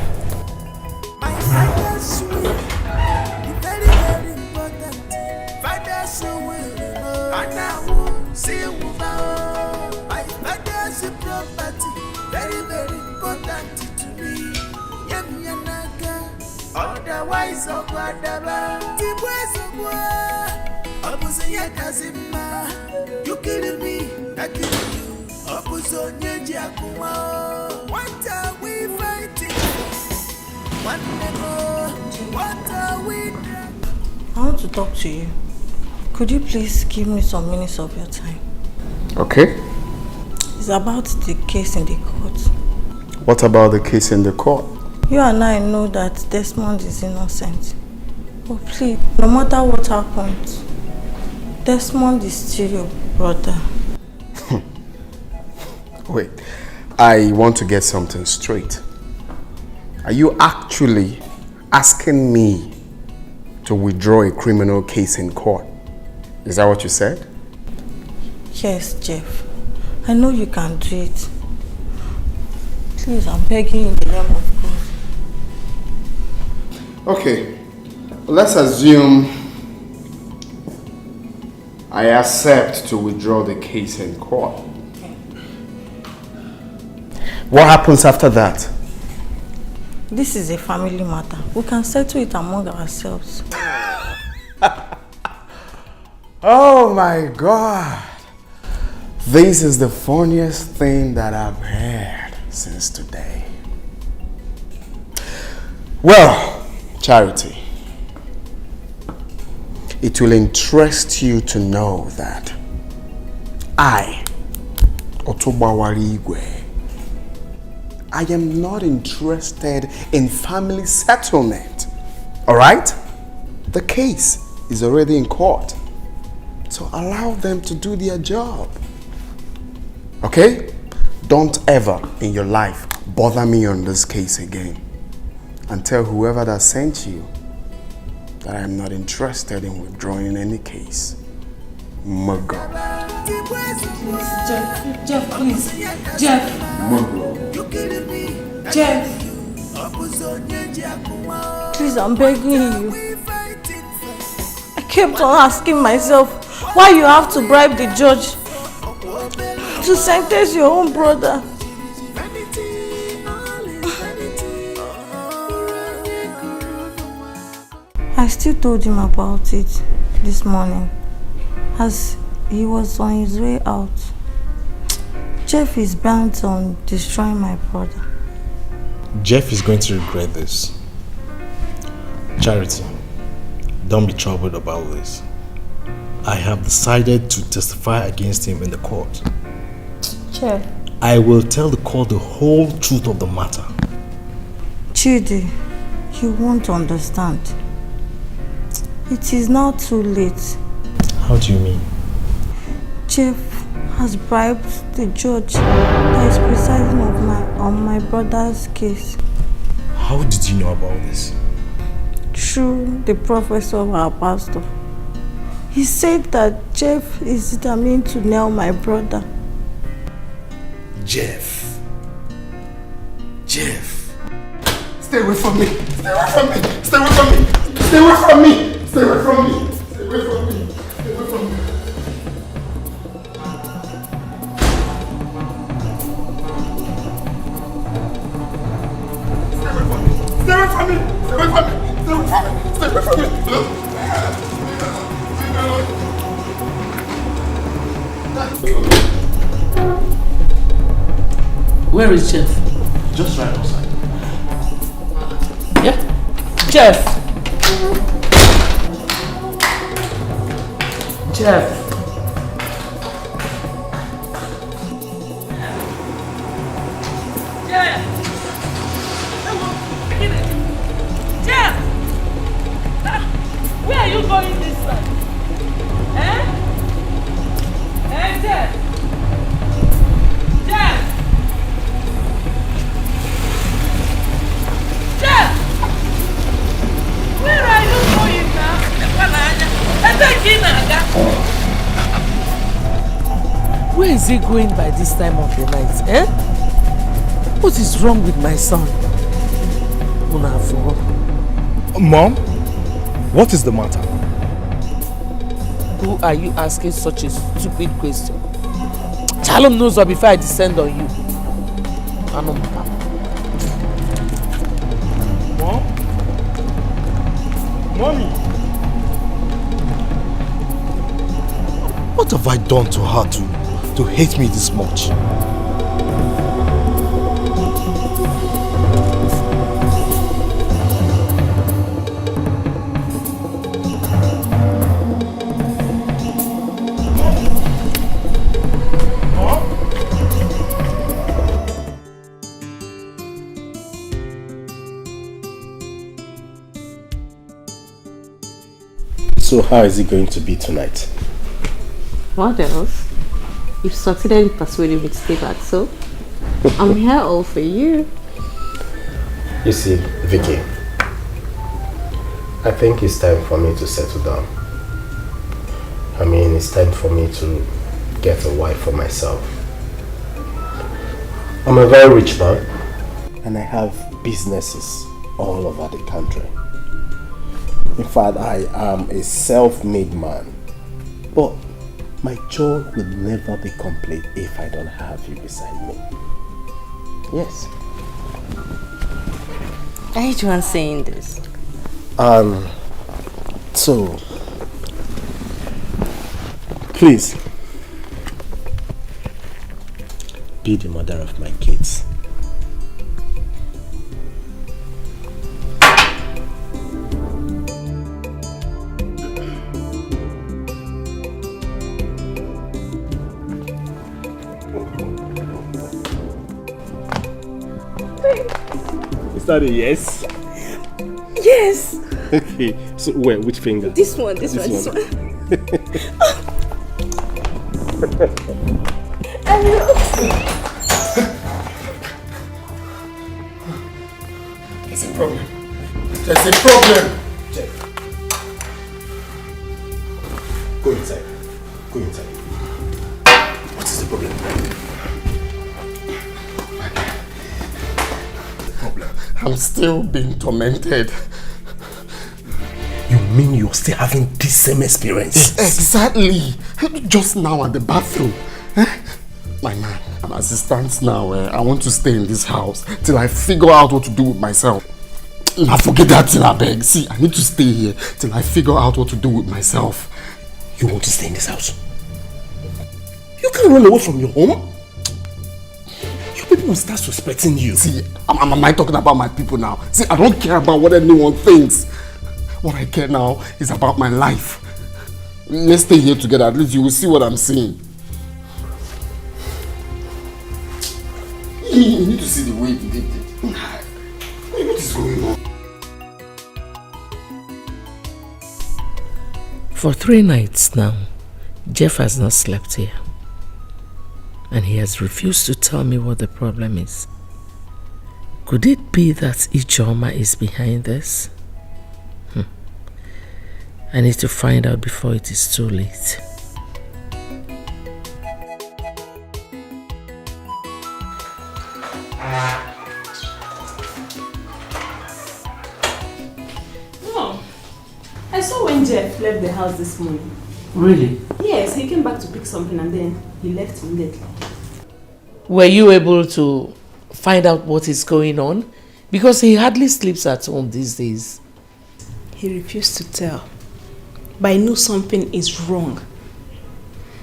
Otherwise, you killing me, I kill you. What are we fighting? What are we doing? I want to talk to you. Could you please give me some minutes of your time? Okay. It's about the case in the court. What about the case in the court? You and I know that Desmond is innocent. But please, no matter what happens, Desmond is still your brother. Wait, I want to get something straight. Are you actually asking me to withdraw a criminal case in court? Is that what you said? Yes, Jeff. I know you can do it. Please, I'm begging you in the name of God. Okay, let's assume I accept to withdraw the case in court. What happens after that? This is a family matter. We can settle it among ourselves. Oh my God. This is the funniest thing that I've heard since today. Well, Charity, it will interest you to know that I, Otobawari Igwe, I am not interested in family settlement. Alright? The case is already in court. So allow them to do their job. Okay? Don't ever in your life bother me on this case again. And tell whoever that sent you that I am not interested in withdrawing any case. Muggo. Jeff, please. Jeff. Muggo. Jeff. Please, I'm begging you. I kept on asking myself why you have to bribe the judge to sentence your own brother. I still told him about it this morning as he was on his way out. Jeff is bent on destroying my brother. Jeff is going to regret this. Charity, don't be troubled about this. I have decided to testify against him in the court. Jeff. I will tell the court the whole truth of the matter. Chidi, you won't understand. It is now too late. How do you mean? Jeff has bribed the judge that is presiding on my brother's case. How did you know about this? Through the professor of our pastor. He said that Jeff is determined to nail my brother. Jeff. Stay away from me. Stay away from me. Stay away from me. Stay away from me. Stay away from me. Stay away from me. Stay away from me. Where is Jeff? Just right outside. Yeah? Jeff! Jeff! Jeff! Where are you going this time? Eh? Eh, Jeff? Jeff! Jeff! Where are you going now? Where is he going by this time of the night, eh? What is wrong with my son? Mom, what is the matter? Who are you asking such a stupid question? Chalum knows what before I descend on you. Mom? Mommy? What have I done to her to hate me this much? So how is it going to be tonight? What else? You've succeeded in persuading me to stay back, so I'm here all for you. You see, Vicky, I think it's time for me to settle down. I mean, it's time for me to get a wife for myself. I'm a very rich man, and I have businesses all over the country. In fact, I am a self-made man. But my joy will never be complete if I don't have you beside me. Yes. I hate you saying this. So, please, be the mother of my kids. Is that a yes? Yes. Okay. So where? Which finger? This one. There's a problem. There's a problem. Jeff. Go inside. Go inside. What is the problem? I'm still being tormented. You mean you're still having this same experience? Exactly. Just now at the bathroom. My man, as it stands now, I want to stay in this house till I figure out what to do with myself. Now forget that till I beg. See, I need to stay here till I figure out what to do with myself. You want to stay in this house? You can't run away from your home. People will start suspecting you. See, am I talking about my people now? See, I don't care about what anyone thinks. What I care now is about my life. Let's stay here together. At least you will see what I'm seeing. You need to see the way you did it. What is going on? For 3 nights now, Jeff has not slept here. And he has refused to tell me what the problem is. Could it be that Ijeoma is behind this? I need to find out before it is too late. No. I saw when Jeff left the house this morning. Really? Yes, he came back to pick something and then he left immediately. Were you able to find out what is going on? Because he hardly sleeps at home these days. he refused to tell. But I knew something is wrong.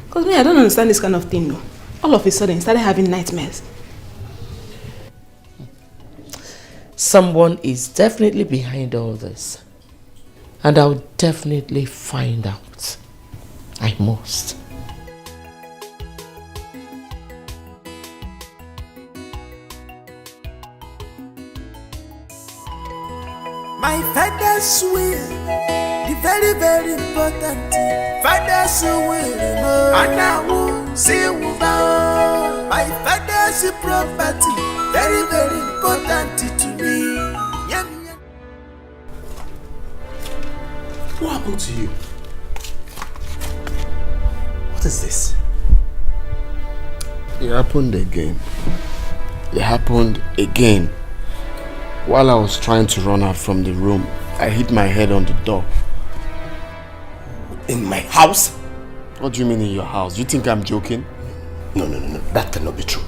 Because me, I don't understand this kind of thing, no. All of a sudden, I started having nightmares. Someone is definitely behind all this. And I'll definitely find out. I must. My father's will, the very, very important thing. Father's will, and I will see my father's property, very, very important to me. What happened to you? What is this? It happened again. It happened again. While I was trying to run out from the room, I hit my head on the door. In my house? What do you mean in your house? You think I'm joking? No. That cannot be true.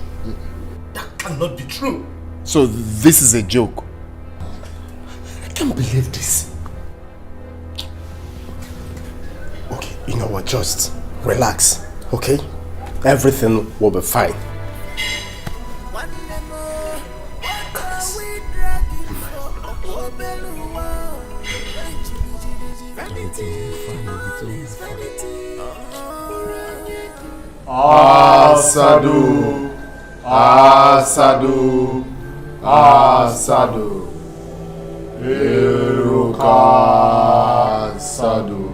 That cannot be true. So this is a joke? I can't believe this. Okay, you know what? Just relax, okay? Everything will be fine. Asadu, Asadu, Asadu, Iruka, Asadu.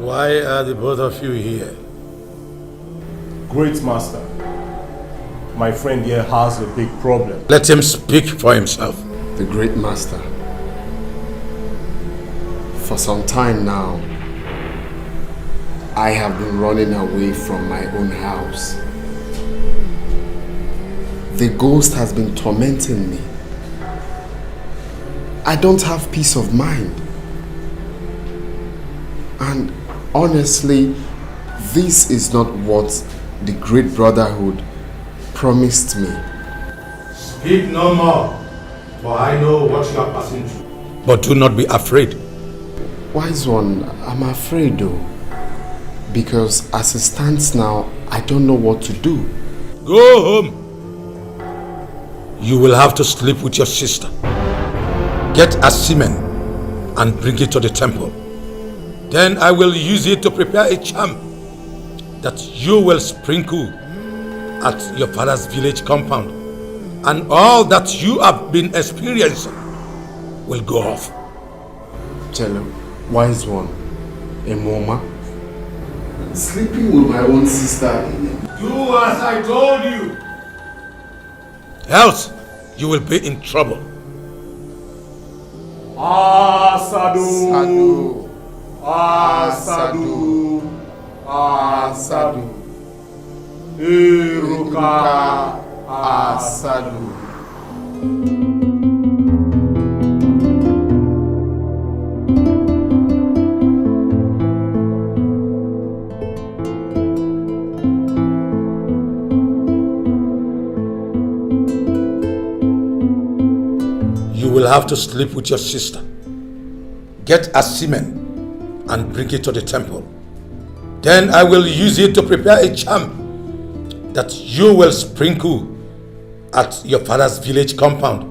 Why are the both of you here? Great master, my friend here has a big problem. Let him speak for himself. The great master. For some time now, I have been running away from my own house. The ghost has been tormenting me. I don't have peace of mind. And honestly, this is not what the great brotherhood promised me. Speak no more, for I know what you are passing through. But do not be afraid. Wise one, I'm afraid though. Because as it stands now, I don't know what to do. Go home. You will have to sleep with your sister. Get a semen and bring it to the temple. Then I will use it to prepare a charm that you will sprinkle at your father's village compound. And all that you have been experiencing will go off. Jello, wise one, a mama. Sleeping with my own sister. Do as I told you. Else, you will be in trouble. Asadu, Asadu, Asadu, Iruka, Asadu. You will have to sleep with your sister. Get a semen and bring it to the temple. Then I will use it to prepare a charm that you will sprinkle at your father's village compound.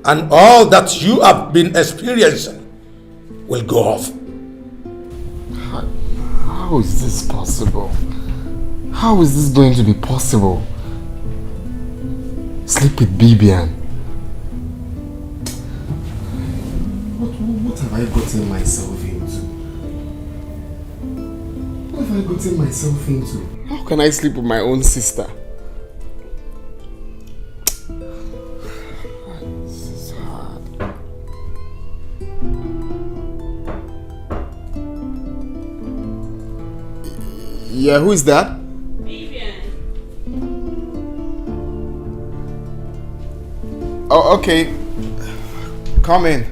And all that you have been experiencing will go off. How is this possible? How is this going to be possible? Sleep with Bibian. What have I gotten myself into? What have I gotten myself into? How can I sleep with my own sister? This is hard. Yeah, who is that? Vivian. Oh, okay. Come in.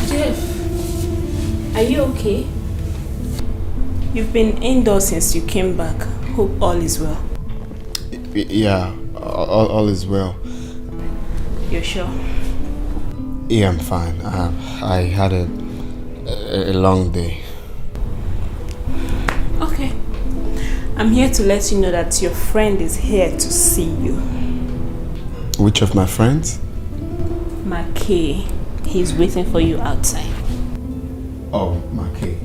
Jeff, are you okay? You've been indoors since you came back. Hope all is well. Yeah, all is well. You're sure? Yeah, I'm fine. I had a long day. Okay. I'm here to let you know that your friend is here to see you. Which of my friends? Mackay. He's waiting for you outside. Oh, Mackay.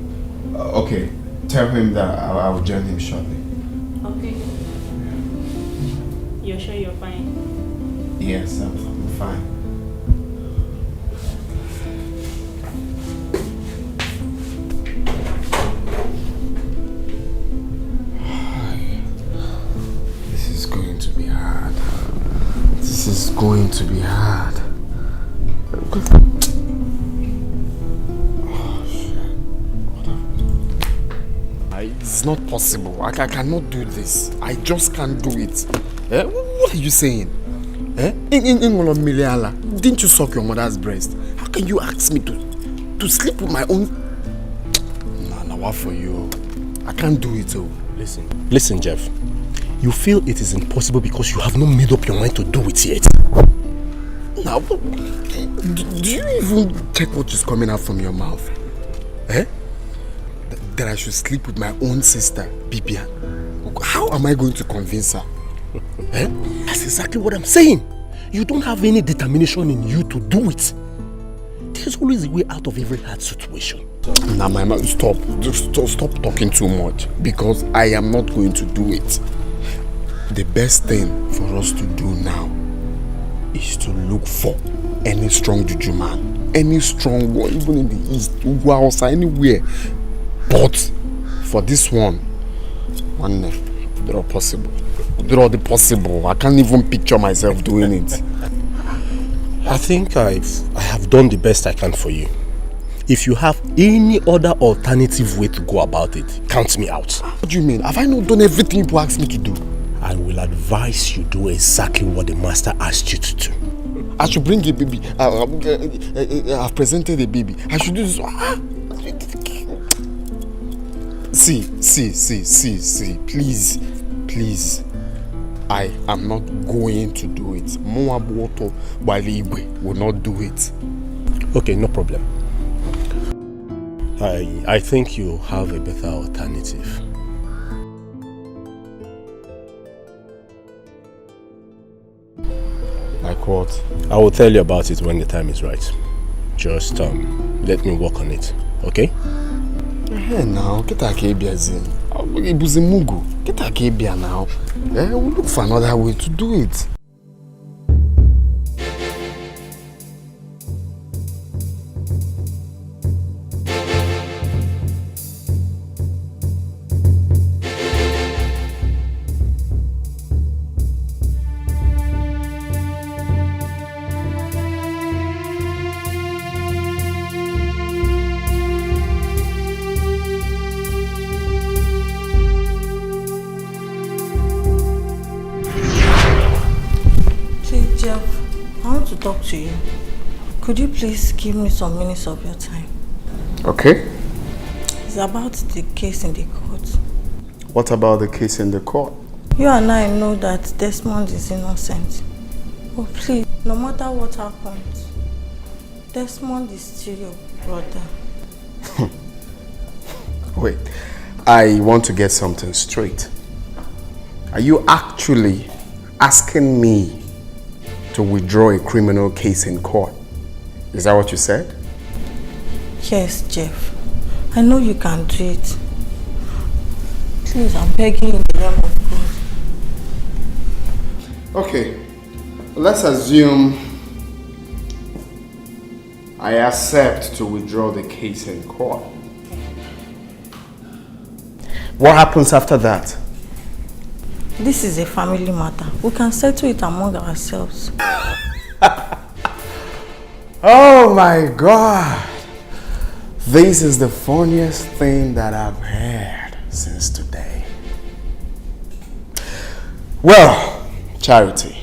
Okay. Tell him that I will join him shortly. Okay. You're sure you're fine? Yes, I'm fine. This is going to be hard. This is going to be hard. Oh, shit. It's not possible. I cannot do this. I just can't do it. What are you saying? Didn't you suck your mother's breast? How can you ask me to sleep with my own? Nah, what for you? I can't do it. Oh. Listen, Jeff. You feel it is impossible because you have not made up your mind to do it yet. Now, do you even check what is coming out from your mouth? That I should sleep with my own sister, Bibian. How am I going to convince her? That's exactly what I'm saying. You don't have any determination in you to do it. There's always a way out of every hard situation. Now, my mom, stop. Just stop talking too much because I am not going to do it. The best thing for us to do now is to look for any strong juju man, any strong one, even in the east, Ugwa, anywhere. But for this one, they're all possible. They're all the possible. I can't even picture myself doing it. I think I have done the best I can for you. If you have any other alternative way to go about it, count me out. What do you mean? Have I not done everything people asked me to do? I will advise you do exactly what the master asked you to do. I should bring a baby. I've presented a baby. I should do this. See. Please. I am not going to do it. Moabuoto Baligwe will not do it. Okay, no problem. I think you have a better alternative. Like what? I will tell you about it when the time is right. Just let me work on it, okay? Hey now, get a kebia zin. Ibuzimugu. Get a kebia now. We'll look for another way to do it. Talk to you. Could you please give me some minutes of your time? Okay. It's about the case in the court. What about the case in the court? You and I know that Desmond is innocent. Oh please, no matter what happens, Desmond is still your brother. Wait, I want to get something straight. Are you actually asking me to withdraw a criminal case in court? Is that what you said? Yes, Jeff. I know you can do it. Please, I'm begging you in the name of God. Okay. Let's assume I accept to withdraw the case in court. What happens after that? This is a family matter. We can settle it among ourselves. Oh my God! This is the funniest thing that I've heard since today. Well, Charity,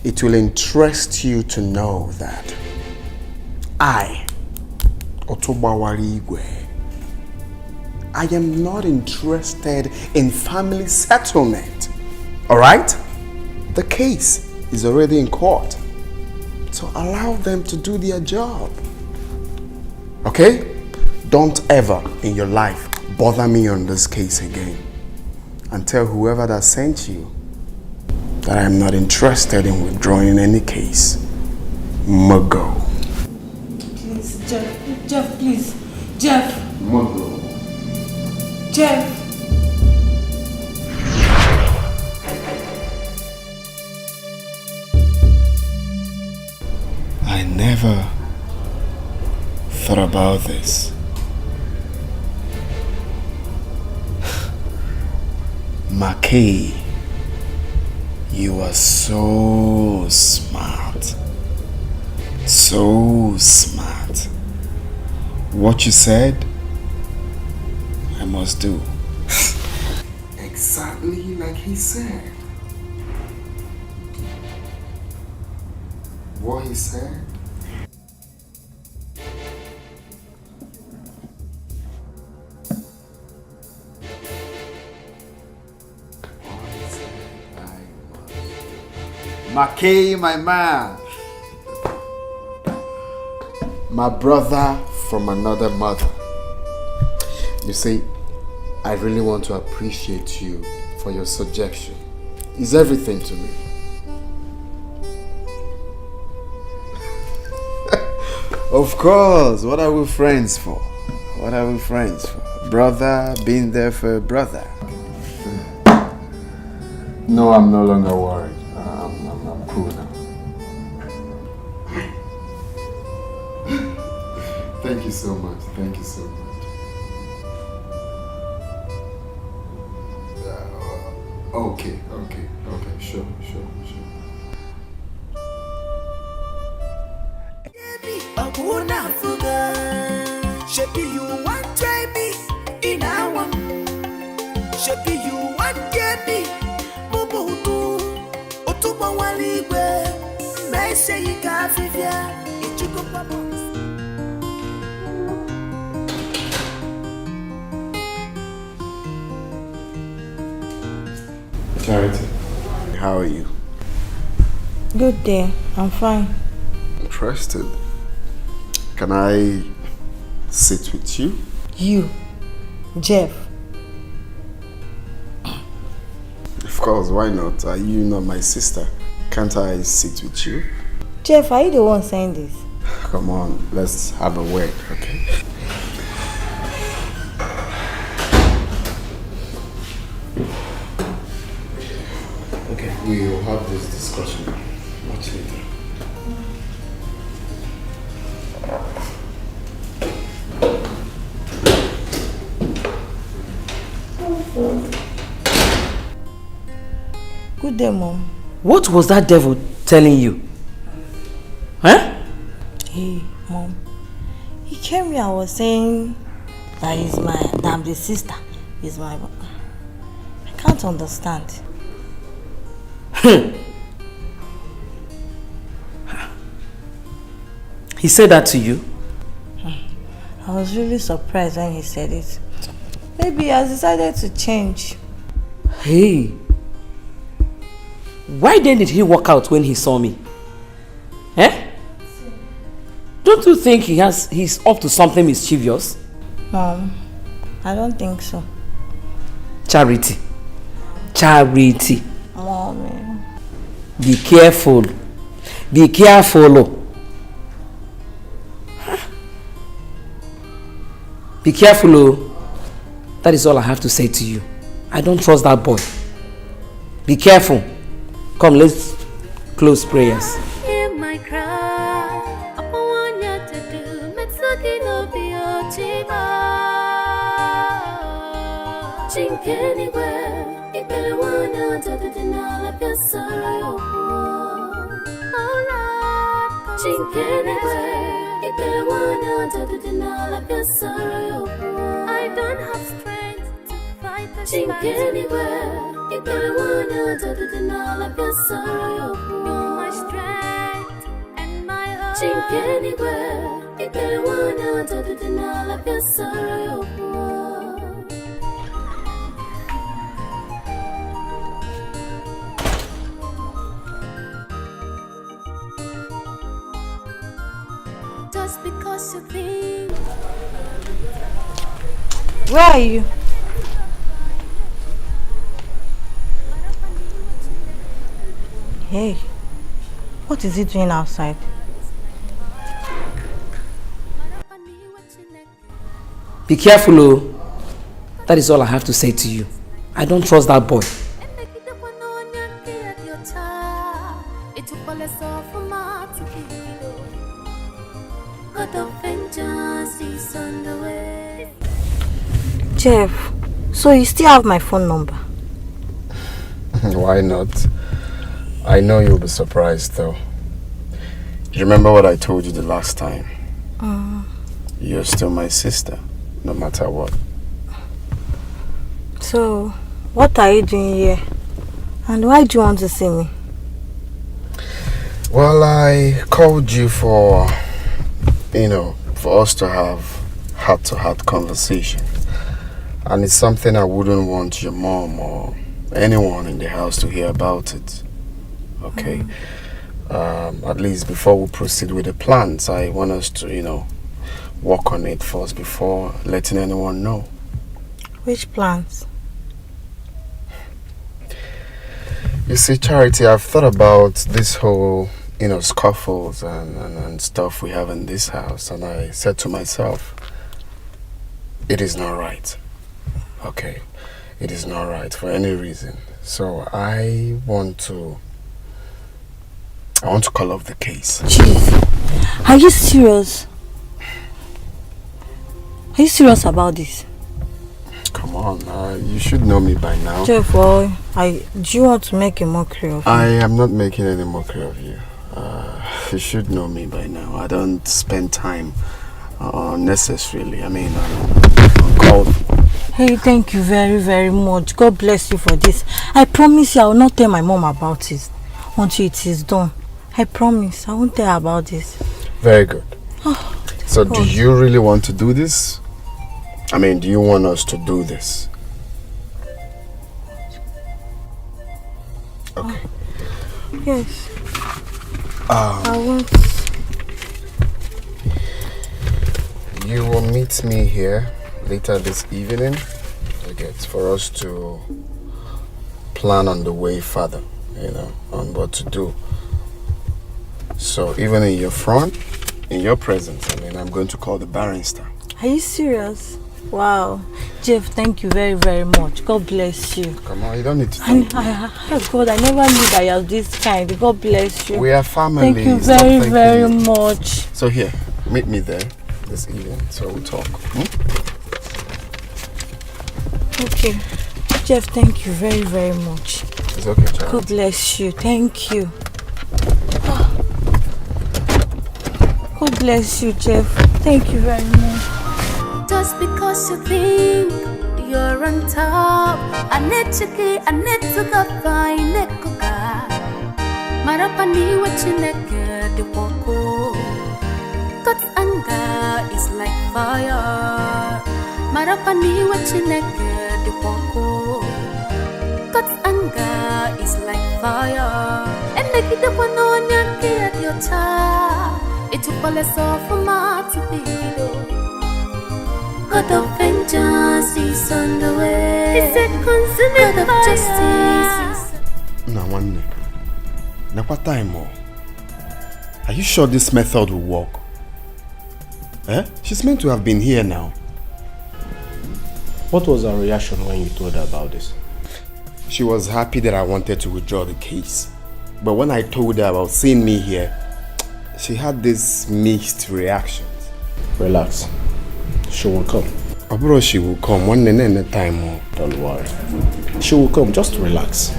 it will interest you to know that I, Otobawari Igwe, I am not interested in family settlement. All right? The case is already in court. So allow them to do their job. Okay? Don't ever in your life bother me on this case again. And tell whoever that sent you that I am not interested in withdrawing any case. Mago. Please, Jeff. Jeff, please. Jeff. Mago. Jeff. I never thought about this. Mackay, you are so smart. So smart. What you said, I must do. Exactly like he said. What he said? Mackay, my man. My brother from another mother. You see, I really want to appreciate you for your suggestion. It's everything to me. Of course, what are we friends for? What are we friends for? Brother, being there for a brother. No, I'm no longer worried. I'm cool now. Thank you so much. Thank you so much. Okay, sure. Shebi you want try me in our Shebi you want get me Mubutu Otuba waligwe Mese yika fifia Ichuko pabos Charity, how are you? Good day. I'm fine. Interested. Can I sit with you? You, Jeff. Of course, why not? Are you not my sister? Can't I sit with you? Jeff, are you the one saying this? Come on, let's have a word, okay? Okay, we will have this discussion much later. Good day, Mom. What was that devil telling you? Huh? Hey, Mom. He came here, I was saying that I'm the sister. He's my... I can't understand. He said that to you? I was really surprised when he said it. Maybe he has decided to change. Hey. Why then did he walk out when he saw me? Eh? Don't you think he's up to something mischievous? Mom, I don't think so. Charity. Mommy. Be careful. Be careful. Be careful, oh. That is all I have to say to you. I don't trust that boy. Be careful. Come, let's close prayers. Hear my cry. Upon what to do. Metsuki no biochiba. Chink anywhere. If you wanna do the denial of your sorrow. Oh Lord. Chink anywhere. If you wanna do the denial of your sorrow. I don't have strength to fight the chink anywhere. If you wanna do the denial of your sorrow. You're my strength and my hope. Chink anywhere. If you wanna do the denial of your sorrow. Where are you? Hey, what is he doing outside? Be careful, oh. That is all I have to say to you. I don't trust that boy. Jeff, so you still have my phone number? Why not? I know you'll be surprised though. You remember what I told you the last time? You're still my sister, no matter what. So, what are you doing here? And why do you want to see me? Well, I called you for, for us to have heart-to-heart conversation. And it's something I wouldn't want your mom or anyone in the house to hear about it. Okay? At least before we proceed with the plans, I want us to, work on it first before letting anyone know. Which plans? You see, Charity, I've thought about this whole, scuffles and stuff we have in this house, and I said to myself, it is not right. Okay? It is not right for any reason. So I want to call off the case. Jeez, are you serious? Are you serious about this? Come on, you should know me by now. Jeff, do you want to make a mockery of me? I am not making any mockery of you. You should know me by now. I don't spend time unnecessarily. On call. Hey, thank you very, very much. God bless you for this. I promise you I will not tell my mom about it until it is done. I promise. I won't tell her about this. Very good. So do you really want to do this? Do you want us to do this? Okay. Yes. I want... You will meet me here later this evening. It's for us to plan on the way further, on what to do. So even in your front, in your presence, I'm going to call the barrister. Are you serious? Wow. Jeff, thank you very, very much. God bless you. Come on, you don't need to thank me. God, I never knew that you're this kind. God bless you. We are family. Thank you very, very much. So here, meet me there this evening so we'll talk. Okay. Jeff, thank you very, very much. It's okay, child. God bless you. Thank you. God bless you, Jeff. Thank you very much. Just because you think you're on top, I need to go find it. Marapani what you naked the woko. God's anger is like fire. Marapani what you naked the woko. God's anger is like fire. And make it up on your child. It will fall us off for my to be. God of vengeance is on the way. It's a consuming God of justice. Now what time more? Are you sure this method will work? She's meant to have been here now. What was her reaction when you told her about this? She was happy that I wanted to withdraw the case. But when I told her about seeing me here, she had this mixed reactions. Relax. She will come. Bro, she will come. One time more. Don't worry. She will come. Just relax.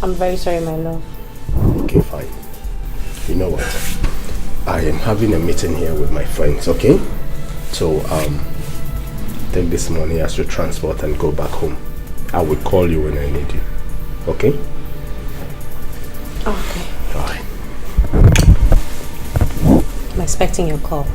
I'm very sorry, my love. Okay, fine. You know what? I am having a meeting here with my friends, okay? So, take this money as your transport and go back home. I will call you when I need you, okay? Okay. Alright. I'm expecting your call.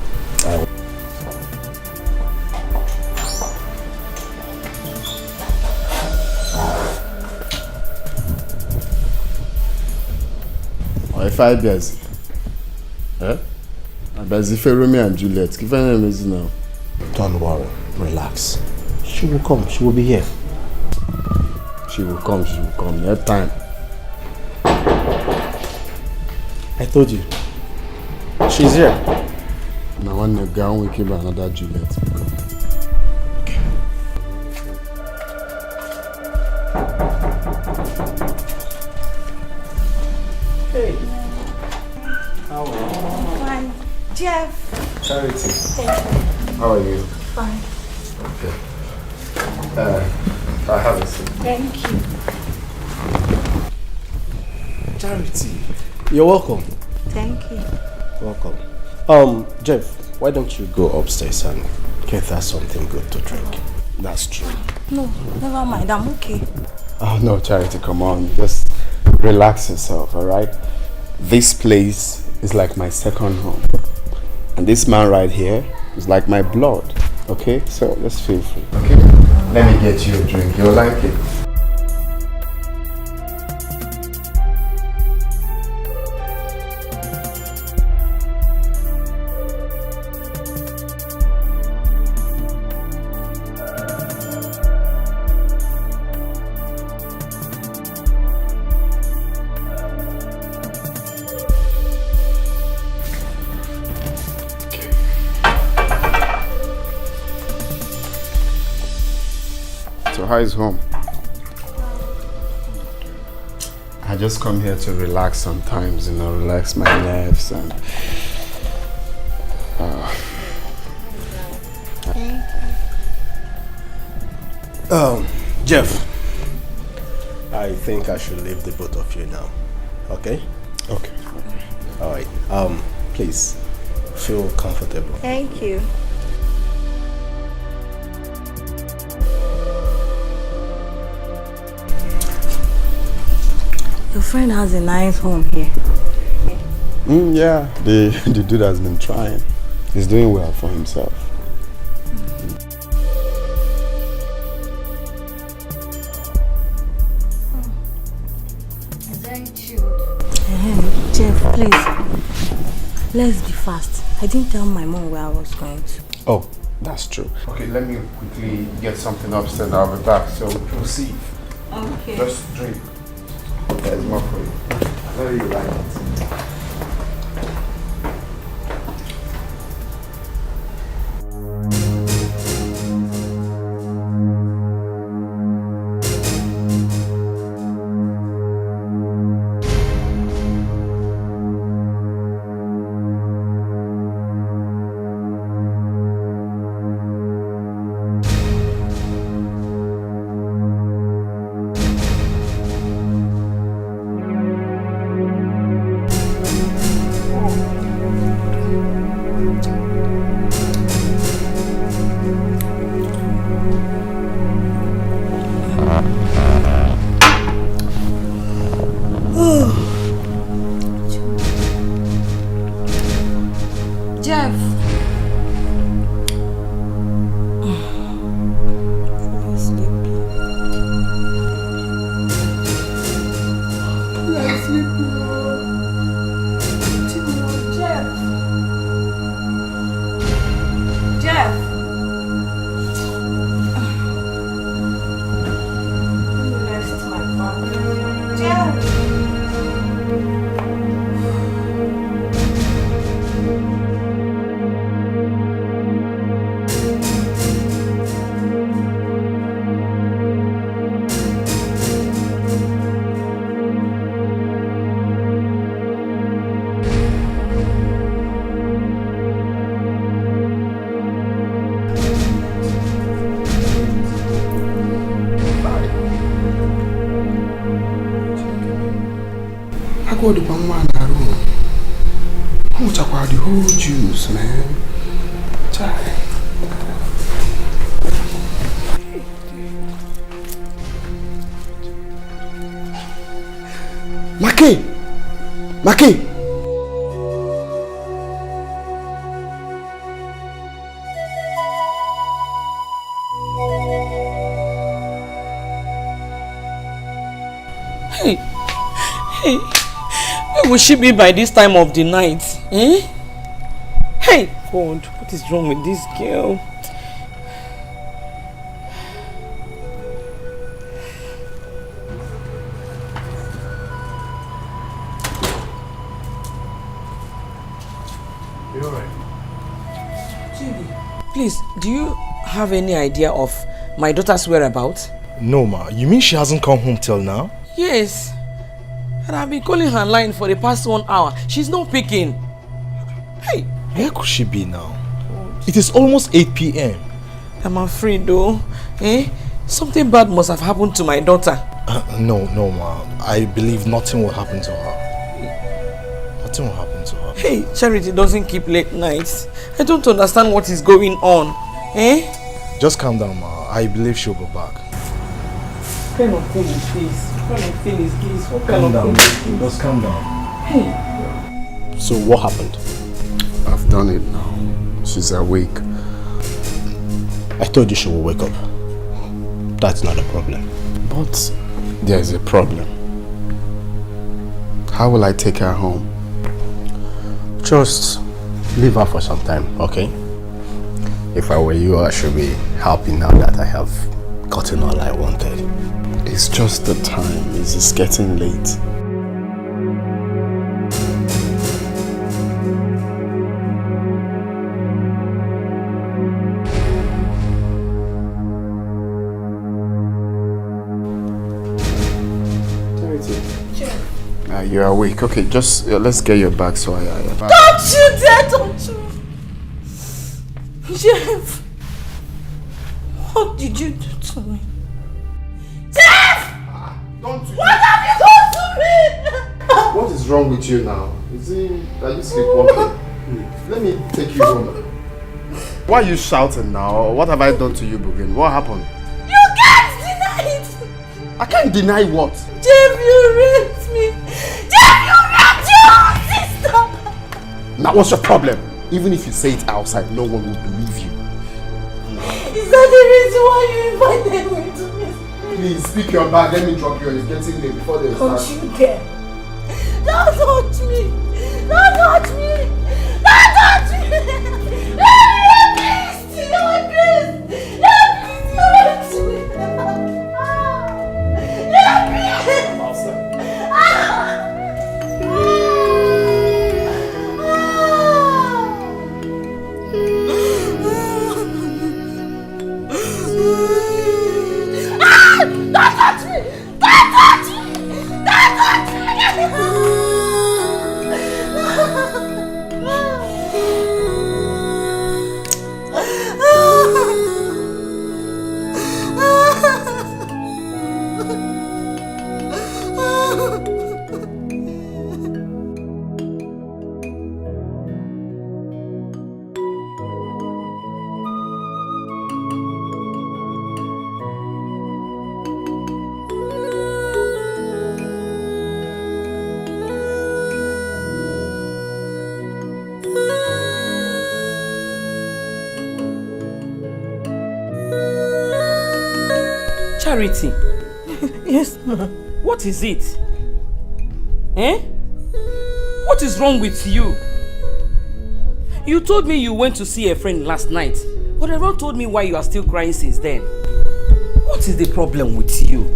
If I busy, I'm busy for Romeo and Juliet. Give her name is now. Don't worry, relax. She will come. She will be here. She will come. She will come. You have time. I told you. She's here. Now when the girl will give another Juliet. Okay. Hey. How are you? Fine. Jeff. Charity. Thank you. How are you? Fine. Okay. I have a seat. Thank you. Charity. You're welcome. Thank you. Welcome. Jeff, why don't you go upstairs and get her something good to drink? That's true. No, never mind. I'm okay. Oh no, Charity, come on. Just relax yourself, alright? This place is like my second home. And this man right here is like my blood. Okay? So just feel free. Okay? Let me get you a drink. You'll like it. How is home? I just come here to relax sometimes, you know, relax my nerves and Jeff, I think I should leave the both of you now. Okay? Okay. Alright. Please feel comfortable. Thank you. Your friend has a nice home here. Yeah, the dude has been trying. He's doing well for himself. Very chilled. Jeff, please. Let's be fast. I didn't tell my mom where I was going to. Oh, that's true. Okay, let me quickly get something upstairs. I'll be back. So proceed. Okay. Just drink. There's more for you. I know you like it. much about the whole juice, man? Chai. Maki! Hey, where will she be by this time of the night? Eh? Hey, God, what is wrong with this girl? You're right. Please, do you have any idea of my daughter's whereabouts? No, ma. You mean she hasn't come home till now? Yes. And I've been calling her line for the past 1 hour. She's not picking. Hey. Where could she be now? It is almost 8 p.m. I'm afraid though. Eh? Something bad must have happened to my daughter. No, ma. I believe nothing will happen to her. Nothing will happen to her. Hey, Charity doesn't keep late nights. I don't understand what is going on. Eh? Just calm down, ma. I believe she'll be back. What kind of thing is this? What kind of thing is this? What kind Calm down. of thing is this? Just calm down. Hey. So what happened? I've done it now. She's awake. I told you she will wake up. That's not a problem. But there's a problem. How will I take her home? Just leave her for some time, okay? If I were you, I should be happy now that I have gotten all I wanted. It's just the time. It's getting late. You're awake. Okay, just let's get your bag so I Don't you dare! Don't you! Jeff! What did you do to me? Jeff! Don't you... What have you done to me? What is wrong with you now? Are you sleepwalking? Let me take you home. Why are you shouting now? What have I done to you, Bugin? What happened? You can't deny it! I can't deny what? Jeff, you raped me! Jeff, you raped your sister! Now what's your problem? Even if you say it outside, no one will believe you. Is that the reason why you invited me to this? Please, pick your bag. Let me drop you. It's getting late before they start. Don't you dare! Don't touch me! Don't touch me! Don't touch me! You're a beast! You're a beast! You're a beast! You're a beast! You're a beast! I'm outside. Don't touch me! Don't touch me! Don't touch me! Charity. Yes, ma'am. What is it? Eh? What is wrong with you? You told me you went to see a friend last night, but you never told me why you are still crying since then. What is the problem with you?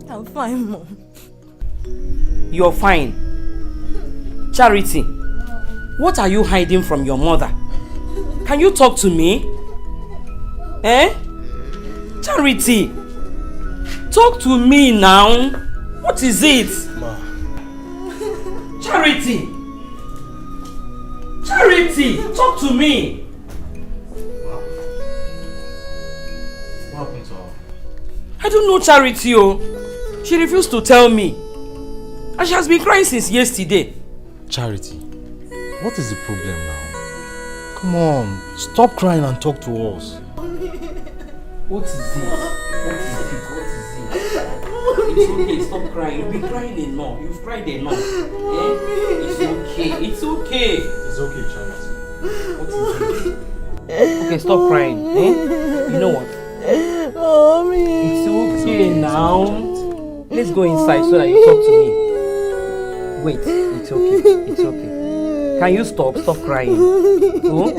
I'm fine, Mom. You're fine. Charity, what are you hiding from your mother? Can you talk to me? Eh? Charity, talk to me now. What is it? Ma. Charity! Charity, talk to me. What happened to her? I don't know Charity, oh. She refused to tell me. And she has been crying since yesterday. Charity, what is the problem now? Come on, stop crying and talk to us. What is it? It's okay, stop crying. You've been crying enough. You've cried enough. Eh? It's okay. It's okay. It's okay, Charity. What is it? Okay, stop crying. Eh? You know what? Mommy. It's okay now. Let's go inside so that you talk to me. Wait, it's okay. It's okay. Can you stop? Stop crying. Oh?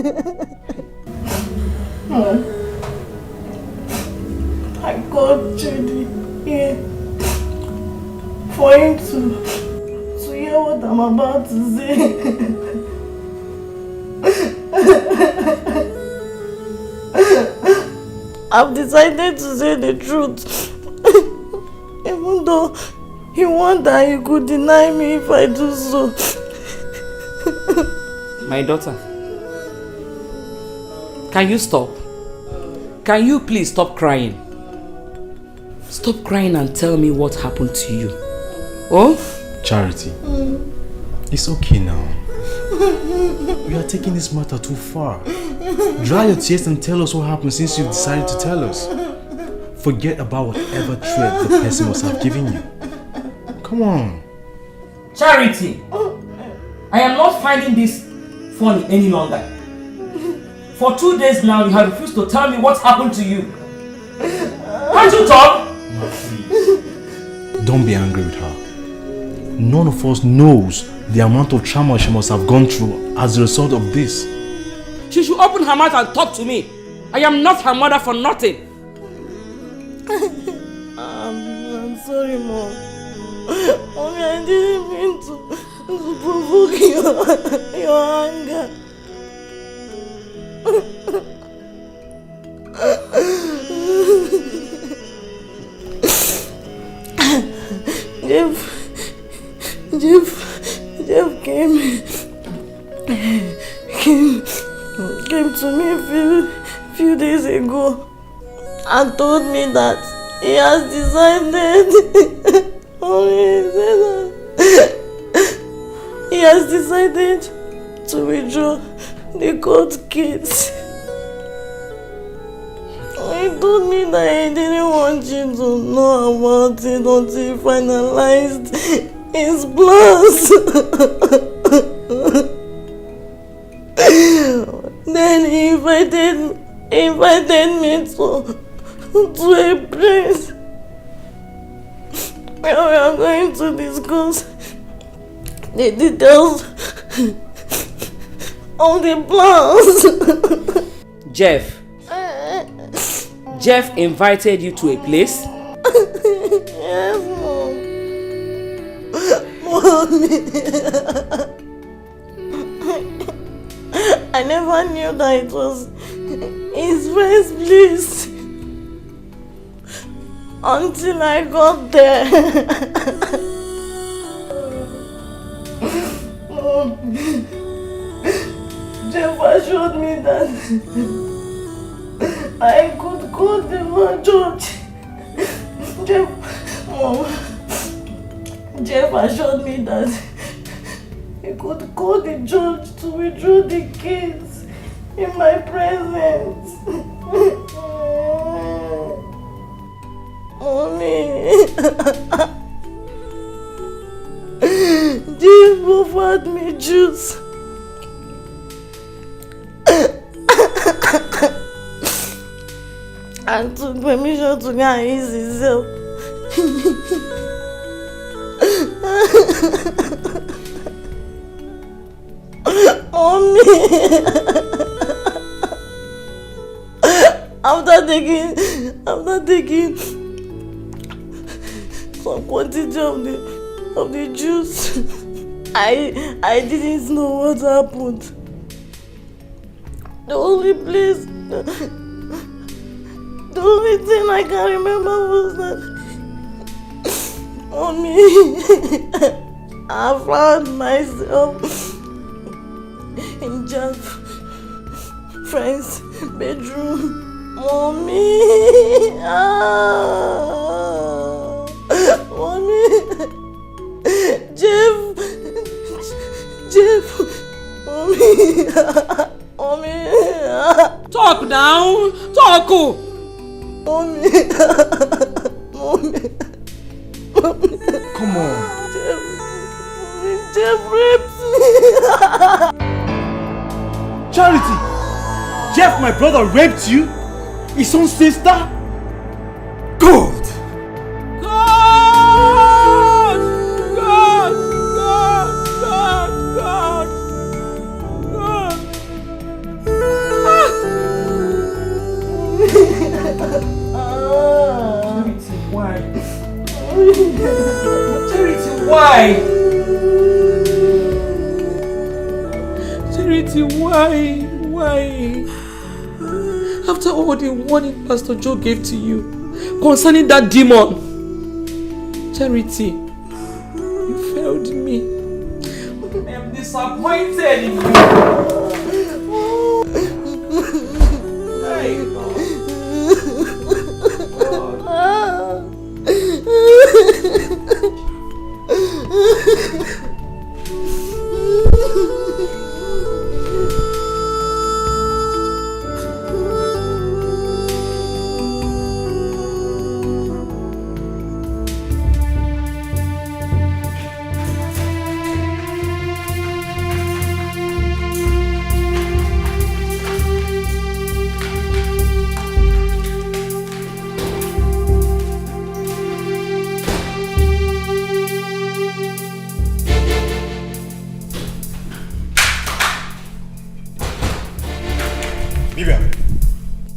I got Judy here for him to hear what I'm about to say. I've decided to say the truth. Even though he warned that he could deny me if I do so. My daughter, can you stop? Can you please stop crying? Stop crying and tell me what happened to you. Oh? Charity, it's okay now. We are taking this matter too far. Dry your tears and tell us what happened since you've decided to tell us. Forget about whatever threat the person must have given you. Come on. Charity, I am not finding this funny any longer. For 2 days now, you have refused to tell me what happened to you. Can't you talk? No, please. Don't be angry with her. None of us knows the amount of trauma she must have gone through as a result of this. She should open her mouth and talk to me. I am not her mother for nothing. I'm sorry, Mom. Mommy, I didn't mean to provoke your anger. Jeff came to me a few days ago and told me that he has decided he has decided to withdraw the court case. He told me that he didn't want you to know about it until he finalized his plans. Then he invited me to a place where we are going to discuss the details of the plans. Jeff invited you to a place? Yes, Mom. Mommy. I never knew that it was his first place until I got there. Mom, Jeff assured me that I could go to my church. Jeff assured me that he could call the judge to withdraw the case in my presence. Mommy. Jeff offered me juice. And took permission to go and ease himself. Mommy. After taking some quantity of the juice, I didn't know what happened. The only thing I can remember was that Mommy, I found myself in Jeff's friend's bedroom. Mommy, Mommy, Mommy. Mommy. Talk now. Talk. Mommy. Mommy. Come on. Jeff raped me. Charity! Jeff, my brother, raped you? His own sister? God! Charity, why? Charity, why? Why? After all the warning Pastor Joe gave to you concerning that demon, Charity, you failed me. I am disappointed in you.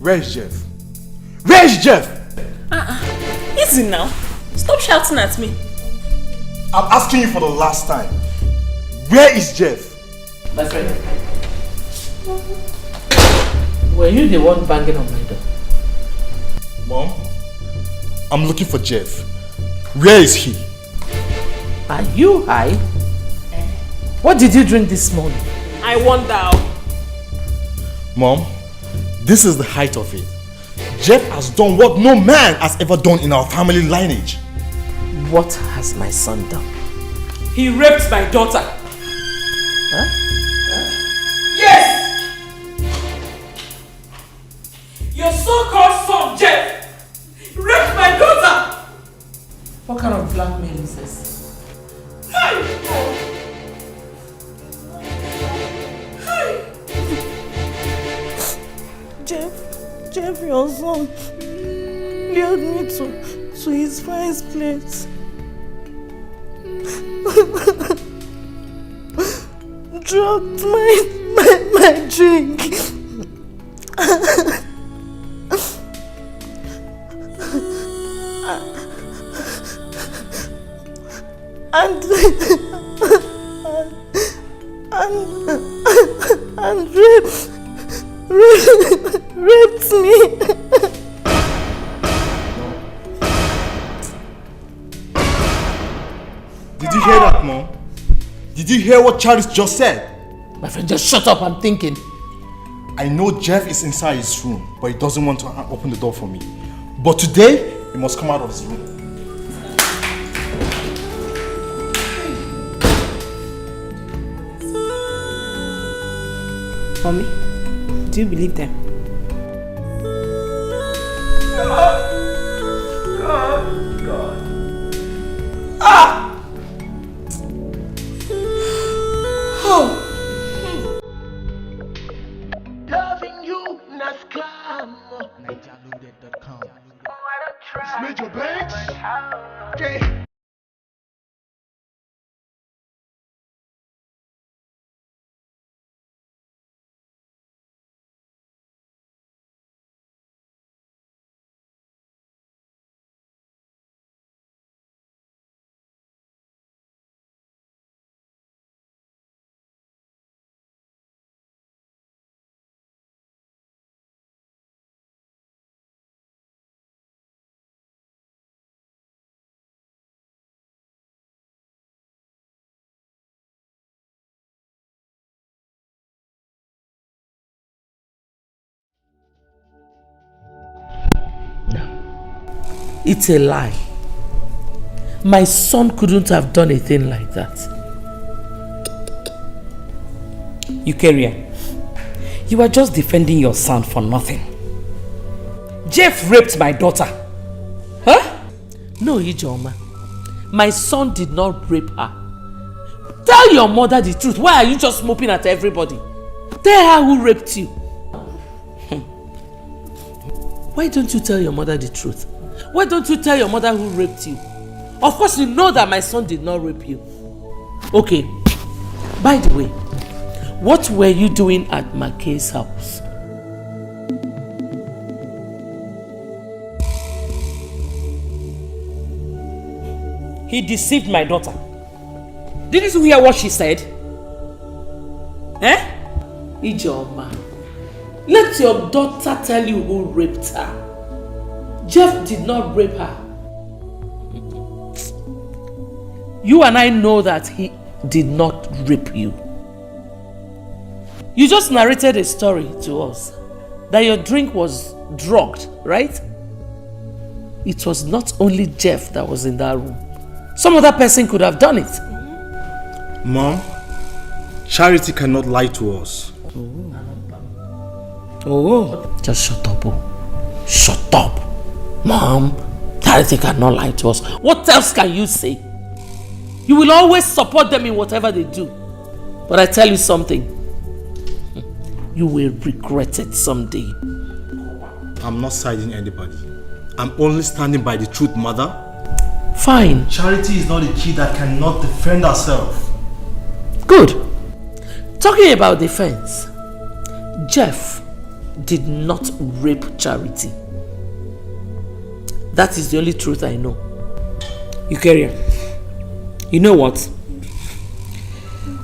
Where's Jeff? Where's Jeff? Easy now. Stop shouting at me. I'm asking you for the last time. Where is Jeff? My friend, were you the one banging on my door? Mom, I'm looking for Jeff. Where is he? Are you high? What did you drink this morning? I wonder. Mom, this is the height of it. Jeff has done what no man has ever done in our family lineage. What has my son done? He raped my daughter. Huh? Yes! Your so-called son, Jeff, raped my daughter! What kind of blackmail is this? Jeff, your son lured me to his friend's place. Dropped my drink. and raped me. Did you hear that, Mom? Did you hear what Charles just said? My friend, just shut up, I'm thinking. I know Jeff is inside his room, but he doesn't want to open the door for me. But today, he must come out of his room. Mommy, do you believe them? God. Ah! Oh. Loving you, not scam. Nigerian.com. Major Banks. Okay. It's a lie. My son couldn't have done a thing like that. Eukarya, you are just defending your son for nothing. Jeff raped my daughter. Huh? No, Ijoma. My son did not rape her. Tell your mother the truth. Why are you just moping at everybody? Tell her who raped you. Why don't you tell your mother the truth? Why don't you tell your mother who raped you? Of course you know that my son did not rape you. Okay. By the way, what were you doing at Makay's house? He deceived my daughter. Didn't you hear what she said? Eh? Ijoma, let your daughter tell you who raped her. Jeff did not rape her. You and I know that he did not rape you. You just narrated a story to us that your drink was drugged, right? It was not only Jeff that was in that room. Some other person could have done it. Mom, Charity cannot lie to us. Oh. Just shut up. Shut up. Mom, Charity cannot lie to us. What else can you say? You will always support them in whatever they do. But I tell you something. You will regret it someday. I'm not siding anybody. I'm only standing by the truth, Mother. Fine. Charity is not a kid that cannot defend herself. Good. Talking about defense, Jeff did not rape Charity. That is the only truth I know. Eukarya, you know what?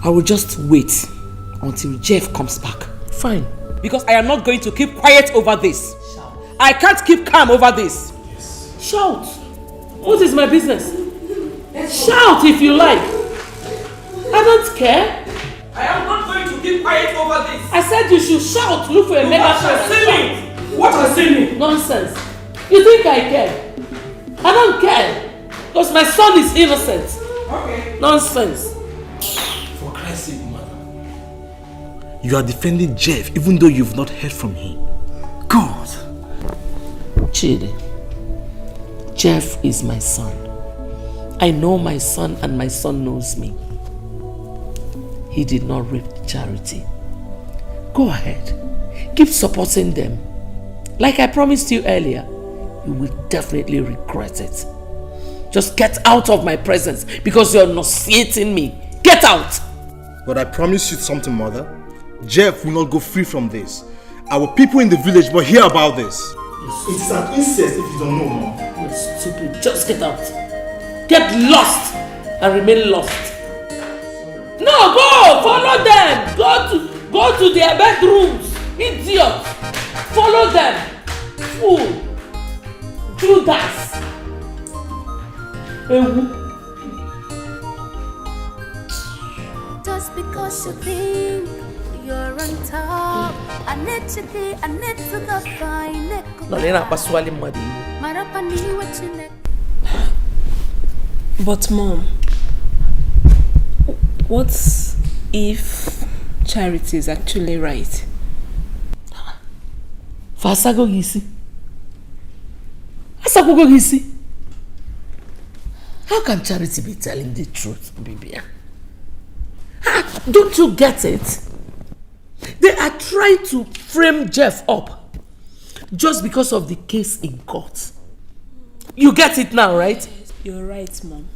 I will just wait until Jeff comes back. Fine. Because I am not going to keep quiet over this. Shout. I can't keep calm over this. Yes. Shout. What is my business? Shout if you like. I don't care. I am not going to keep quiet over this. I said you should shout. Look for a megaphone. What has seen me? Nonsense. You think I care? I don't care. Because my son is innocent. Okay. Nonsense. For Christ's sake, Mother. You are defending Jeff even though you've not heard from him. God. Chidi. Jeff is my son. I know my son and my son knows me. He did not rape Charity. Go ahead. Keep supporting them. Like I promised you earlier, you will definitely regret it. Just get out of my presence because you're nauseating me. Get out! But I promise you something, Mother. Jeff will not go free from this. Our people in the village will hear about this. It is an incest if you don't know, Mom. You're stupid. Just get out. Get lost and remain lost. No, go! Follow them! Go to their bedrooms! Idiot! Follow them! Fool! Judas! Just because you think you're on top, I need to go find it. But Mom, what if Charity is actually right? Fasago gisi. Asagogo gisi. How can Charity be telling the truth, Bibia? Don't you get it? They are trying to frame Jeff up just because of the case in court. You get it now, right? You're right, Mom.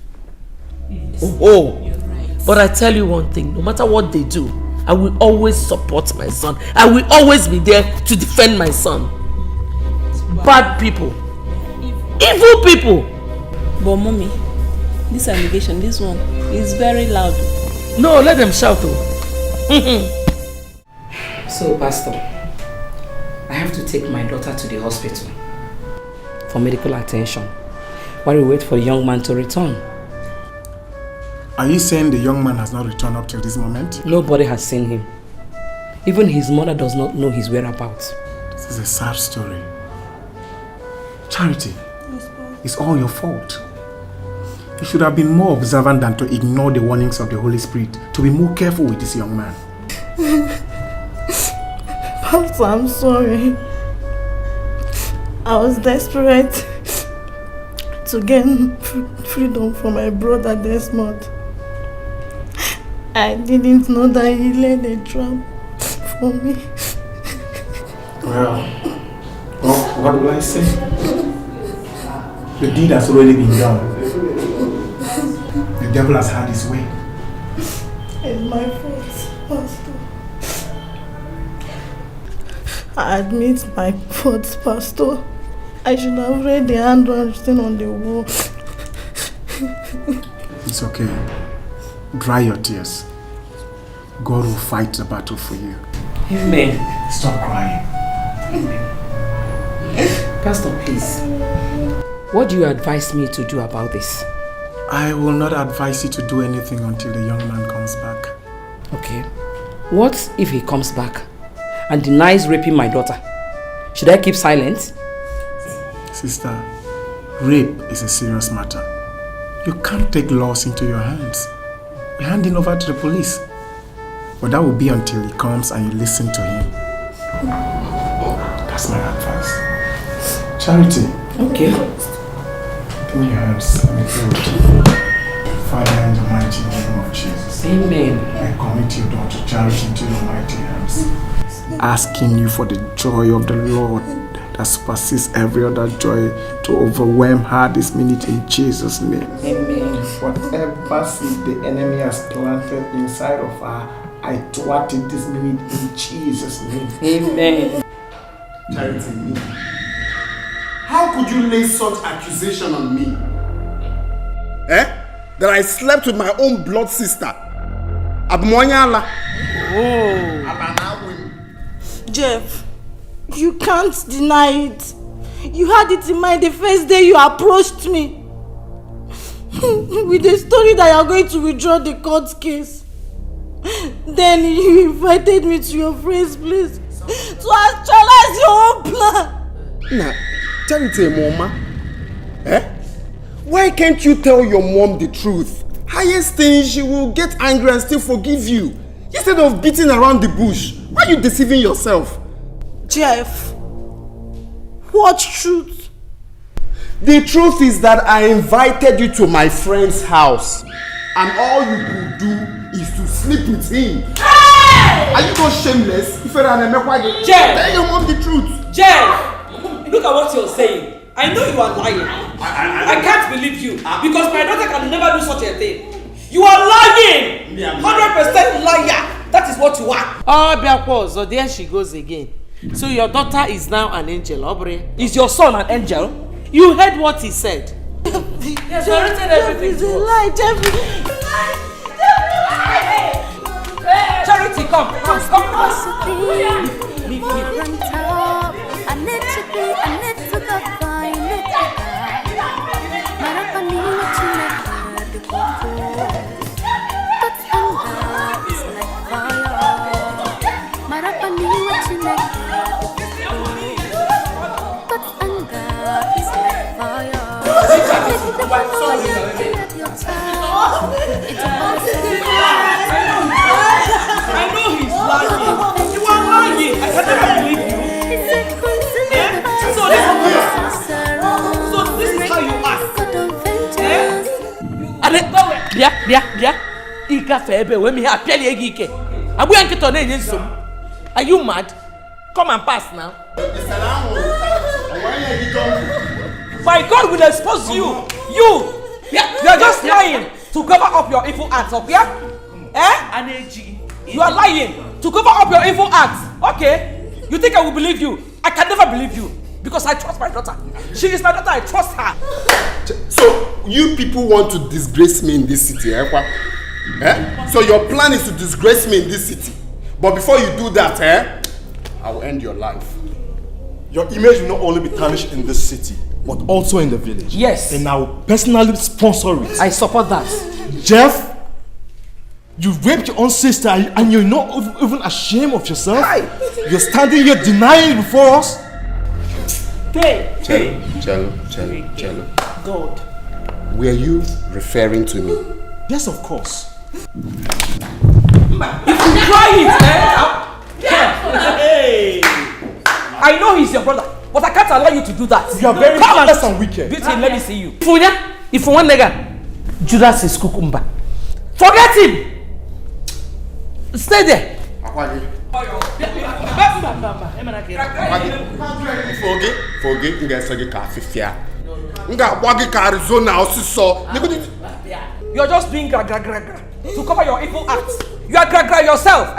Oh. You're right. But I tell you one thing, no matter what they do, I will always support my son. I will always be there to defend my son. Bad people. Evil people. But Mommy, this allegation, this one, is very loud. No, let them shout. So, Pastor, I have to take my daughter to the hospital for medical attention while we wait for the young man to return. Are you saying the young man has not returned up till this moment? Nobody has seen him. Even his mother does not know his whereabouts. This is a sad story. Charity, it's all your fault. You should have been more observant than to ignore the warnings of the Holy Spirit, to be more careful with this young man. Pastor, I'm sorry. I was desperate to gain freedom from my brother Desmond. I didn't know that he laid a trap for me. Well, what will I say? The deed has already been done. The devil has had his way. It's my fault, Pastor. I admit my fault, Pastor. I should have read the handwriting on the wall. It's okay. Dry your tears. God will fight the battle for you. Amen. Stop crying. Pastor, please. What do you advise me to do about this? I will not advise you to do anything until the young man comes back. Okay. What if he comes back and denies raping my daughter? Should I keep silent? Sister, rape is a serious matter. You can't take laws into your hands. You're handing over to the police. But that will be until he comes and you listen to him. That's my advice. Charity. Okay. Give me your hands. Let me pray with you. Father, in the mighty name of Jesus. Amen. I commit your daughter Charity into your mighty hands. Asking you for the joy of the Lord that supersedes every other joy to overwhelm her this minute in Jesus' name. Amen. Whatever seed the enemy has planted inside of her, I thwart it this minute in Jesus' name. Amen. Charity, how could you lay such accusation on me? That I slept with my own blood sister? Abmoyala. Oh. Jeff, you can't deny it. You had it in mind the first day you approached me. With the story that you are going to withdraw the court case. Then you invited me to your friend's place to actualize your own plan. Nah, Charity, Mama. Why can't you tell your mom the truth? Highest thing, she will get angry and still forgive you. Instead of beating around the bush, why are you deceiving yourself? Jeff, what truth? The truth is that I invited you to my friend's house, and all you could do is to sleep with him. Hey! Are you not shameless? Jeff! Tell your mom the truth. Jeff! Look at what you're saying. I know you are lying. I can't believe you because my daughter can never do such a thing. You are lying! 100% liar! That is what you are. Oh, Bcos, so there she goes again. So your daughter is now an angel, Aubrey. Is your son an angel? You heard what he said. He has narrated everything to us. Lie, Jeff. Charity, come. I know he's lying. You are lying. I can never believe you. So this is how you act. Are you mad? Come and pass now. My God will expose you. You are just lying to cover up your evil acts, okay? You are lying to cover up your evil acts. Okay? You think I will believe you? I can never believe you because I trust my daughter. She is my daughter. I trust her. So you people want to disgrace me in this city, So your plan is to disgrace me in this city. But before you do that, I will end your life. Your image will not only be tarnished in this city, but also in the village. Yes. And I will personally sponsor it. I support that. Jeff, you raped your own sister and you're not even ashamed of yourself? Hi. You're standing here denying it before us? Hey. Cello. God. Were you referring to me? Yes, of course. If you try it, I know he's your brother, but I can't allow you to do that. You are very heartless and wicked. Beauty, let me see you. Funya, if one nigga, Judas is kukumba. Forget him. Stay there. Forget nga ka afifia. Nga wagi ka Arizona osiso. You're just being gra to cover your evil acts. You are gra yourself,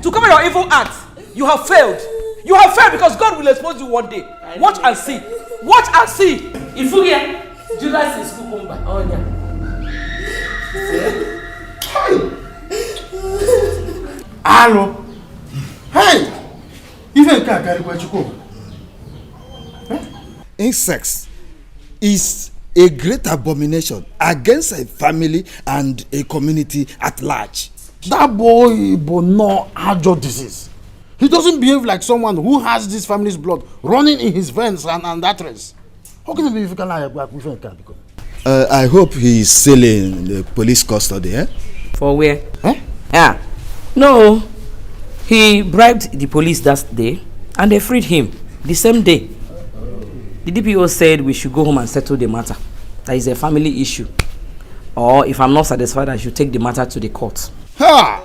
to cover your evil acts. You have failed. You have failed because God will expose you one day. Watch and see. Watch and see. Ifugia, Judas is kukumba. Oh yeah. Hello. Hey! Even carry what you go. Incest is a great abomination against a family and a community at large. That boy no ajo disease. He doesn't behave like someone who has this family's blood running in his veins and that race. How can it be if you can lie back with him? I hope he is still in the police custody, eh? For where? Yeah. No. He bribed the police that day and they freed him the same day. The DPO said we should go home and settle the matter. That is a family issue. Or if I'm not satisfied, I should take the matter to the court. Ha!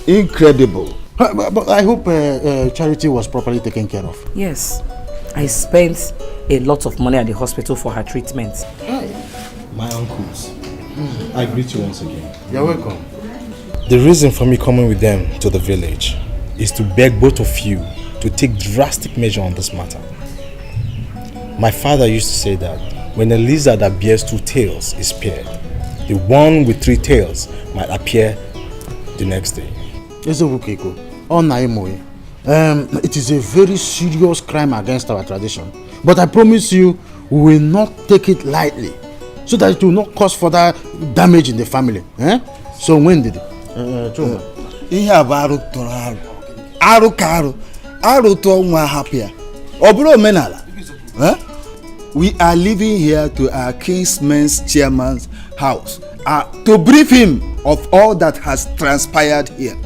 Incredible. But I hope Charity was properly taken care of. Yes. I spent a lot of money at the hospital for her treatment. My uncles, I greet you once again. You're welcome. The reason for me coming with them to the village is to beg both of you to take drastic measure on this matter. My father used to say that when a lizard that bears 2 tails is paired, the one with 3 tails might appear the next day. It is a very serious crime against our tradition. But I promise you, we will not take it lightly, so that it will not cause further damage in the family. So when did it? We are leaving here to our kinsman's chairman's house to brief him of all that has transpired here.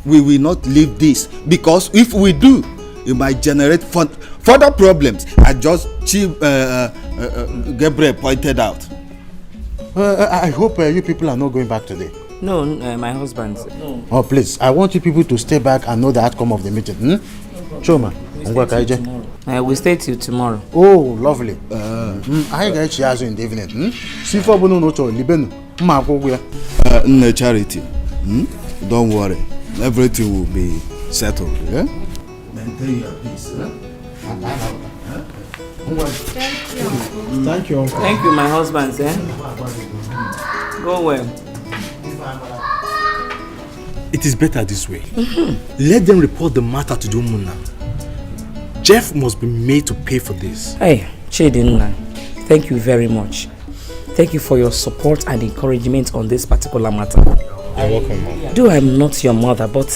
We will not leave this because if we do, it might generate further problems, as just Chief Gabriel pointed out. I hope you people are not going back today. No, my husband. No. Oh, please, I want you people to stay back and know the outcome of the meeting. Choma, we stay till tomorrow. Oh, lovely. I get you in the evening. See for Bono no cho libenu. Charity. Don't worry. Everything will be settled. Yeah? Maintain your peace. Thank you, uncle. Thank you, my husband. Go well. It is better this way. Let them report the matter to Dumuna. Jeff must be made to pay for this. Hey, Chidinna, thank you very much. Thank you for your support and encouragement on this particular matter. You're welcome, Mom. Though I'm not your mother, but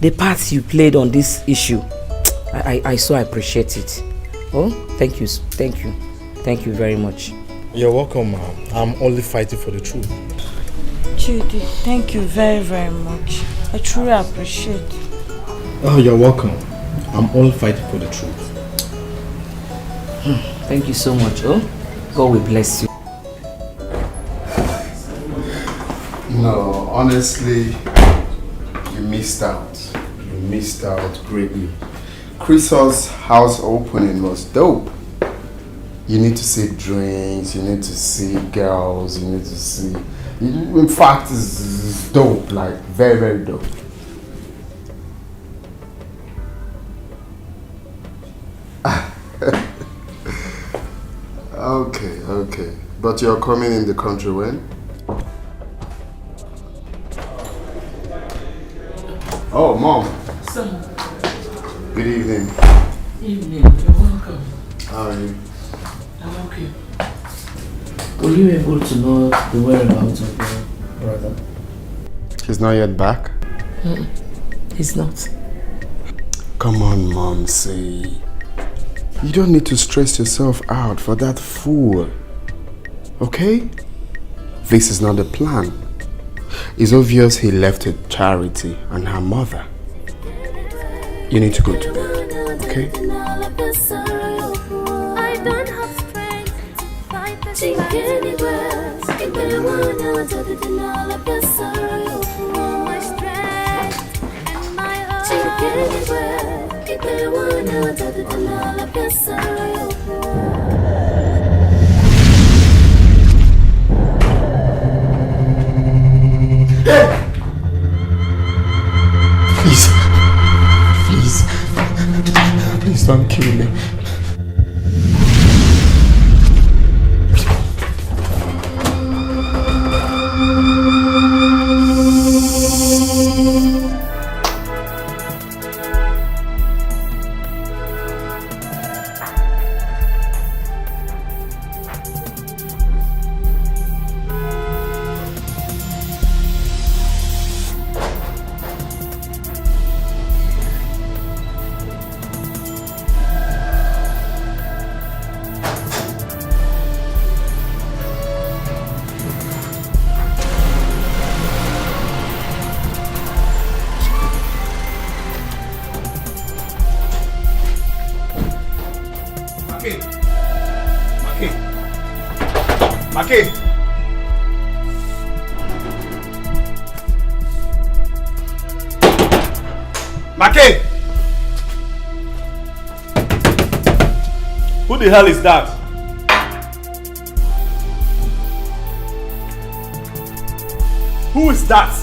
the part you played on this issue, I so appreciate it. Oh, thank you. Thank you very much. You're welcome, Mom. I'm only fighting for the truth. Judy, thank you very, very much. I truly appreciate it. Oh, you're welcome. I'm only fighting for the truth. Thank you so much. Oh, God will bless you. No, honestly, you missed out. You missed out greatly. Chris's house opening was dope. You need to see drinks, you need to see girls, you need to see... In fact, it's dope, like very, very dope. Okay. But you're coming in the country when? Oh, Mom. Son. Good evening. Evening. You're welcome. How are you? I'm okay. Were you able to know the whereabouts of your brother? He's not yet back? He's not. Come on, Mom, say. You don't need to stress yourself out for that fool. Okay? This is not the plan. It's obvious he left it Charity and her mother. You need to go to bed. Okay? I don't have strength to fight the anywhere. If they wanna deny the sorrow, my strength and my heart. Anywhere. If they wanna deny the sorrow. Please don't kill me. Make! Who the hell is that? Who is that?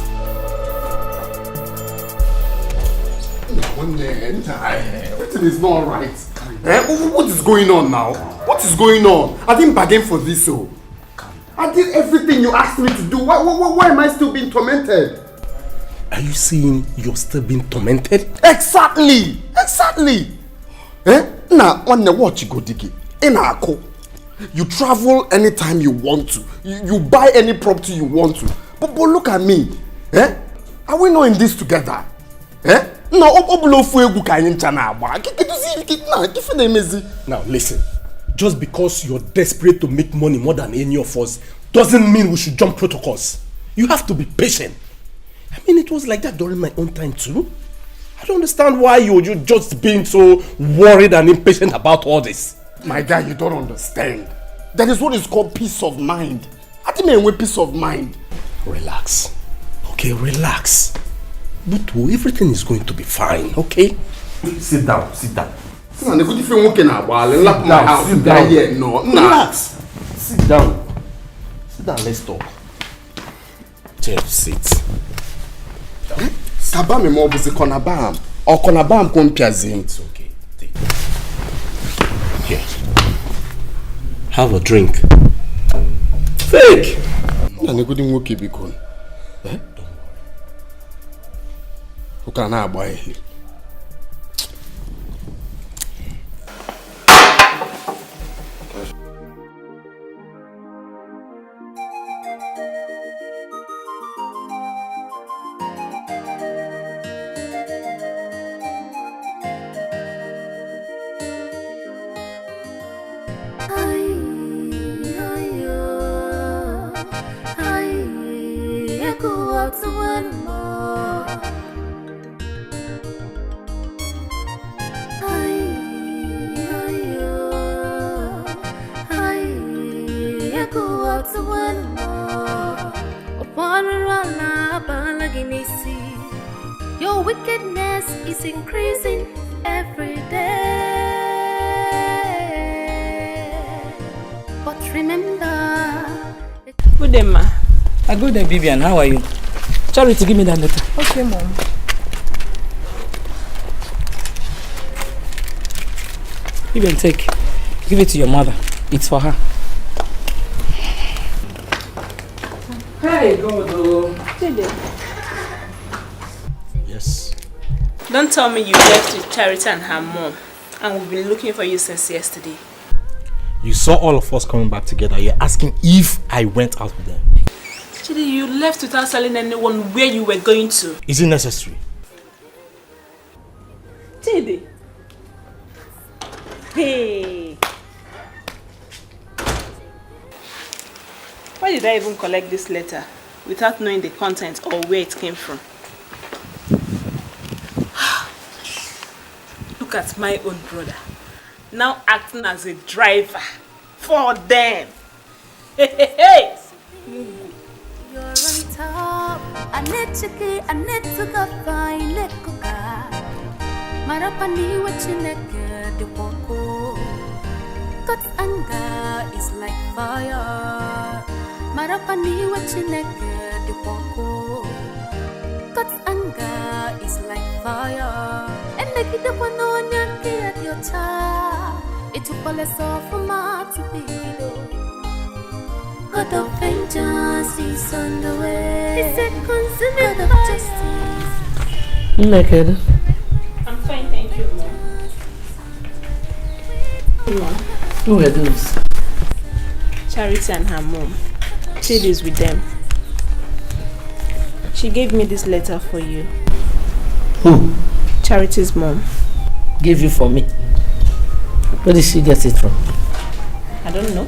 Everything is not right. What is going on now? What is going on? I didn't bargain for this, so. I did everything you asked me to do. Why am I still being tormented? Are you saying you're still being tormented? Exactly! Now, on the watch you go digi. You travel anytime you want to. You buy any property you want to. But look at me. Are we not in this together? Now listen. Just because you're desperate to make money more than any of us doesn't mean we should jump protocols. You have to be patient. I mean, it was like that during my own time too. I don't understand why you're just being so worried and impatient about all this. My guy, you don't understand. That is what is called peace of mind. I think I want peace of mind. Relax. Okay, relax. But everything is going to be fine, okay? Sit down. Sit down. Relax. Sit down. Let's talk. Jeff, sit. Kabame mo buzi konabam. Or konabam kumpiazim. It's okay. Take it. Here. Have a drink. Fake! And good in woke bikon. Don't worry. Ukana boy. Your wickedness is increasing every day. But remember, good day, ma. Good day, Vivian. How are you? Charity, give me that letter. Okay, Mom. Vivian, take. Give it to your mother. It's for her. Hey, go. Yes. Don't tell me you left with Charity and her mom, and we've been looking for you since yesterday. You saw all of us coming back together. You're asking if I went out with them. Chidi, you left without telling anyone where you were going to. Is it necessary? Chidi. Hey. Why did I even collect this letter without knowing the content or where it came from? Look at my own brother, now acting as a driver for them. Hey! You're on top. I need to go find it. Marapani wachineke the wako. God's anger is like fire. Marapani wachineke the wako. God's anger is like fire. And make it up on at your child. It will fall us off from my to be. God of vengeance is on the way. It's a consuming God of justice. Naked. I'm fine, thank you, Mom. Who are those? Charity and her mom. She lives with them. She gave me this letter for you. Who? Charity's mom. Gave you for me. Where did she get it from? I don't know.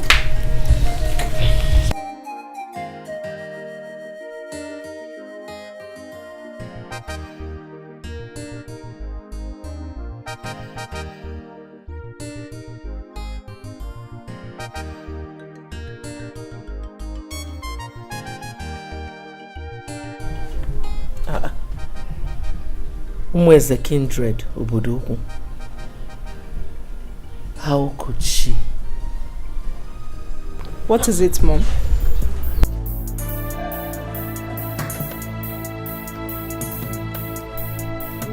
Where's the kindred, Obodo? How could she? What is it, Mom?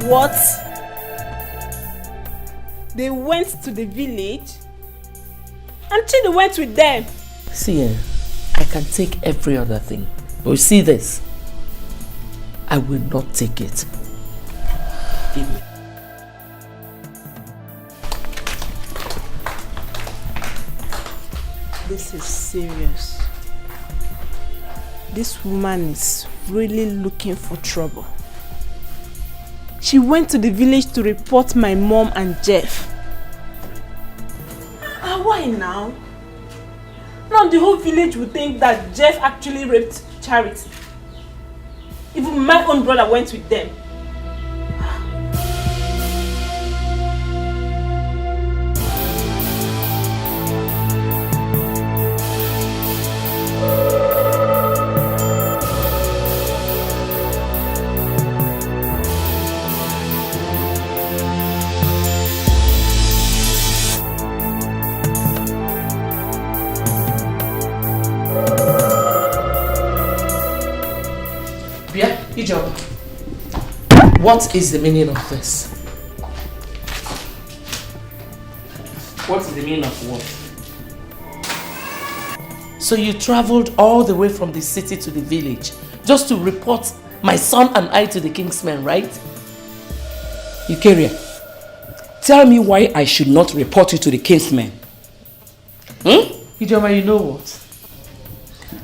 What? They went to the village? And Chidi went with them? See, I can take every other thing. But you see this? I will not take it. Give me. This is serious. This woman is really looking for trouble. She went to the village to report my mom and Jeff. Why now? Now the whole village would think that Jeff actually raped Charity. Even my own brother went with them. What is the meaning of this? What is the meaning of what? So you traveled all the way from the city to the village just to report my son and I to the king's men, right? Eukaria, tell me why I should not report you to the king's men. Ijoma, you know what?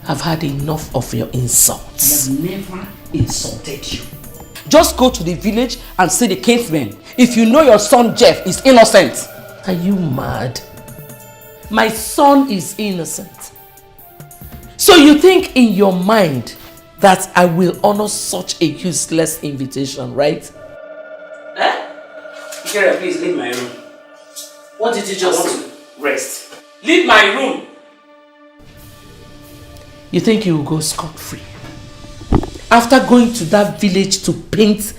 I've had enough of your insults. I have never insulted you. Just go to the village and see the king's men if you know your son Jeff is innocent. Are you mad? My son is innocent. So you think in your mind that I will honor such a useless invitation, right? Eukaria, please leave my room. What did you just say? Rest. Leave my room. You think you will go scot-free? After going to that village to paint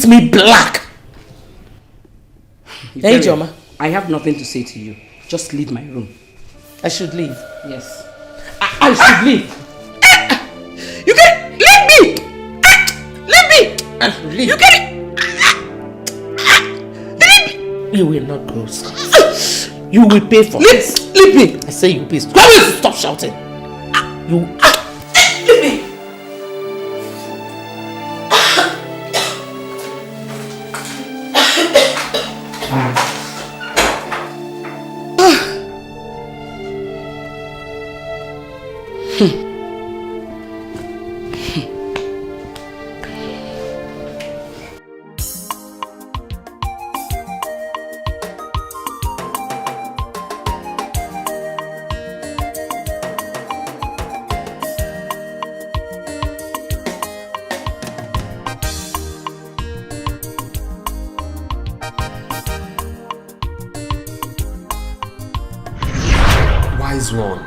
me black. Hey, Joma. I have nothing to say to you. Just leave my room. I should leave? Yes. I should leave. You can leave me! Leave me! Leave. You can leave me! You will not go scot-free. You will pay for this. Leave me! I say you pay. Stop shouting. You leave me! Wise one,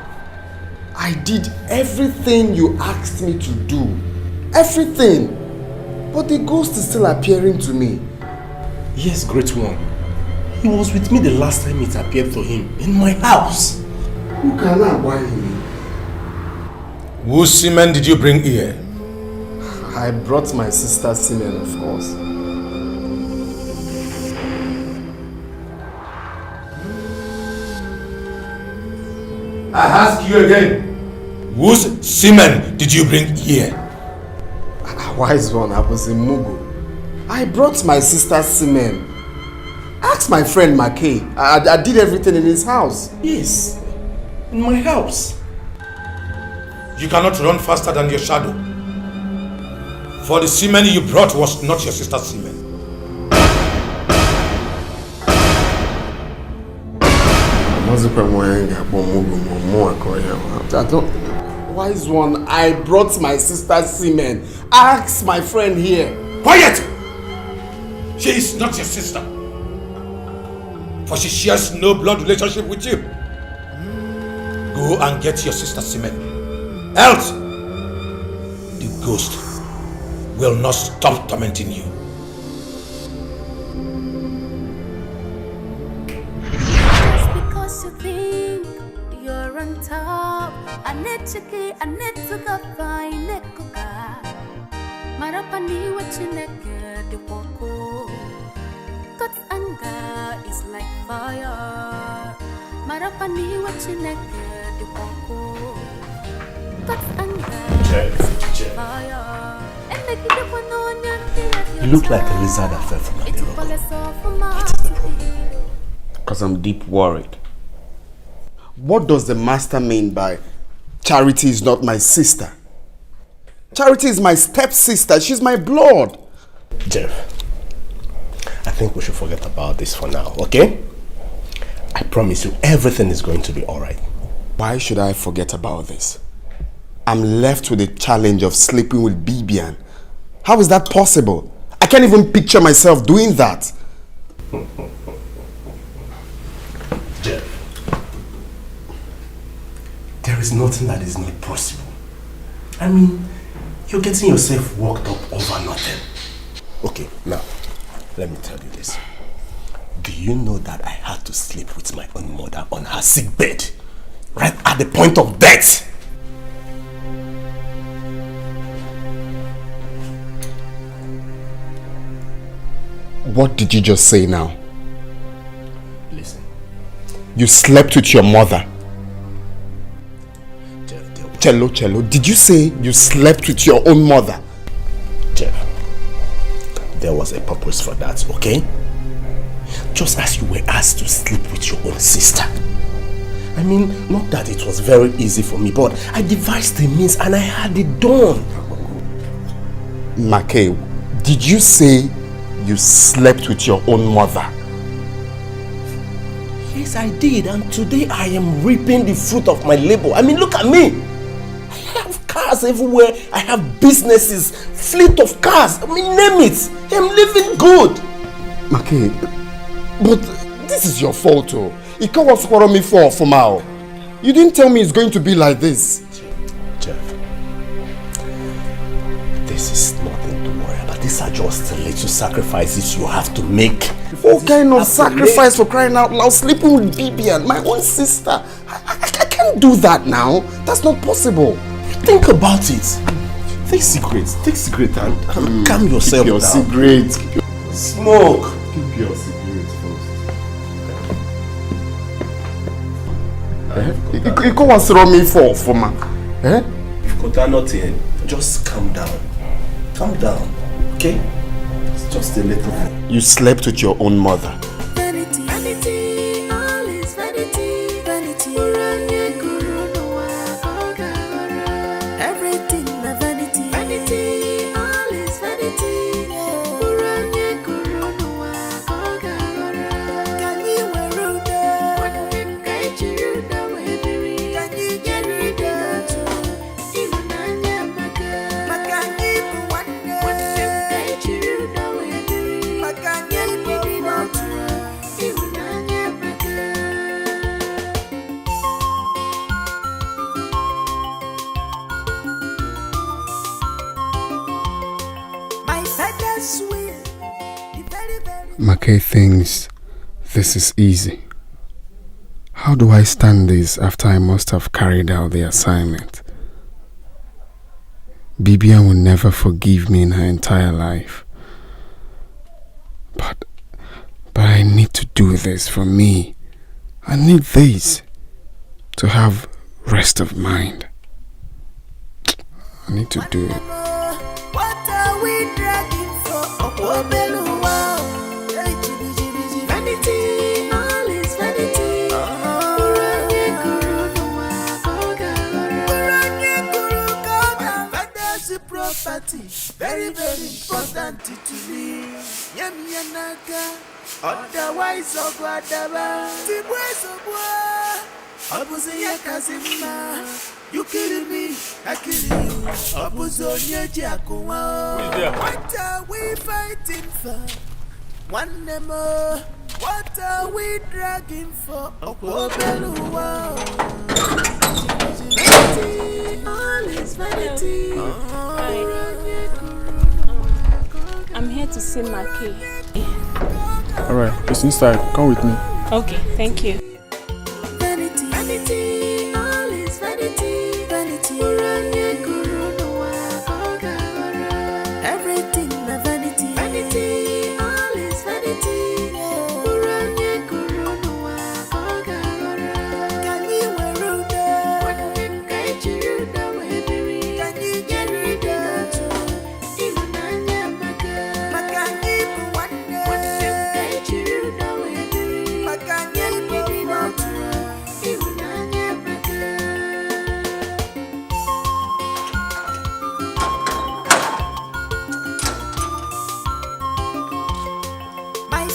I did everything you asked me to do. Everything. But the ghost is still appearing to me. Yes, great one. He was with me the last time it appeared to him in my house. Who can I buy him? Whose semen did you bring here? I brought my sister's semen, of course. I ask you again. Whose semen did you bring here? Wise one, I was in Mugu. I brought my sister's semen. Ask my friend Mackay. I did everything in his house. Yes, in my house. You cannot run faster than your shadow. For the semen you brought was not your sister's semen. Wise one, I brought my sister's semen. Ask my friend here. Quiet! She is not your sister. For she shares no blood relationship with you. Go and get your sister's semen. Else, the ghost will not stop tormenting you. Just because you think you're on top, I need to go find a coca. Marapani what you naked the woko. God's anger is like fire. Marapani what you naked the woko. God's anger is like fire. You look like a lizard that fell from the rock. Because I'm deep worried. What does the master mean by Charity is not my sister? Charity is my stepsister. She's my blood. Jeff, I think we should forget about this for now, okay? I promise you everything is going to be alright. Why should I forget about this? I'm left with the challenge of sleeping with Bibian. How is that possible? I can't even picture myself doing that. Jeff, there is nothing that is not possible. I mean, you're getting yourself worked up over nothing. Okay, now, let me tell you this. Do you know that I had to sleep with my own mother on her sick bed? Right at the point of death? What did you just say now? Listen. You slept with your mother. Cello, did you say you slept with your own mother? Jeff, there was a purpose for that, okay? Just as you were asked to sleep with your own sister. I mean, not that it was very easy for me, but I devised the means and I had it done. Mackay, did you say you slept with your own mother? Yes, I did, and today I am reaping the fruit of my labor. I mean, look at me. I have cars everywhere. I have businesses, fleet of cars. I mean, name it. I'm living good. Mackay, but this is your fault, oh. You can't follow me for now. You didn't tell me it's going to be like this. Jeff, this is nothing to worry about. These are just little sacrifices you have to make. What kind of sacrifice, for crying out loud? Sleeping with Bibian, my own sister. I can't do that now. That's not possible. Think about it. Take cigarettes and calm yourself down. Cigarettes. Smoke. Keep your cigarettes first. You can't throw me for man. You've got nothing. Just calm down. Calm down. Okay? It's just a little. You slept with your own mother. Vanity, vanity, all is vanity, vanity. Everything a vanity, vanity, all is vanity. Mackay thinks this is easy. How do I stand this after I must have carried out the assignment? Bibian will never forgive me in her entire life. But I need to do this for me. I need this to have rest of mind. I need to do it. What are we dragging for? Vanity, all is vanity. Father's property, very, very important to me. Yami Yanaka, otherwise, Ogwadaba, Tibwes Ogwa, Obuziya Kazima. You kill me, I kill you. Obuzonya Jakuwa. What are we fighting for? One more. What are we dragging for? Okwobeluwa. Vanity, all is vanity. I'm here to see Maki. Alright, it's inside. Come with me. Okay, thank you. Vanity, vanity, all is vanity, vanity. Everything na vanity, vanity, all is vanity. Can you wear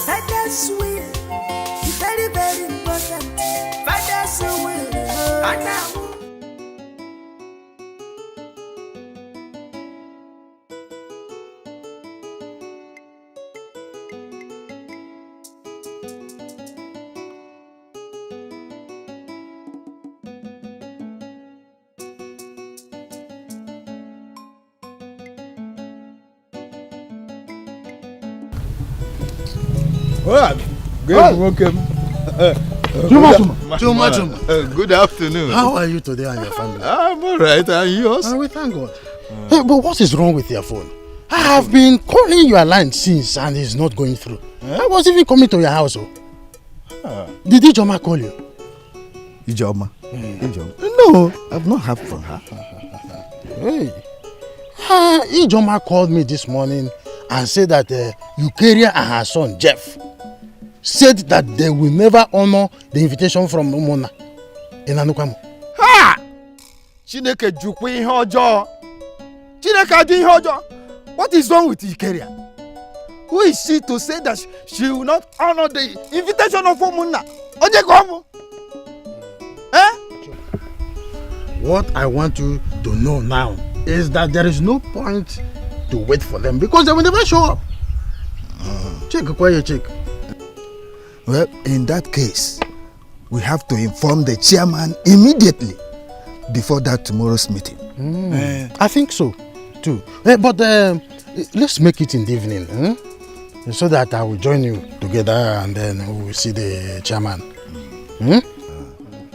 Father's will is very, very important. Father's will. And now. Well, welcome. Good afternoon. How are you today and your family? I'm alright, and yours? We thank God. Hey, but what is wrong with your phone? I have been calling your line since and it's not going through. I was even coming to your house. Did Ijoma call you? Ijoma? No, I've not heard from her. Hey. Ijoma called me this morning and said that Eukaria and her son Jeff said that they will never honor the invitation from Umona in Anukwamo. Ha! Chineke jukwe ihe ọjọọ. Chineke adi ihe ọjọọ. What is wrong with Eukaria? Who is she to say that she will not honor the invitation of Umona? Oje komo. What I want you to know now is that there is no point to wait for them because they will never show up. Check. Well, in that case, we have to inform the chairman immediately before that tomorrow's meeting. I think so, too. But let's make it in the evening, so that I will join you together and then we will see the chairman.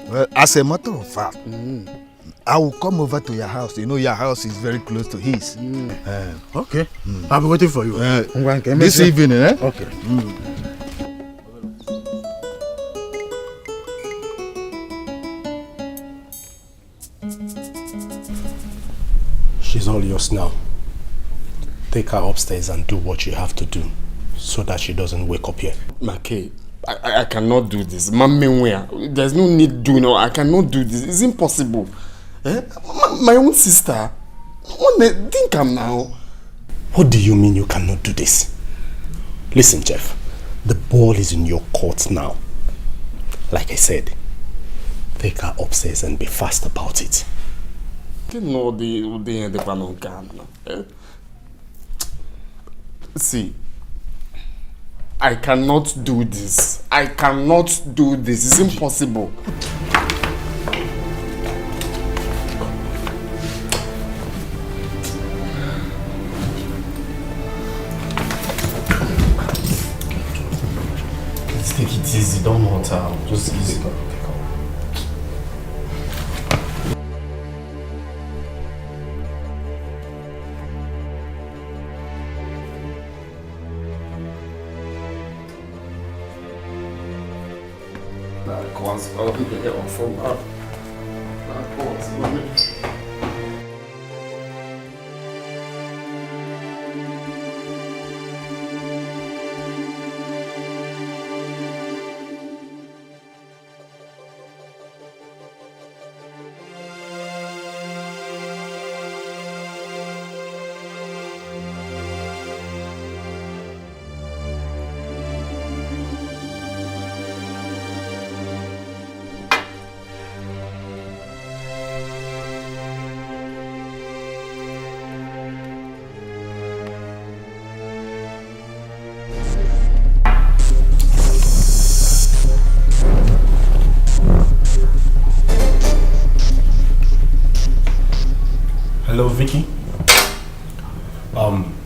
Well, as a matter of fact, I will come over to your house. You know your house is very close to his. Okay. I'll be waiting for you. This evening, eh? Okay. She's all yours now. Take her upstairs and do what you have to do so that she doesn't wake up here. Mackay, I cannot do this. There's no need doing it. I cannot do this. It's impossible. My own sister. Think I'm now. What do you mean you cannot do this? Listen, Jeff. The ball is in your court now. Like I said, take her upstairs and be fast about it. See, I cannot do this. I cannot do this. It's impossible. Just take it easy, don't hurt her. Just easy. Hello, Vicky.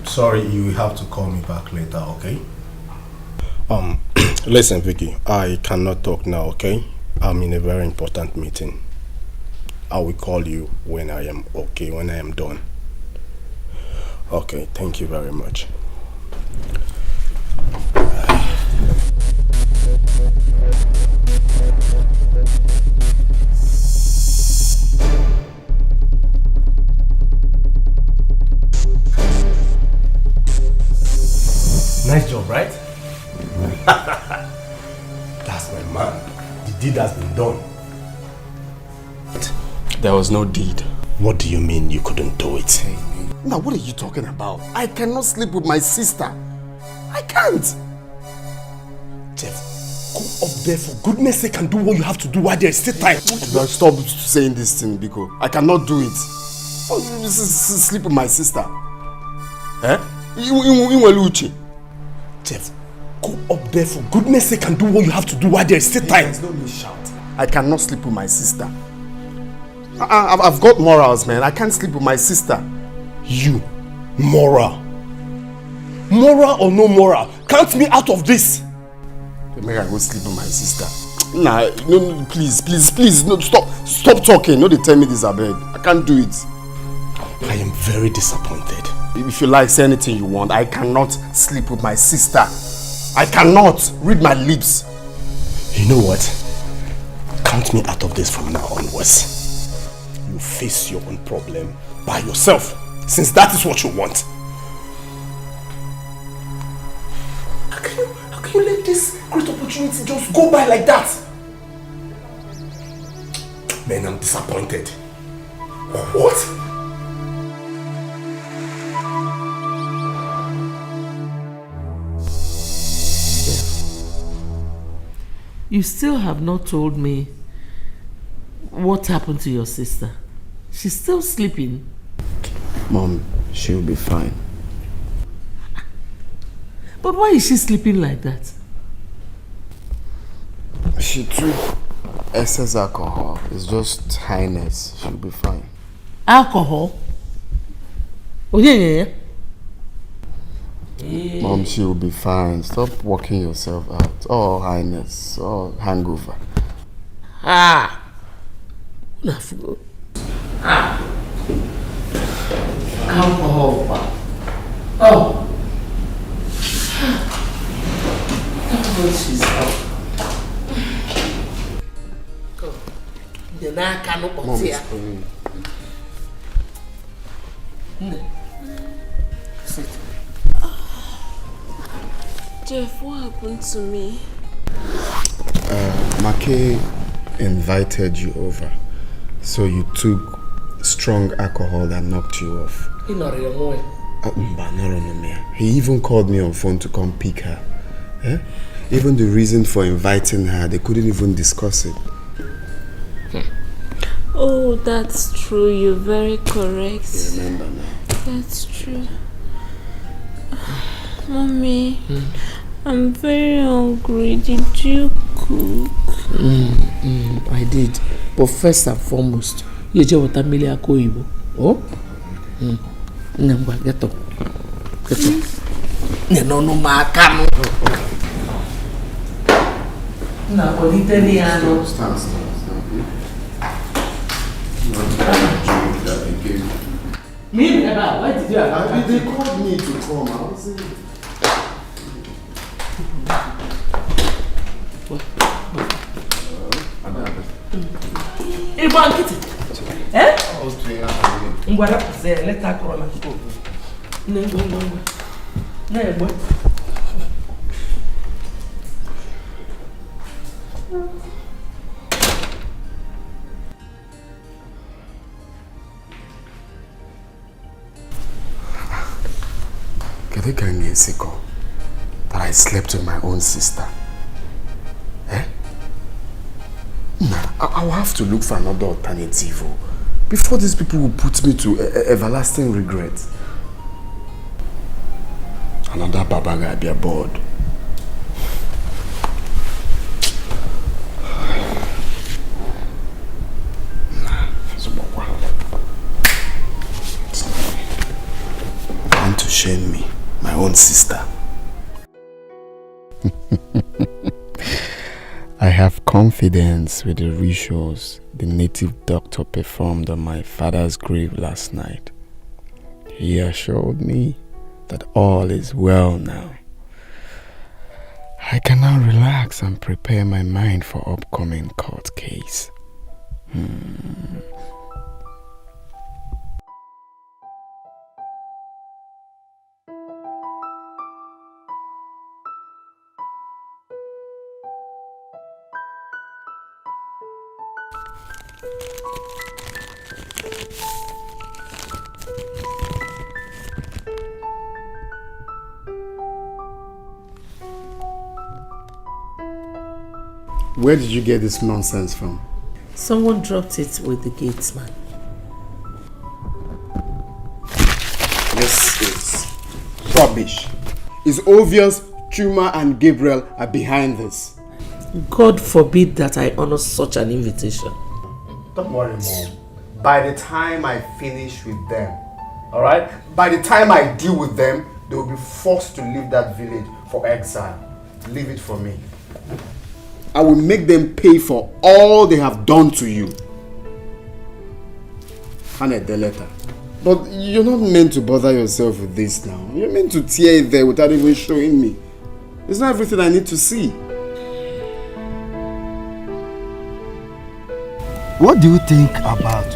Sorry, you will have to call me back later, okay? Listen, Vicky, I cannot talk now, okay? I'm in a very important meeting. I will call you when I am okay, when I am done. Okay, thank you very much. Nice job, right? That's my man. The deed has been done. There was no deed. What do you mean you couldn't do it? Now, what are you talking about? I cannot sleep with my sister. I can't. Jeff, go up there for goodness sake and do what you have to do while there is still time. No, stop saying this thing, Biko. I cannot do it. Sleep with my sister. Eh? Jeff, go up there for goodness sake and do what you have to do while there is still time. There's no need shout. I cannot sleep with my sister. I've got morals, man. I can't sleep with my sister. You, moral. Moral or no moral, count me out of this. Maybe I go sleep with my sister. Nah, no, please, no, stop talking. No, they tell me this, I beg. I can't do it. I am very disappointed. If you like, say anything you want. I cannot sleep with my sister. I cannot. Read my lips. You know what? Count me out of this from now onwards. You face your own problem by yourself, since that is what you want. How can you let this great opportunity just go by like that? Man, I'm disappointed. What? You still have not told me what happened to your sister. She's still sleeping. Mom, she'll be fine. But why is she sleeping like that? She took excess alcohol. It's just highness. She'll be fine. Alcohol? Oh, yeah. Mom, she will be fine. Stop working yourself out. Oh, highness. Oh, hangover. Alcohol. Oh. She's out. Sit. Jeff, what happened to me? Make invited you over. So you took strong alcohol that knocked you off. He even called me on phone to come pick her. Eh? Even the reason for inviting her, they couldn't even discuss it. Oh, that's true. You're very correct. You remember now? That's true. Mommy, I'm very hungry. Did you cook? I did. But first and foremost, you just want a million koibo. Oh? Get up. Get up. No, ma, come. Stand. Me, why did you have They called me to come. I was saying. Igbo nkịtị. Eh? Ngwa rapụzie, leta akọrọ na ngwa. Na-egbe. That I slept with my own sister. Eh? Nah, I will have to look for another alternative before these people will put me to everlasting regret. Another baba guy be aboard. Want to shame me, my own sister. I have confidence with the rituals the native doctor performed on my father's grave last night. He assured me that all is well now. I can now relax and prepare my mind for upcoming court case. Where did you get this nonsense from? Someone dropped it with the gatesman. This is rubbish. It's obvious Chuma and Gabriel are behind this. God forbid that I honor such an invitation. Don't worry, Mom. By the time I finish with them, alright? By the time I deal with them, they will be forced to leave that village for exile. Leave it for me. I will make them pay for all they have done to you. Hand the letter. But you're not meant to bother yourself with this now. You're meant to tear it there without even showing me. It's not everything I need to see. What do you think about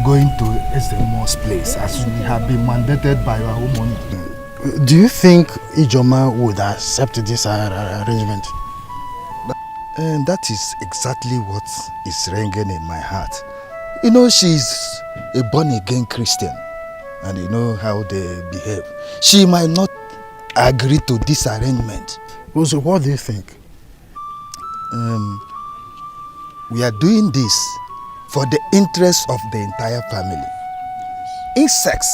going to SMO's place as we have been mandated by our woman? Do you think Ijoma would accept this arrangement? And that is exactly what is ringing in my heart. You know, she's a born-again Christian, and you know how they behave. She might not agree to this arrangement. So what do you think? We are doing this for the interest of the entire family. Incest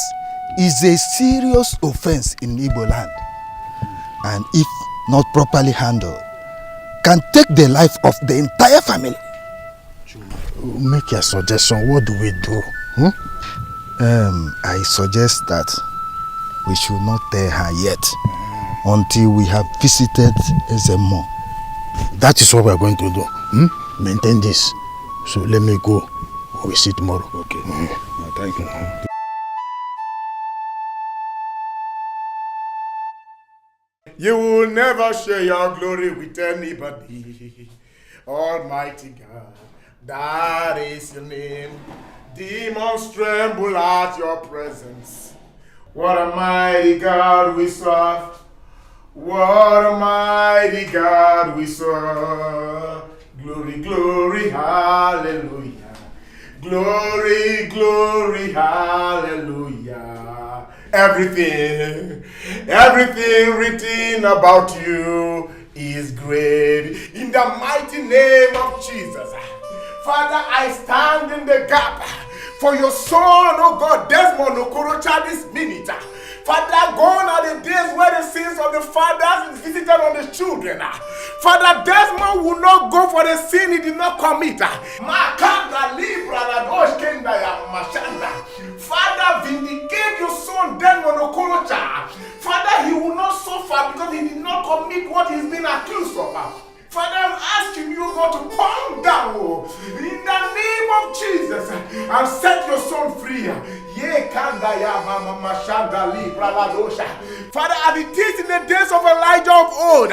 is a serious offense in Igbo land, and if not properly handled, can take the life of the entire family. Make a suggestion. What do we do? I suggest that we should not tell her yet until we have visited Ezemo. That is what we are going to do. Maintain this. So let me go. We'll see tomorrow. Okay. Thank you. You will never share your glory with anybody. Almighty God, that is your name. Demons tremble at your presence. What a mighty God we serve. What a mighty God we serve. Glory, glory, hallelujah. Glory, glory, hallelujah. Everything written about you is great. In the mighty name of Jesus. Father, I stand in the gap for your son, oh God, Desmond Okorocha this minute. Father, gone are the days where the sins of the fathers is visited on the children. Father, Desmond will not go for the sin he did not commit. Father, vindicate your son Desmond Okorocha. Father, he will not suffer because he did not commit what he's been accused of. Father, I'm asking you, God to come down in the name of Jesus and set your son free. Father, as it is in the days of Elijah of old,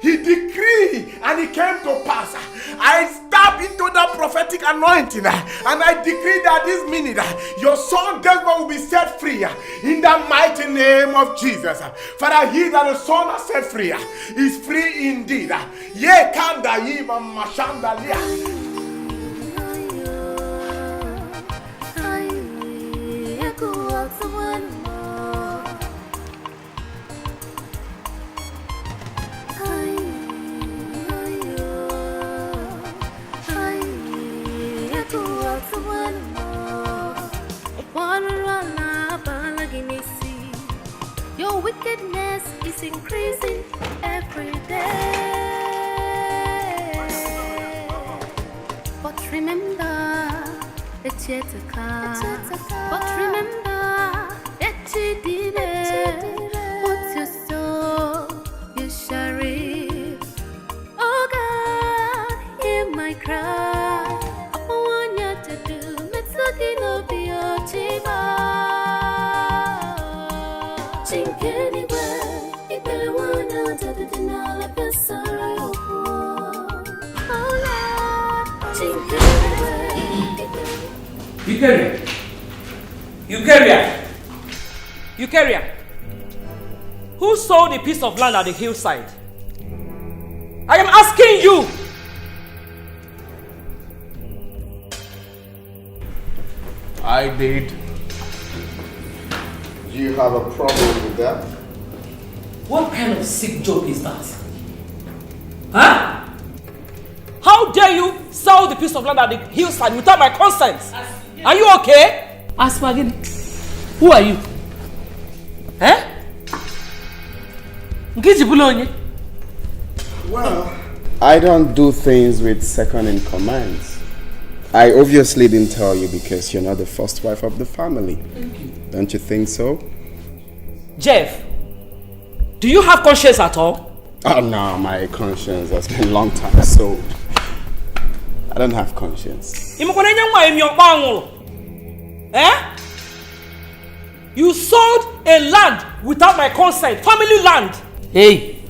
he decreed and it came to pass. I step into that prophetic anointing and I decree that this minute your son Desmond will be set free in the mighty name of Jesus. Father, he that the son has set free is free indeed. Your wickedness is increasing every day. But remember, it's yet to come. But remember, it's what you sow, you shall reap. Oh God, hear my cry. I want you to do, let's look in over your chiba. Chink anywhere, if you wanna do the denial of your sorrow. Oh Lord, chink anywhere. Eukarya. Who sold a piece of land at the hillside? I am asking you. I did. Do you have a problem with that? What kind of sick joke is that? Huh? How dare you sell the piece of land at the hillside without my consent? Are you okay? Ask me again. Who are you? Eh? Well, I don't do things with second in commands. I obviously didn't tell you because you're not the first wife of the family. Thank you. Don't you think so? Jeff, do you have conscience at all? Oh no, my conscience has been a long time sold. I don't have conscience. Eh? You sold a land without my consent, family land. Hey,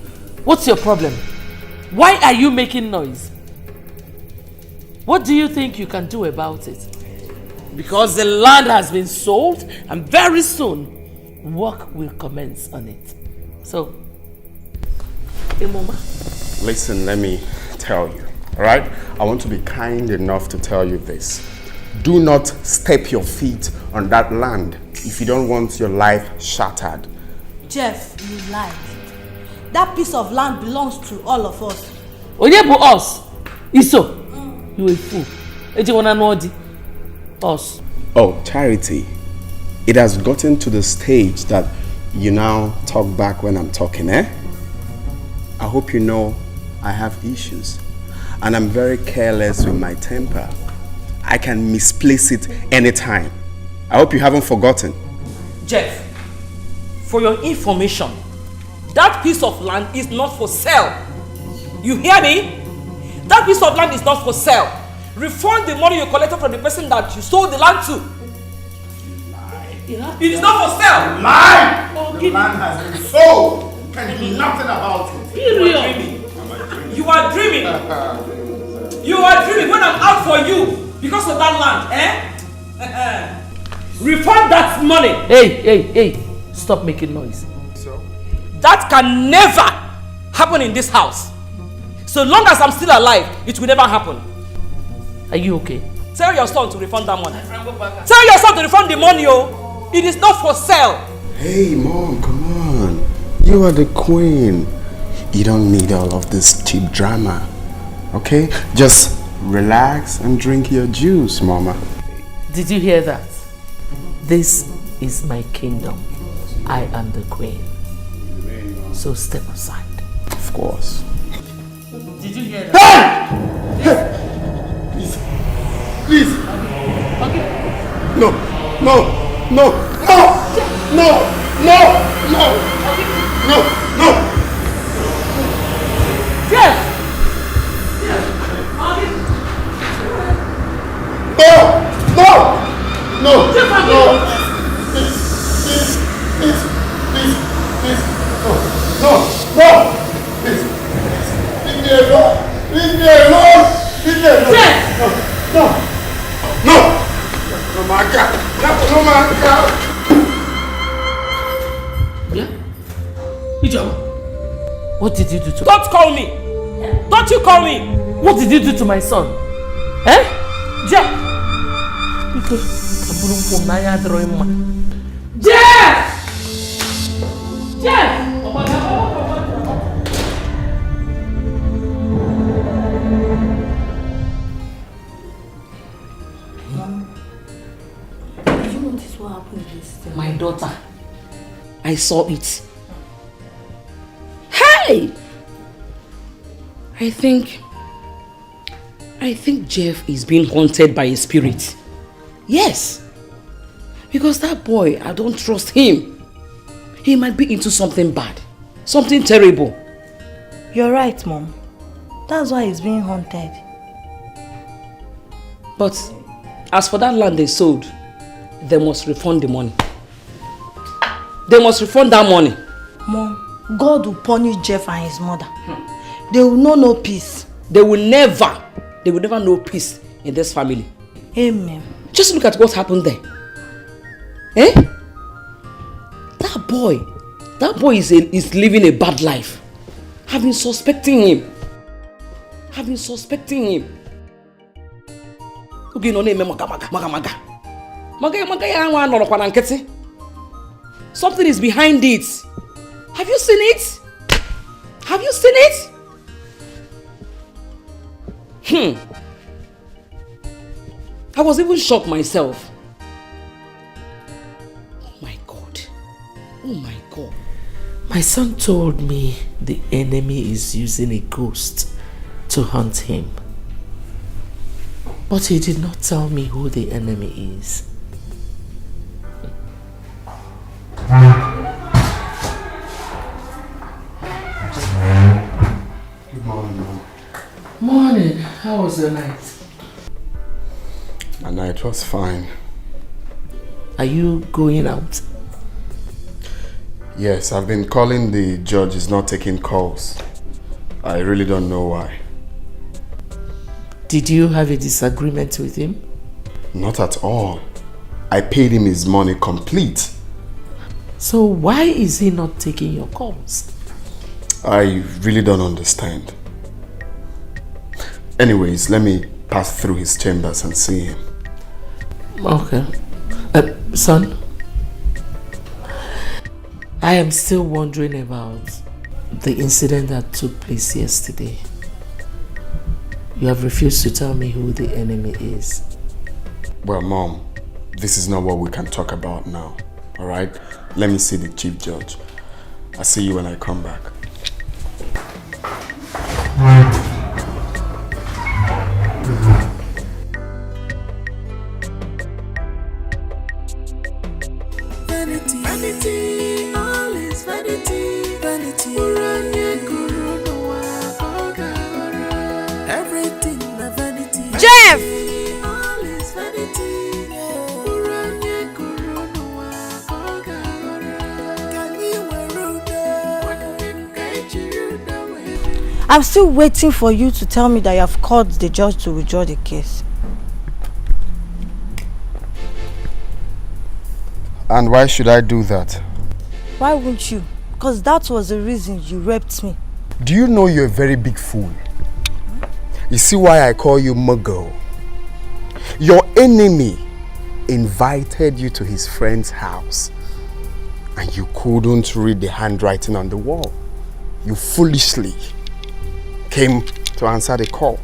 what's your problem? Why are you making noise? What do you think you can do about it? Because the land has been sold and very soon work will commence on it. So, hey mama. Listen, let me tell you, alright? I want to be kind enough to tell you this. Do not step your feet on that land if you don't want your life shattered. Jeff, you lied. That piece of land belongs to all of us. Onyebu us. Iso. You a fool. Us. Oh, Charity. It has gotten to the stage that you now talk back when I'm talking, eh? I hope you know I have issues. And I'm very careless with my temper. I can misplace it anytime. I hope you haven't forgotten. Jeff, for your information, that piece of land is not for sale. You hear me? That piece of land is not for sale. Refund the money you collected from the person that you sold the land to. It is not for sale. Lie! The land has been sold. You can do nothing about it. You are dreaming. You are dreaming when I'm out for you because of that land, eh? Refund that money. Hey. Stop making noise. So? That can never happen in this house. So long as I'm still alive, it will never happen. Are you okay? Tell your son to refund that money. Tell your son to refund the money, oh. It is not for sale. Hey, Mom, come on. You are the queen. You don't need all of this cheap drama. Okay? Just relax and drink your juice, Mama. Did you hear that? This is my kingdom. I am the queen. So step aside. Of course. Did you hear that? Hey! Please. Okay. No. Jeff! me alone! Leave me alone! Leave me alone! No! No! No, my God! No, my God! Yeah? Ijeoma, what did you do to Don't call me! Don't you call me! What did you do to my son? Eh? Jeff! Jeff! Jeff! Did you notice what happened this time? My daughter. I saw it. Hey! I think Jeff is being haunted by a spirit. Yes. Because that boy, I don't trust him. He might be into something bad. Something terrible. You're right, Mom. That's why he's being haunted. But as for that land they sold, they must refund the money. They must refund that money. Mom, God will punish Jeff and his mother. They will know no peace. They will never know peace in this family. Amen. Just look at what happened there. Eh? That boy is living a bad life. I've been suspecting him. Okay, no name maga. Something is behind it. Have you seen it? I was even shocked myself. Oh my God. My son told me the enemy is using a ghost to hunt him. But he did not tell me who the enemy is. Good morning, Mom. Morning. How was the night? The night was fine. Are you going out? Yes, I've been calling the judge. He's not taking calls. I really don't know why. Did you have a disagreement with him? Not at all. I paid him his money complete. So why is he not taking your calls? I really don't understand. Anyways, let me pass through his chambers and see him. Okay. Son, I am still wondering about the incident that took place yesterday. You have refused to tell me who the enemy is. Well, Mom, this is not what we can talk about now. Alright? Let me see the Chief Judge. I'll see you when I come back. Vanity, vanity, all is vanity, vanity. Everything a vanity. Jeff! All is vanity. I'm still waiting for you to tell me that you have called the judge to withdraw the case. And why should I do that? Why won't you? Because that was the reason you raped me. Do you know you're a very big fool? You see why I call you Muggle? Your enemy invited you to his friend's house and you couldn't read the handwriting on the wall. You foolishly came to answer the call.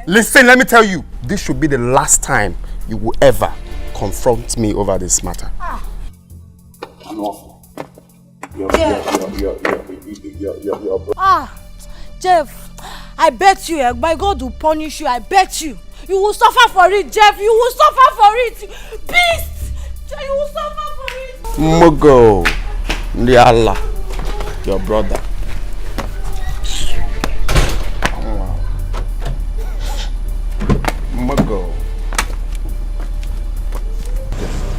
Listen, let me tell you, this should be the last time you will ever confront me over this matter. Jeff, I bet you, my God will punish you, I bet you. You will suffer for it, Jeff, you will suffer for it. Beast! You will suffer for it. Mugo, Ndiala, your brother. Mugo.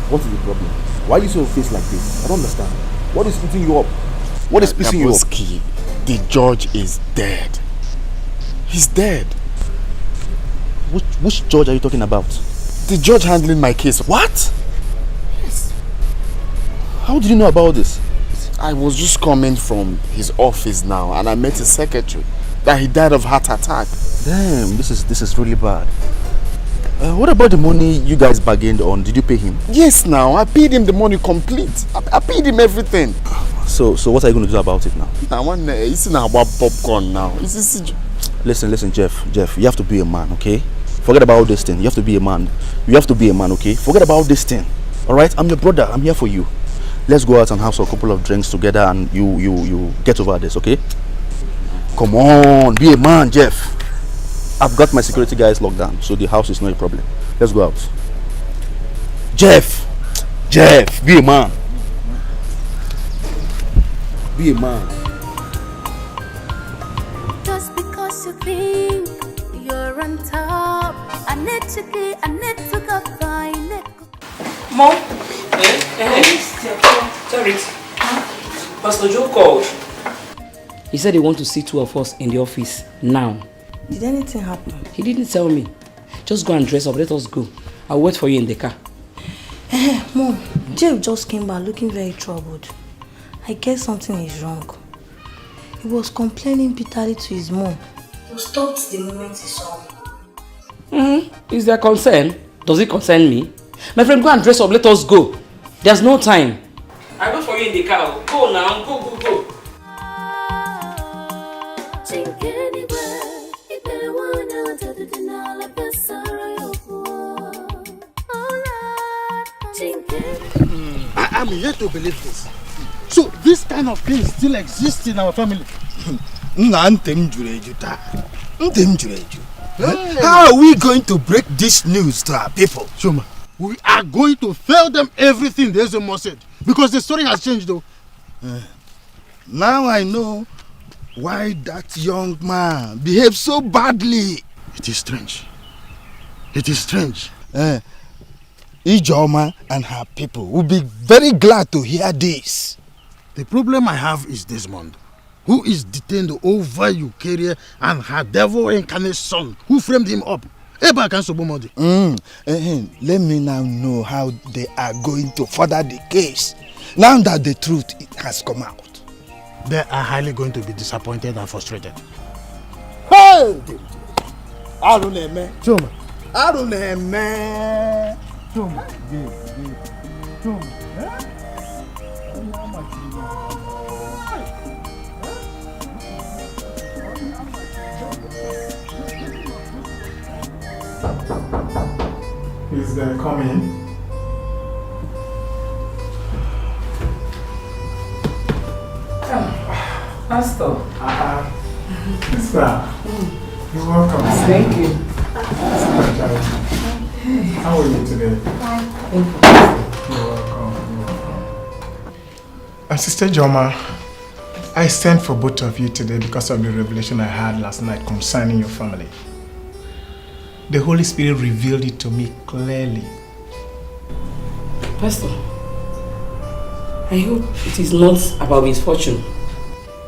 What is the problem? Why are you so face like this? I don't understand. What is eating you up? What is pissing you up? The judge is dead. He's dead. Which judge are you talking about? The judge handling my case. What? Yes. How did you know about this? I was just coming from his office now and I met his secretary that he died of heart attack. Damn, this is really bad. What about the money you guys bargained on? Did you pay him? Yes, now. I paid him the money complete. I paid him everything. So what are you going to do about it now? I want it's not about popcorn now. Listen, Jeff, you have to be a man, okay? Forget about this thing. You have to be a man. You have to be a man, okay? Forget about this thing. Alright? I'm your brother. I'm here for you. Let's go out and have a couple of drinks together and you get over this, okay? Come on, be a man, Jeff. I've got my security guys locked down, so the house is not a problem. Let's go out. Jeff, be a man. Be a man. Just because you think you're on top, I need to go find it. Mom? Sorry. Pastor Joe called. He said he wants to see two of us in the office now. Did anything happen? He didn't tell me. Just go and dress up. Let us go. I'll wait for you in the car. Mom, Jeff just came back looking very troubled. I guess something is wrong. He was complaining bitterly to his mom. He stopped the moment he saw me. Is there concern? Does it concern me? My friend, go and dress up. Let us go. There's no time. I'll wait for you in the car. Go now. Go. I'm yet to believe this. So this kind of thing still exists in our family. How are we going to break this news to our people? Shoma, we are going to tell them everything the Ezemo said. Because the story has changed though. Now I know why that young man behaved so badly. It is strange. It is strange. Ijoma and her people will be very glad to hear this. The problem I have is Desmond, who is detained over Eukarya and her devil incarnate son, who framed him up. Let me now know how they are going to further the case, now that the truth has come out. They are highly going to be disappointed and frustrated. Hey! Chuma. Is there coming? Pastor. Sister, you're welcome. Thank you. How are you today? Thank you. You're welcome. Sister Joma, I sent for both of you today because of the revelation I had last night concerning your family. The Holy Spirit revealed it to me clearly. Pastor, I hope it is not about misfortune.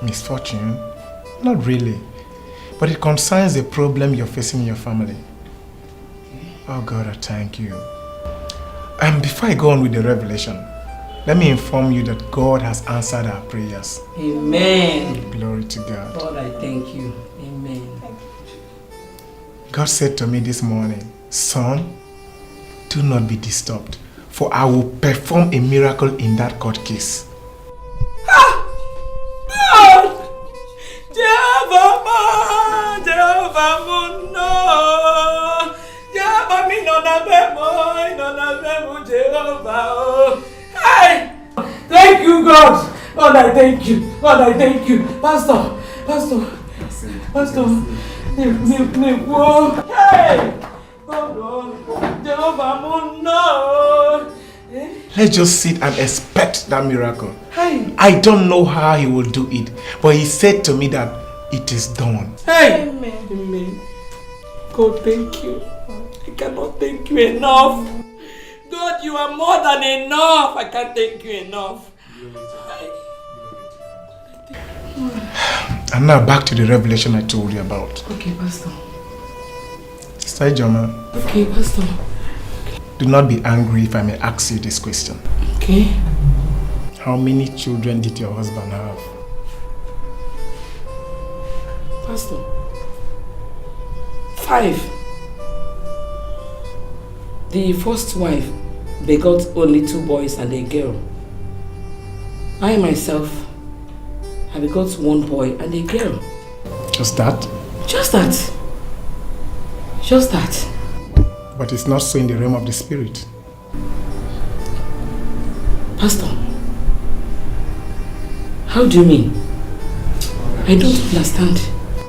Misfortune? Not really. But it concerns a problem you're facing in your family. Oh God, I thank you. Before I go on with the revelation, let me inform you that God has answered our prayers. Amen. Glory to God. God, I thank you. Amen. God said to me this morning, son, do not be disturbed, for I will perform a miracle in that court case. Hey! Thank you, God! God, I thank you! God, I thank you! Pastor! Hey! Let's just sit and expect that miracle. Hey! I don't know how he will do it, but he said to me that it is done. Hey! Amen. God, thank you. I cannot thank you enough. God, you are more than enough. I can't thank you enough. And now back to the revelation I told you about. Okay, Pastor. Sister Ijoma. Okay, Pastor. Do not be angry if I may ask you this question. Okay. How many children did your husband have? Pastor. 5. The first wife begot only 2 boys and a girl. I myself, I begot 1 boy and a girl. Just that? Just that. Just that. But it's not so in the realm of the spirit. Pastor, how do you mean? I don't understand.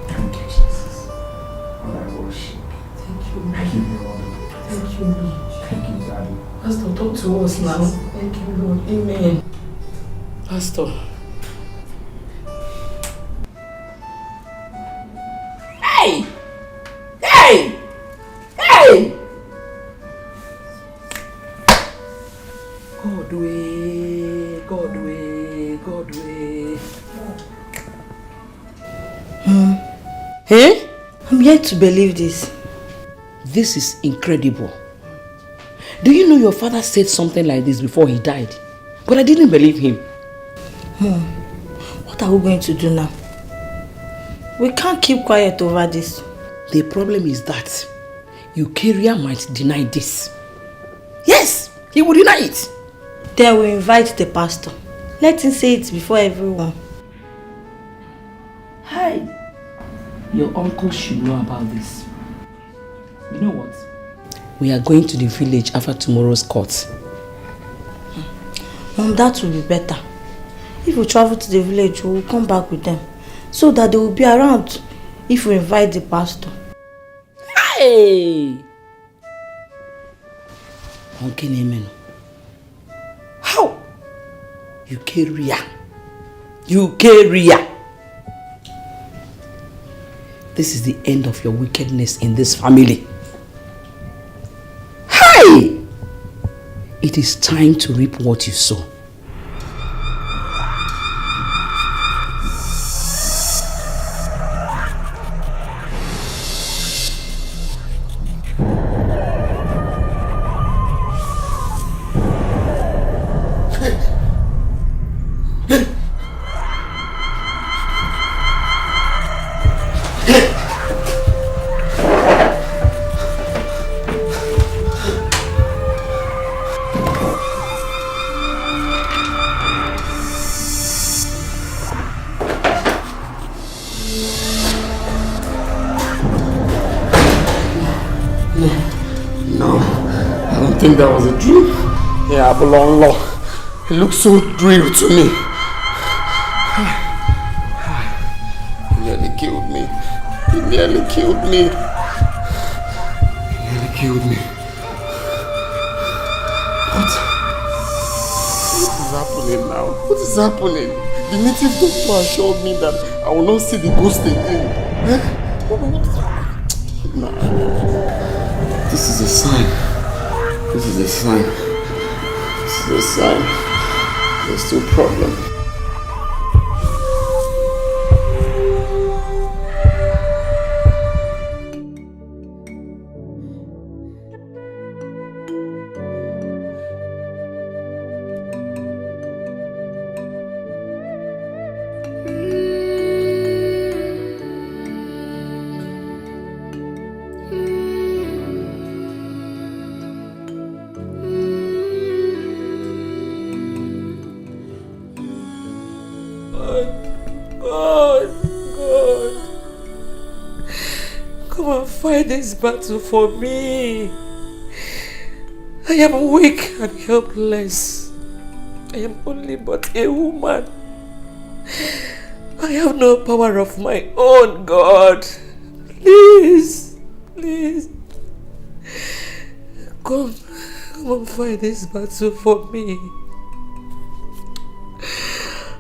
Thank you, Jesus. Lord, I worship. Thank you. I give you all the Thank you, Lord. Thank you, Daddy. Pastor, talk to us now. Thank you, Lord. Amen. Pastor. Hey! Hey! Hey! God way, God way, God way. Hey? I'm yet to believe this. This is incredible. Do you know your father said something like this before he died? But I didn't believe him. What are we going to do now? We can't keep quiet over this. The problem is that Eucharia might deny this. Yes, he will deny it. Then we invite the pastor. Let him say it before everyone. Hi. Your uncle should know about this. You know what? We are going to the village after tomorrow's court. Mom, that will be better. If we travel to the village, we will come back with them. So that they will be around if we invite the pastor. Hey! Uncle Knwin. How? Eucharia. Eucharia. This is the end of your wickedness in this family. Hey! It is time to reap what you sow. That was a dream. Yeah, belong law. It looks so real to me. He nearly killed me. He nearly killed me. He nearly killed me. What is happening now? What is happening? The native doctor assured me that I will not see the ghost again. Nah. This is a sign. This is a sign. This is a sign. There's still a problem. This battle for me. I am weak and helpless. I am only but a woman. I have no power of my own, God. Please, please. Come and fight this battle for me.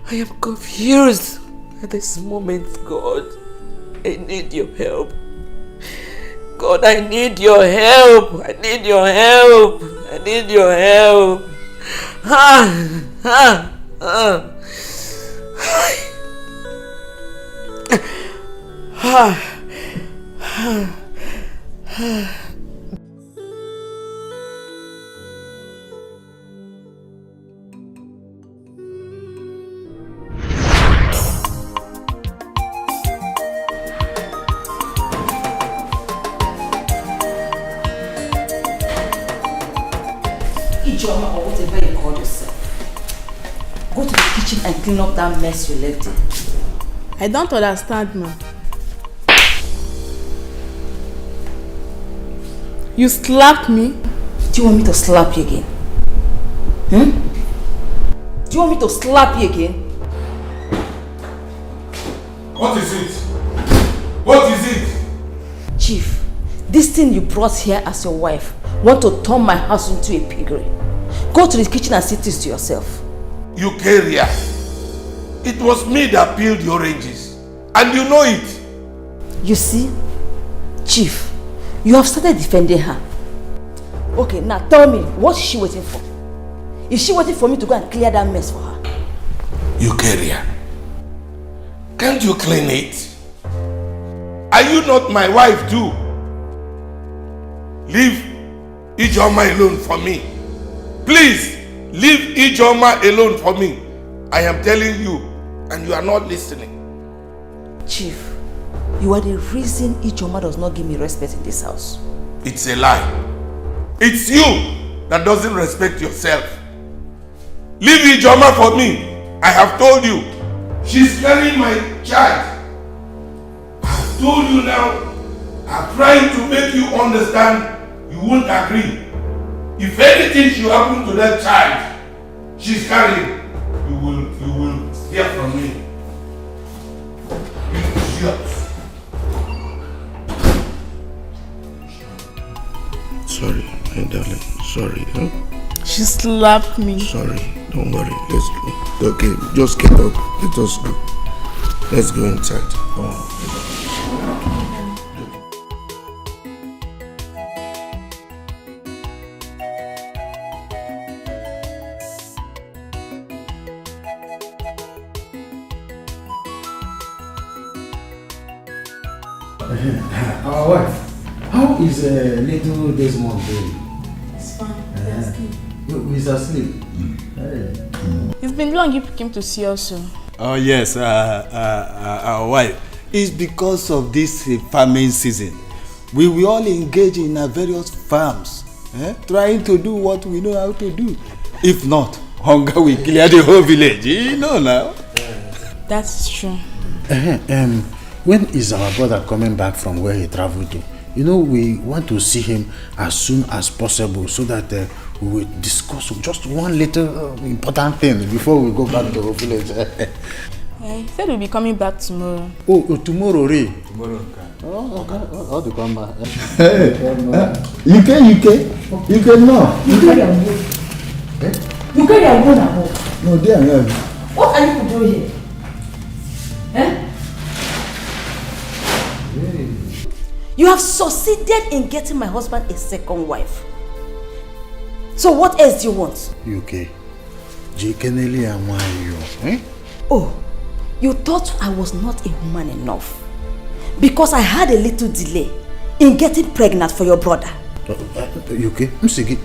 I am confused at this moment, God. I need your help. God, I need your help. I need your help. I need your help. Ijoma, or whatever you call yourself. Go to the kitchen and clean up that mess you left in. I don't understand, ma. You slapped me? Do you want me to slap you again? Do you want me to slap you again? What is it? What is it? Chief, this thing you brought here as your wife want to turn my house into a piggery. Go to the kitchen and see this to yourself. You carrier. It was me that peeled the oranges. And you know it. You see? Chief, you have started defending her. Okay, now tell me, what is she waiting for? Is she waiting for me to go and clear that mess for her? You carrier. Can't you clean it? Are you not my wife too? Leave Ijoma alone for me. Please, leave Ijoma alone for me. I am telling you, and you are not listening. Chief, you are the reason Ijoma does not give me respect in this house. It's a lie. It's you that doesn't respect yourself. Leave Ijoma for me. I have told you. She's carrying my child. I've told you now. I'm trying to make you understand. You won't agree. If anything should happen to that child she's carrying, you will hear from me. Sorry, my darling. Sorry. Huh? She slapped me. Sorry. Don't worry. Let's go. Okay, just get up. Let us go. Let's go inside. Our wife, how is little Desmond doing? It's fine. He's asleep. It's been long you came to see us. Oh yes, our wife. It's because of this farming season. We will all engage in our various farms, trying to do what we know how to do. If not, hunger will clear the whole village. You know now. That's true. When is our brother coming back from where he traveled to? You know, we want to see him as soon as possible so that we will discuss just one little important thing before we go back to our village. He said we'll be coming back tomorrow. Oh, tomorrow, Ray? Tomorrow. Oh, okay. How to come back? You can no. You carry a wood. You carry a wood at home. No, they are not. What are you doing here? You have succeeded in getting my husband a second wife. So what else do you want? UK. Oh, you thought I was not a woman enough because I had a little delay in getting pregnant for your brother. UK,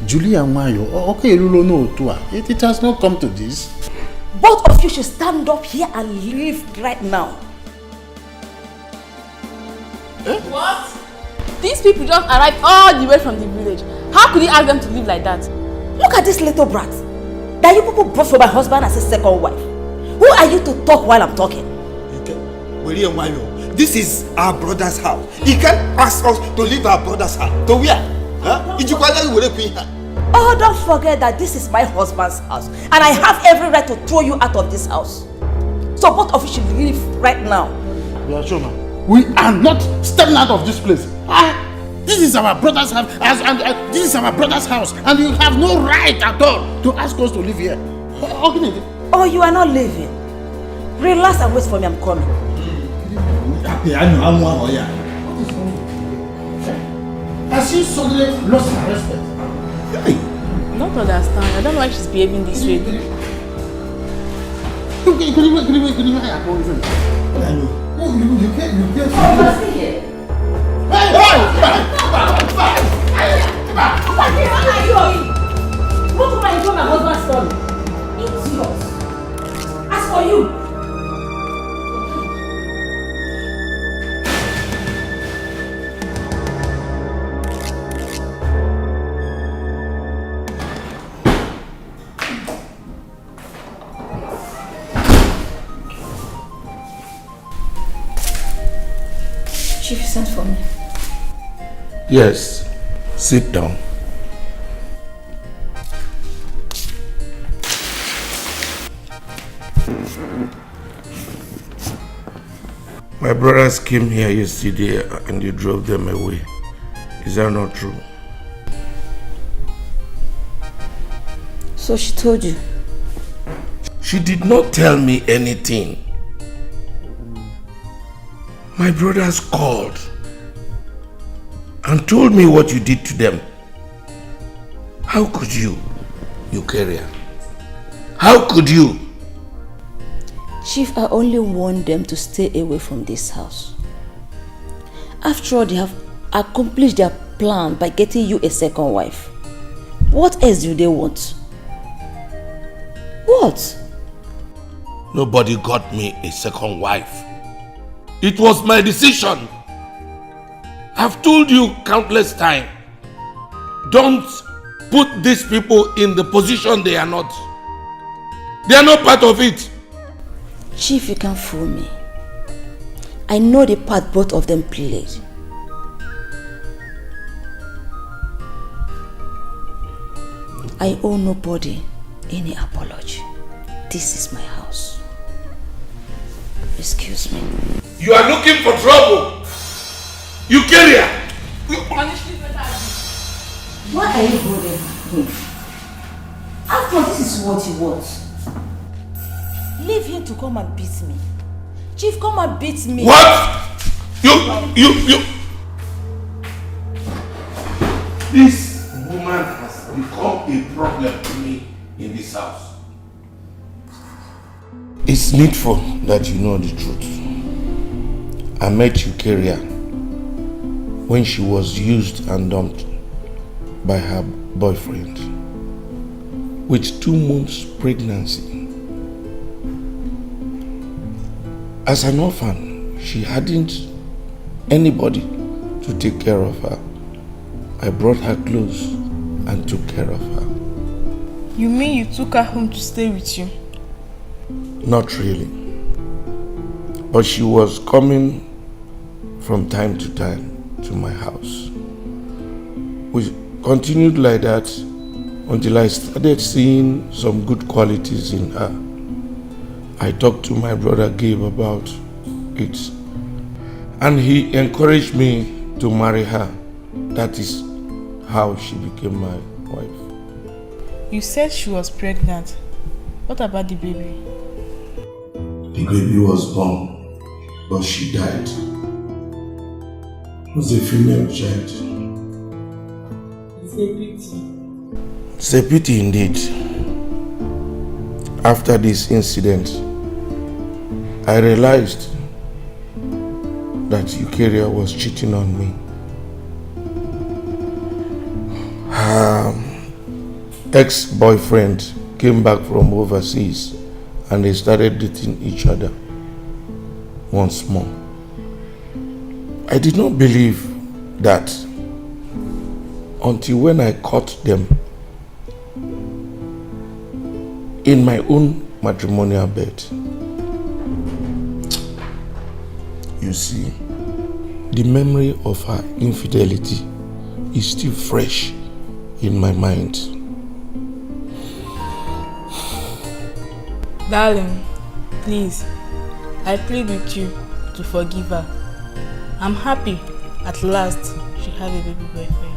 Julia Mayo. Okay, it has not come to this. Both of you should stand up here and leave right now. What? These people just arrived all the way from the village. How could he ask them to live like that? Look at this little brat that you people brought for my husband as a second wife. Who are you to talk while I'm talking? This is our brother's house. He can't ask us to leave our brother's house. To where? Oh, don't forget that this is my husband's house and I have every right to throw you out of this house. So both of you should leave right now. We are not stepping out of this place. This is our brother's house, this is our brother's house, and you have no right at all to ask us to live here. Oh, you are not leaving. Relax and wait for me. I'm coming. Has she suddenly lost her respect? I don't understand. I don't know why she's behaving this way. Can you As for you, Chief, you sent for me. Yes, sit down. My brothers came here yesterday and you drove them away. Is that not true? So she told you? She did not tell me anything. My brothers called and told me what you did to them. How could you carrier? How could you? Chief, I only want them to stay away from this house. After all, they have accomplished their plan by getting you a second wife. What else do they want? What? Nobody got me a second wife. It was my decision. I've told you countless times. Don't put these people in the position they are not. They are not part of it. Chief, you can't fool me. I know the part both of them played. I owe nobody any apology. This is my house. Excuse me. You are looking for trouble. You carrier. Why are you holding him? After all, this is what you want. Leave him to come and beat me. Chief, come and beat me. What? You. This woman has become a problem to me in this house. It's needful that you know the truth. I met you, carrier, when she was used and dumped by her boyfriend with 2 months pregnancy. As an orphan, she hadn't anybody to take care of her. I brought her close and took care of her. You mean you took her home to stay with you? Not really. But she was coming from time to time to my house. We continued like that until I started seeing some good qualities in her. I talked to my brother Gabe about it, and he encouraged me to marry her. That is how she became my wife. You said she was pregnant. What about the baby? The baby was born, but she died. It was a female child. It's a pity. It's a pity indeed. After this incident, I realized that Eukarya was cheating on me. Her ex-boyfriend came back from overseas and they started dating each other once more. I did not believe that until when I caught them in my own matrimonial bed. You see, the memory of her infidelity is still fresh in my mind. Darling, please, I plead with you to forgive her. I'm happy at last she has a baby boy for you.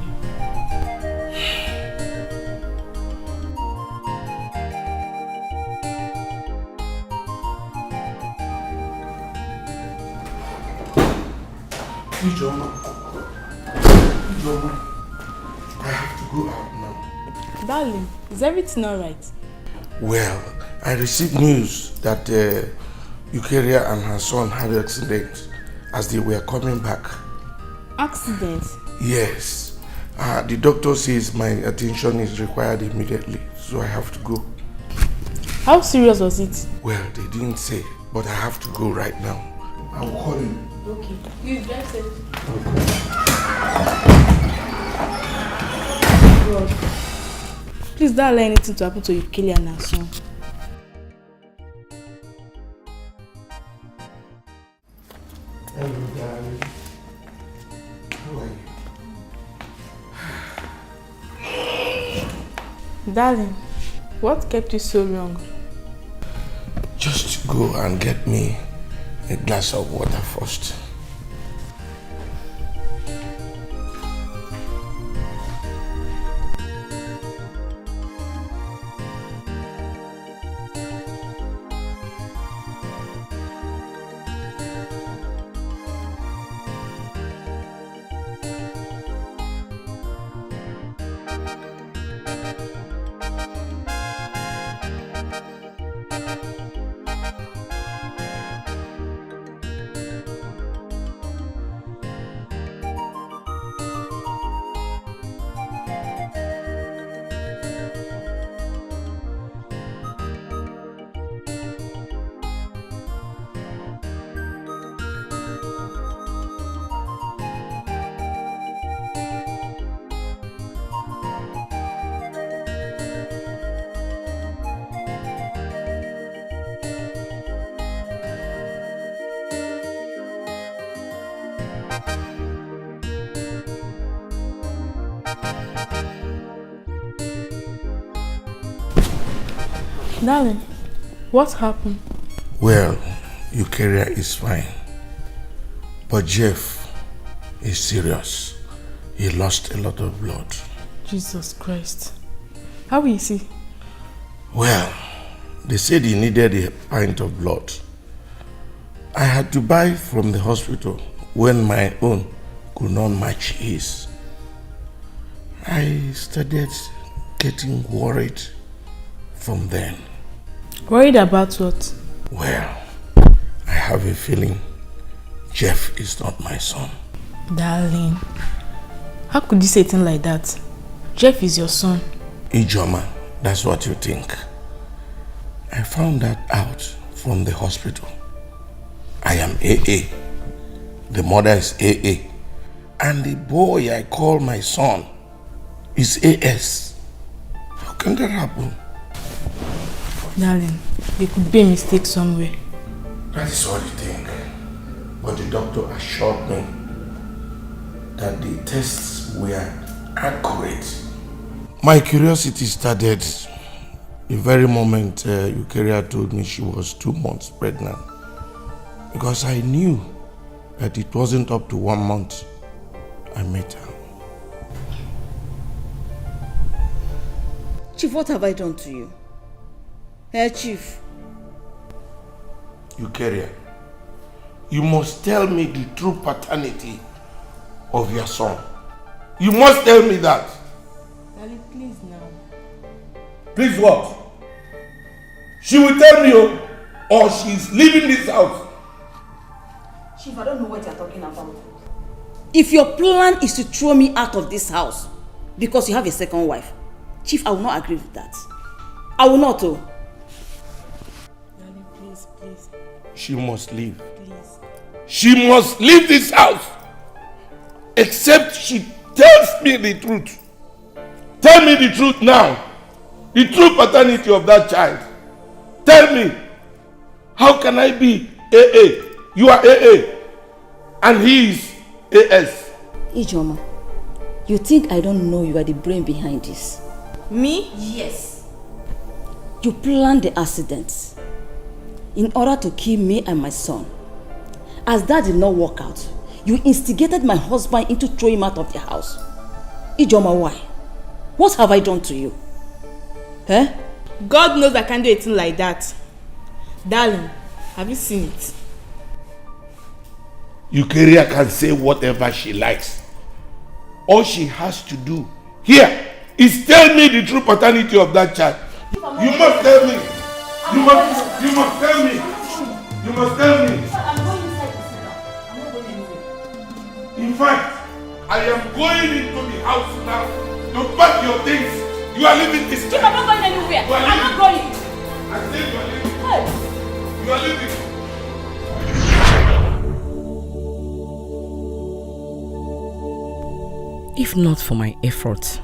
Ijoma, I have to go out now. Darling, is everything alright? Well, I received news that Eukarya and her son had an accident as they were coming back. Accident? Yes. The doctor says my attention is required immediately, so I have to go. How serious was it? Well, they didn't say, but I have to go right now. I'll call you. Okay. You drive safe. God. Please don't allow anything to happen to Yukeli and her son. Hello, darling. How are you? Darling, what kept you so long? Just go and get me a glass of water first. Darling, what happened? Well, your career is fine. But Jeff is serious. He lost a lot of blood. Jesus Christ. How is he? Well, they said he needed a pint of blood. I had to buy from the hospital when my own could not match his. I started getting worried from then. Worried about what? Well, I have a feeling Jeff is not my son. Darling, how could you say things like that? Jeff is your son. Ijoma, that's what you think. I found that out from the hospital. I am AA. The mother is AA. And the boy I call my son is AS. How can that happen? Darling, there could be a mistake somewhere. That is what you think. But the doctor assured me that the tests were accurate. My curiosity started the very moment Eukarya told me she was 2 months pregnant. Because I knew that it wasn't up to 1 month I met her. Chief, what have I done to you? Chief. Eukarya, you must tell me the true paternity of your son. You must tell me that. Darling, please now. Please what? She will tell me or she's leaving this house. Chief, I don't know what you're talking about. If your plan is to throw me out of this house because you have a second wife, Chief, I will not agree with that. I will not. Darling, please, please. She must leave. Please. She must leave this house. Except she tells me the truth. Tell me the truth now. The true paternity of that child. Tell me. How can I be AA? You are AA. And he is AS. Ijoma, you think I don't know you are the brain behind this? Me? Yes. You planned the accident in order to kill me and my son. As that did not work out, you instigated my husband into throwing him out of the house. Ijoma, why? What have I done to you? Eh? God knows I can't do anything like that. Darling, have you seen it? Eukarya can say whatever she likes. All she has to do here is tell me the true paternity of that child. You must tell me. You must tell me. You must tell me. In fact, I am going into the house now to pack your things. You are leaving this time. I'm not going anywhere. I'm not going. I said you are leaving. Hey. You are leaving. If not for my efforts,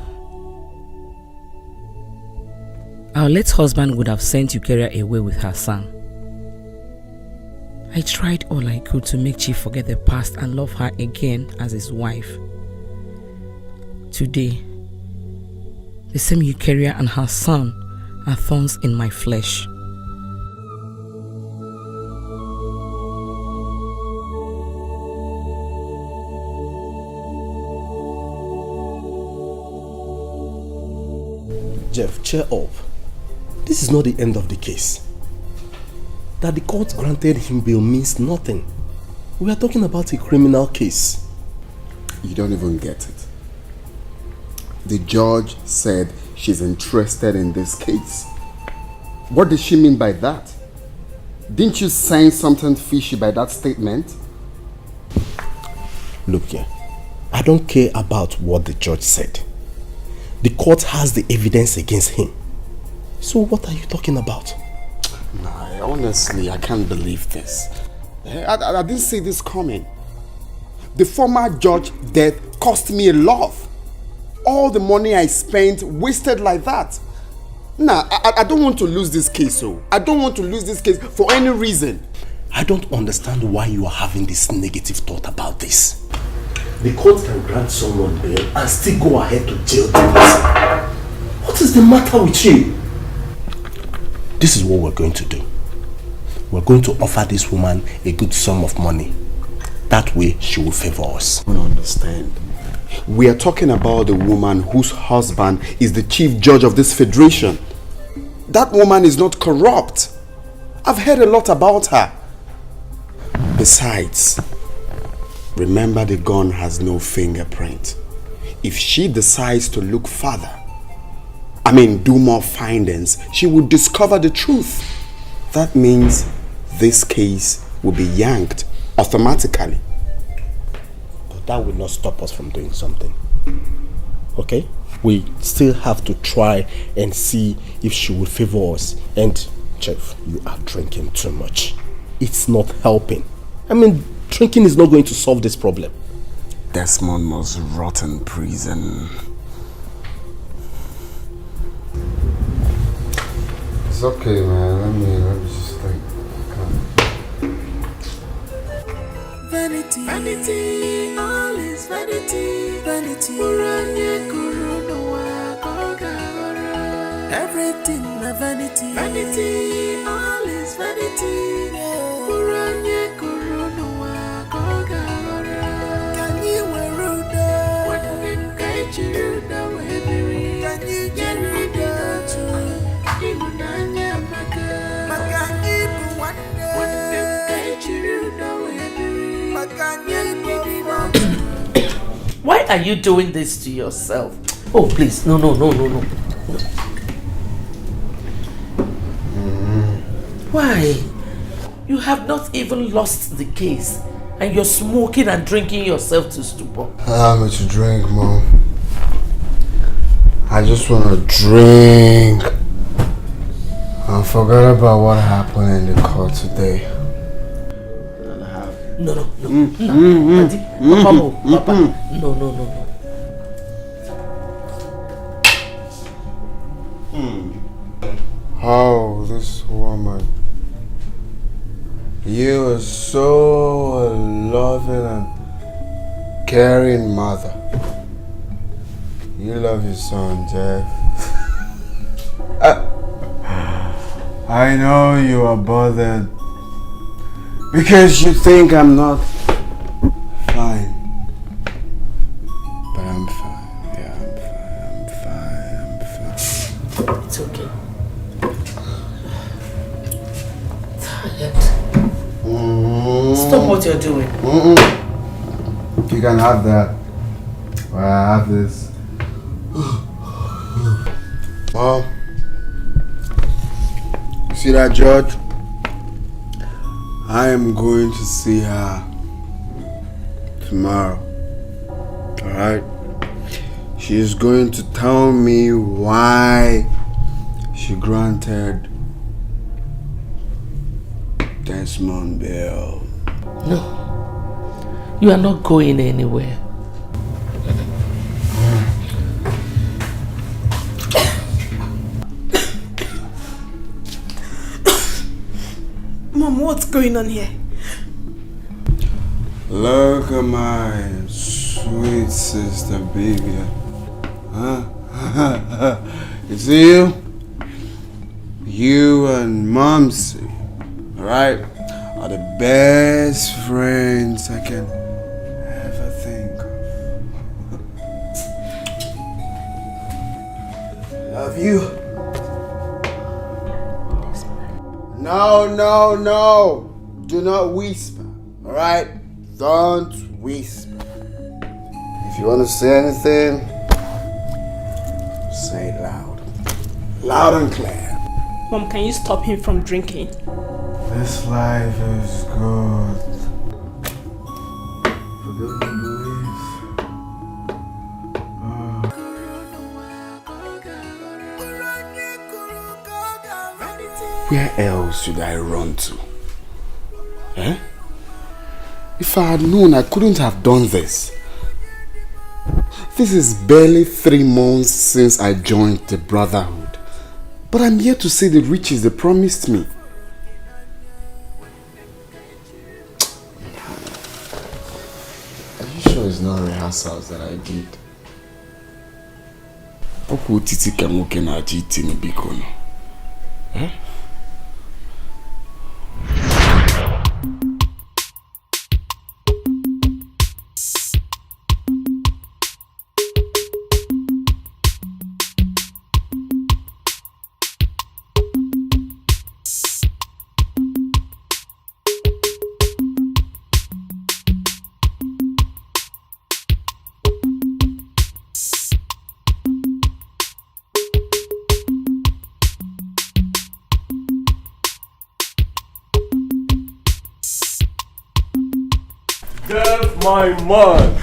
our late husband would have sent Eukarya away with her son. I tried all I could to make Chief forget the past and love her again as his wife. Today, the same Eukarya and her son are thorns in my flesh. Jeff, cheer up. This is not the end of the case. That the court granted him bail means nothing. We are talking about a criminal case. You don't even get it. The judge said she's interested in this case. What does she mean by that? Didn't you sense something fishy by that statement? Look here, I don't care about what the judge said. The court has the evidence against him. So what are you talking about? Nah, honestly, I can't believe this. I didn't see this coming. The former judge's death cost me a lot. All the money I spent wasted like that. Nah, I don't want to lose this case, so I don't want to lose this case for any reason. I don't understand why you are having this negative thought about this. The court can grant someone bail and still go ahead to jail the person. What is the matter with you? This is what we're going to do. We're going to offer this woman a good sum of money. That way she will favor us. I don't understand. We are talking about the woman whose husband is the chief judge of this federation. That woman is not corrupt. I've heard a lot about her. Besides, remember the gun has no fingerprint. If she decides to look further, do more findings, she will discover the truth. That means this case will be yanked automatically. But that will not stop us from doing something. Okay? We still have to try and see if she will favor us. And, Jeff, you are drinking too much. It's not helping. Drinking is not going to solve this problem. Desmond must rot in prison. It's okay, man. Let me just think. Vanity, vanity, all is vanity, vanity. Everything a vanity, vanity, all is vanity. Why are you doing this to yourself? Oh, please, no. Why? You have not even lost the case and you're smoking and drinking yourself to stupor. Allow me to drink, Mom. I just want to drink and forget about what happened in the court today. No. Papa. No. Oh, this woman. You are so a loving and caring mother. You love your son, Jeff. I know you are bothered because you think I'm not fine. But I'm fine. Yeah, I'm fine. It's okay. Tired. Stop what you're doing. You can have that. Well, I have this. Mom, you see that judge? I am going to see her tomorrow. Alright? She's going to tell me why she granted Desmond bail. No. You are not going anywhere. Mom, what's going on here? Look at my sweet sister, baby. Huh? You see you? You and Momsy, alright, are the best friends I can ever think of. Love you. No. Do not whisper, alright? Don't whisper. If you want to say anything, say it loud. Loud and clear. Mom, can you stop him from drinking? This life is good. Forgive me, please. Where else should I run to? Eh? If I had known, I couldn't have done this. This is barely 3 months since I joined the brotherhood. But I'm here to see the riches they promised me. Are you sure it's not rehearsals that I did? Oku titi kamuke na jiti ni bikono. Eh? My man.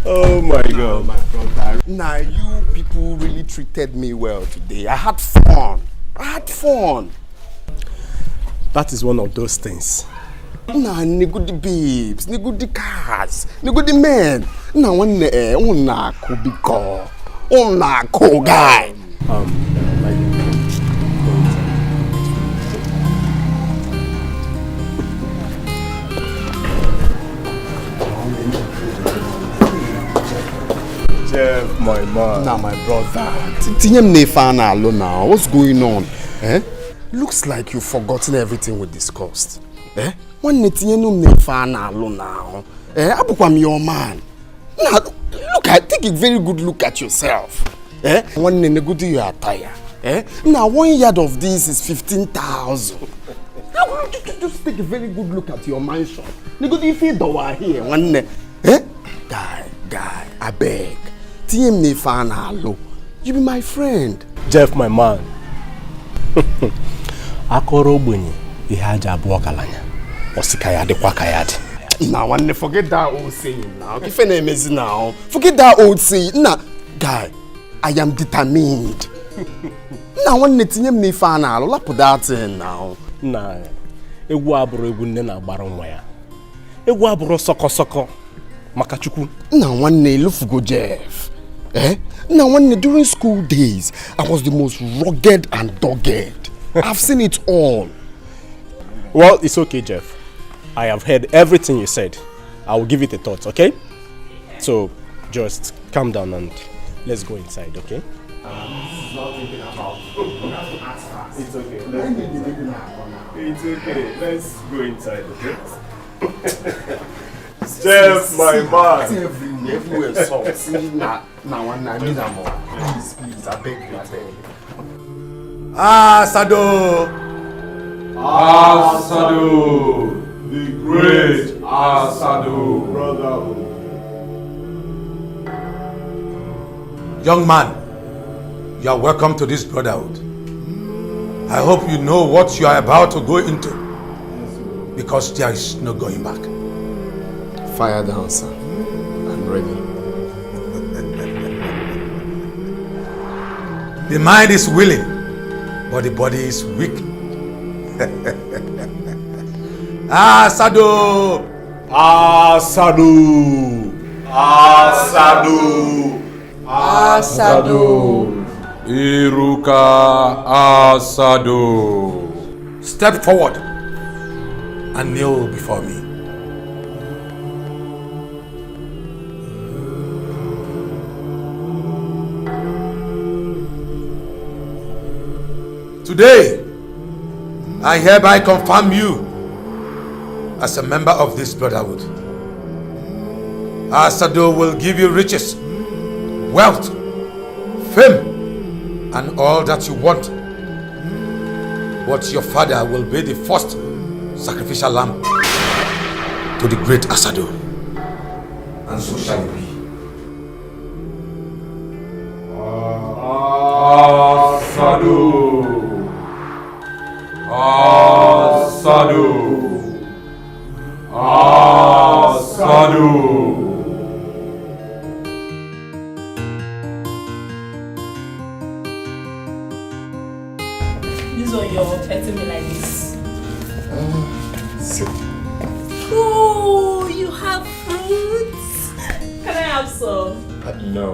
Oh my God. My brother. Nah, you people really treated me well today. I had fun. That is one of those things. Nah, nigudi babes, nigudi cars, nigudi men. Nah, one una kubiko, una ko guy. Jeff, my man. Nah, my brother. Tinyem nefana alone now. What's going on? Eh? Looks like you've forgotten everything we discussed. Eh? One netinyem nefana alone now. Eh? I'm your man. Now, take a very good look at yourself. Eh? One negudu your attire. Eh? Now, 1 yard of this is 15,000. Just take a very good look at your mansion. Negudu if you don't here. One eh? Guy, I beg. TM Nefana Alo. You be my friend. Jeff, my man. Akoro bunyi ihaja abuokalanya. Osikaya de kwakayadi. Now, one forget that old saying now. If any amazing now, forget that old saying. Nah, guy, I am determined. Now, one TM Nefana Alo. Let's put that in now. Nah, ewu aburo ewu nne na agbara nwa ya. Ewu aburo soko. Makachuku. Now one day, go Jeff. Eh? Now one day, during school days, I was the most rugged and dogged. I've seen it all. Well, it's okay, Jeff. I have heard everything you said. I will give it a thought, okay? So, just calm down and let's go inside, okay? It's okay. It's okay. Let's go inside, okay? Jeff, my man. Everywhere sauce. Now one I need more. Please, I beg you, Sado. The great Sado. Brotherhood. Young man, you are welcome to this brotherhood. I hope you know what you are about to go into, because there is no going back. Fire down, sir. I'm ready. The mind is willing, but the body is weak. Asado! Asado! Asado! Asado! Iruka Asado! Step forward and kneel before me. Today, I hereby confirm you as a member of this brotherhood. Asado will give you riches, wealth, fame, and all that you want. But your father will be the first sacrificial lamb to the great Asado. And so shall it be. Asado! Asado! Asado! This one you're petting me like this. Oh, you have fruits? Can I have some? No.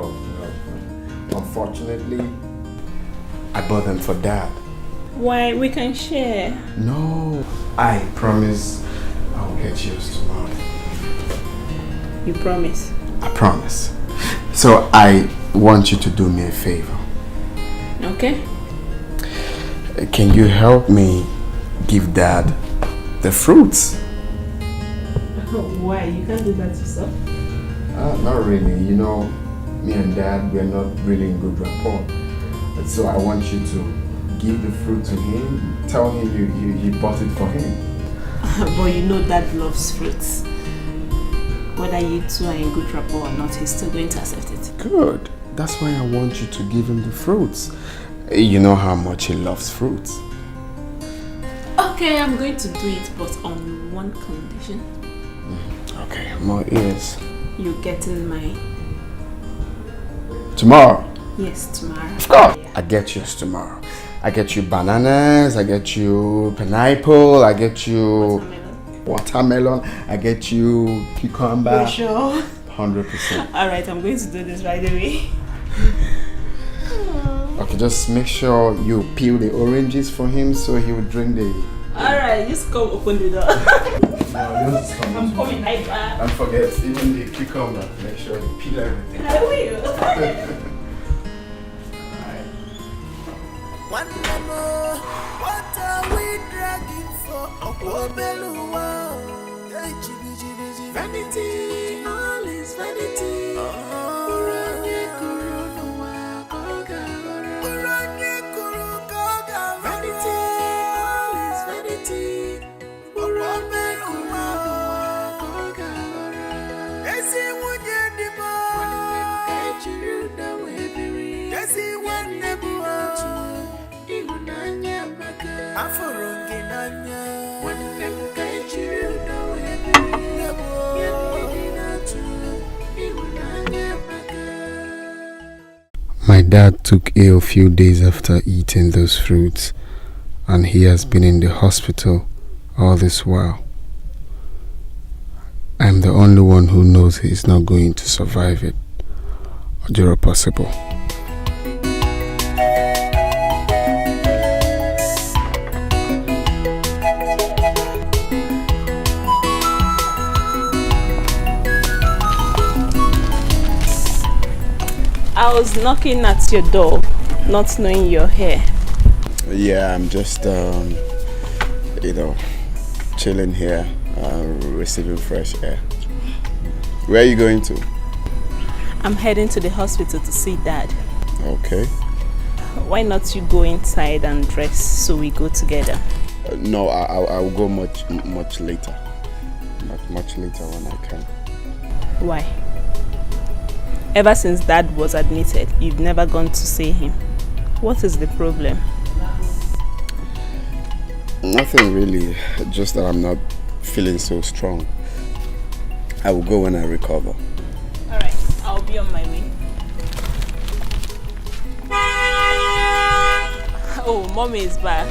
Unfortunately, I bought them for Dad. Why? We can share. No. I promise I'll get yours tomorrow. You promise? I promise. So I want you to do me a favor. Okay. Can you help me give Dad the fruits? Why? You can't do that yourself? Not really. You know, me and Dad, we're not really in good rapport. So I want you to give the fruit to him. Tell him you bought it for him. But you know Dad loves fruits. Whether you two are in good rapport or not, he's still going to accept it. Good. That's why I want you to give him the fruits. You know how much he loves fruits. Okay, I'm going to do it, but on one condition. Okay, more ears. You're getting my... Tomorrow? Yes, tomorrow. Of course. I get yours tomorrow. I get you bananas, I get you pineapple, I get you watermelon, I get you cucumber. For sure? 100%. Alright, I'm going to do this right away. Okay, just make sure you peel the oranges for him so he will drink the... Alright, just come open the door. No, just come. I'm coming right back. And forget, even the cucumber, make sure you peel everything. I will. One more, what are we dragging for? Oh, Belua, vanity, all is vanity. Uranye kuru koga, vanity, all is vanity. Uranye kuru koga, esi wunye dimo, kachiru na webiri, esi wande buo. My dad took ill a few days after eating those fruits, and he has been in the hospital all this while. I'm the only one who knows he's not going to survive it, or possible. I was knocking at your door, not knowing you're here. Yeah, I'm just, chilling here, receiving fresh air. Where are you going to? I'm heading to the hospital to see Dad. Okay. Why not you go inside and dress so we go together? No, I'll go much later. Much later when I can. Why? Ever since Dad was admitted, you've never gone to see him. What is the problem? Nothing really, just that I'm not feeling so strong. I will go when I recover. Alright, I'll be on my way. Oh, mommy is back.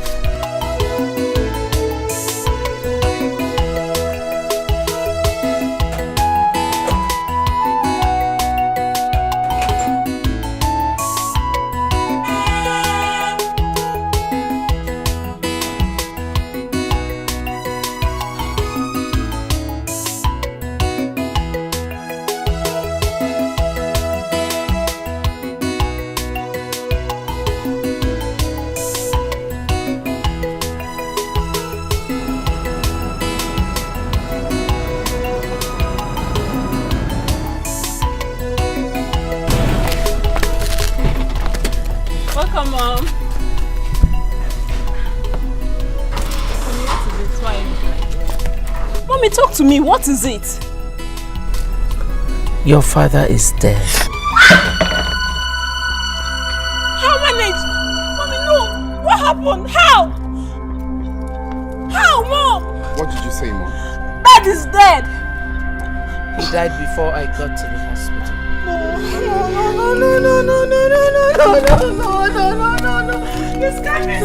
Welcome, Mom. Mommy, talk to me. What is it? Your father is dead. How managed? Mommy, no. What happened? How? How, Mom? What did you say, Mom? Dad is dead. He died before I got to the hospital. No. It's coming.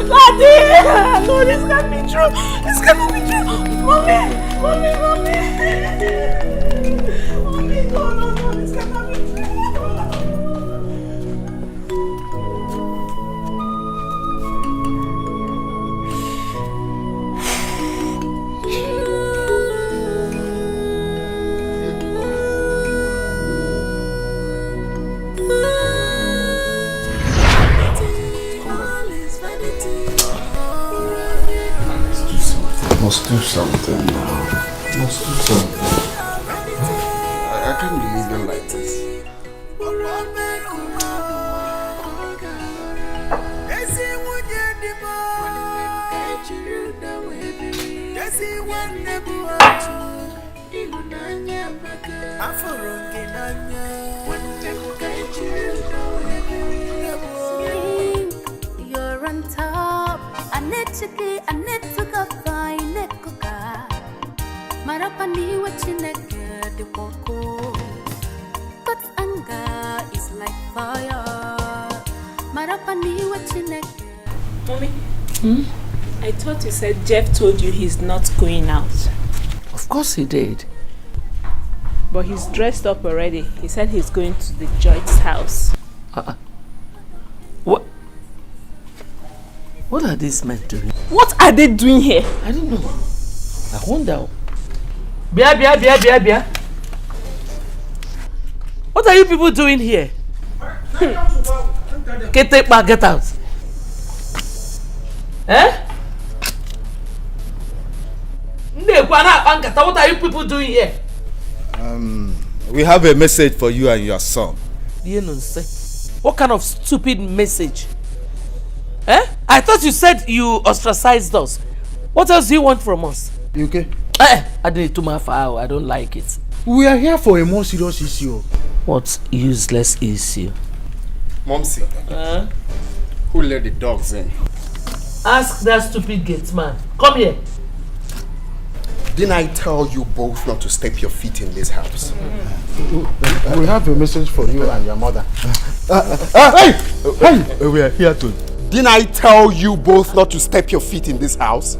Daddy! No, this can't be true. This can't be true. Mommy! Mommy, no, this cannot be true. Must do something now. Must do something. I can't be living like this. You're on top. I need to go find it. Marapani wachineke de woko. God's anger is like fire. Marapani wachineke. Mommy, I thought you said Jeff told you he's not going out. Of course he did. But he's dressed up already. He said he's going to the Joyce's house. What are these men doing? What are they doing here? I don't know. I wonder. Bia. What are you people doing here? Get out. Eh? What are you people doing here? We have a message for you and your son. What kind of stupid message? Eh? I thought you said you ostracized us. What else do you want from us? You okay? I didn't too much. I don't like it. We are here for a more serious issue. What useless issue? Momsy, who let the dogs in? Ask that stupid gate man. Come here. Didn't I tell you both not to step your feet in this house? We have a message for you and your mother. Hey! We are here to... Didn't I tell you both not to step your feet in this house?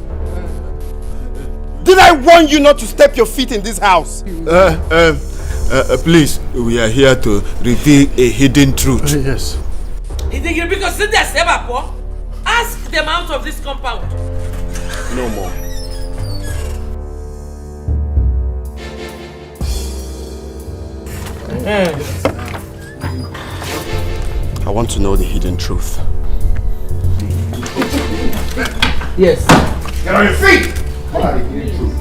Did I warn you not to step your feet in this house? Please, we are here to reveal a hidden truth. Yes. Because ask them out of this compound. No more. I want to know the hidden truth. Yes. Get on your feet! What are the hidden truth?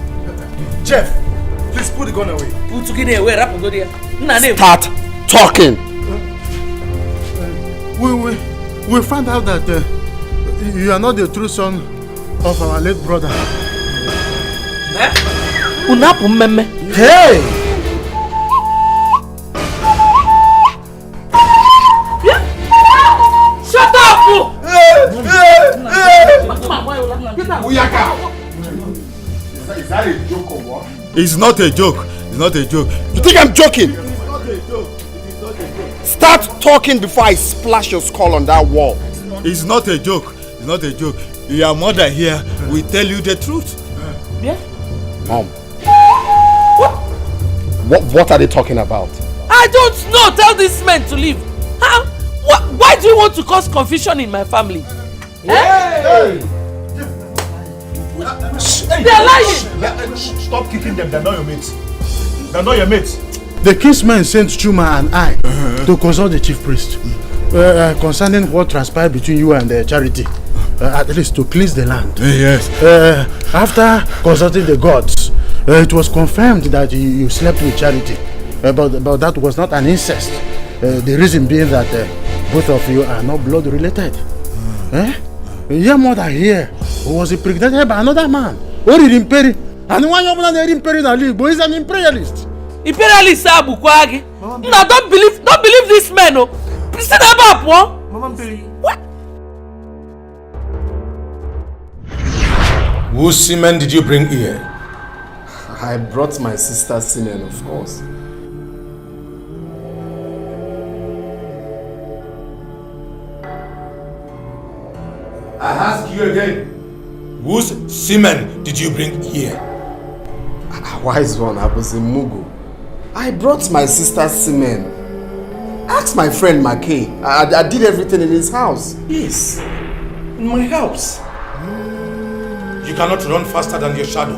Jeff, please put the gun away. Start talking! We found out that you are not the true son of our late brother. Hey! Shut up! It's not a joke. It's not a joke. You think I'm joking? It is not a joke. It is not a joke. Start talking before I splash your skull on that wall. It's not a joke. It's not a joke. Your mother here will tell you the truth. Yeah? Mom. What are they talking about? I don't know. Tell this man to leave. Huh? Why do you want to cause confusion in my family? Hey! They're lying. Stop kicking them. They're not your mates. They're not your mates. The kinsman sent Chuma and I to consult the chief priest concerning what transpired between you and Charity. At least to cleanse the land. Yes. After consulting the gods, it was confirmed that you slept with Charity. But that was not an incest. The reason being that both of you are not blood related. Your mother here was impregnated by another man. Imperi. And one young man imperialist, but he's an imperialist. Imperialist Abu Kwagi. No, don't believe this man. Oh. Please up, Mama Mperi. What? Whose semen did you bring here? I brought my sister's semen, of course. I ask you again. Whose semen did you bring here? Wise one, I was in Mugu. I brought my sister's semen. Ask my friend Mackay. I did everything in his house. Yes, in my house. You cannot run faster than your shadow.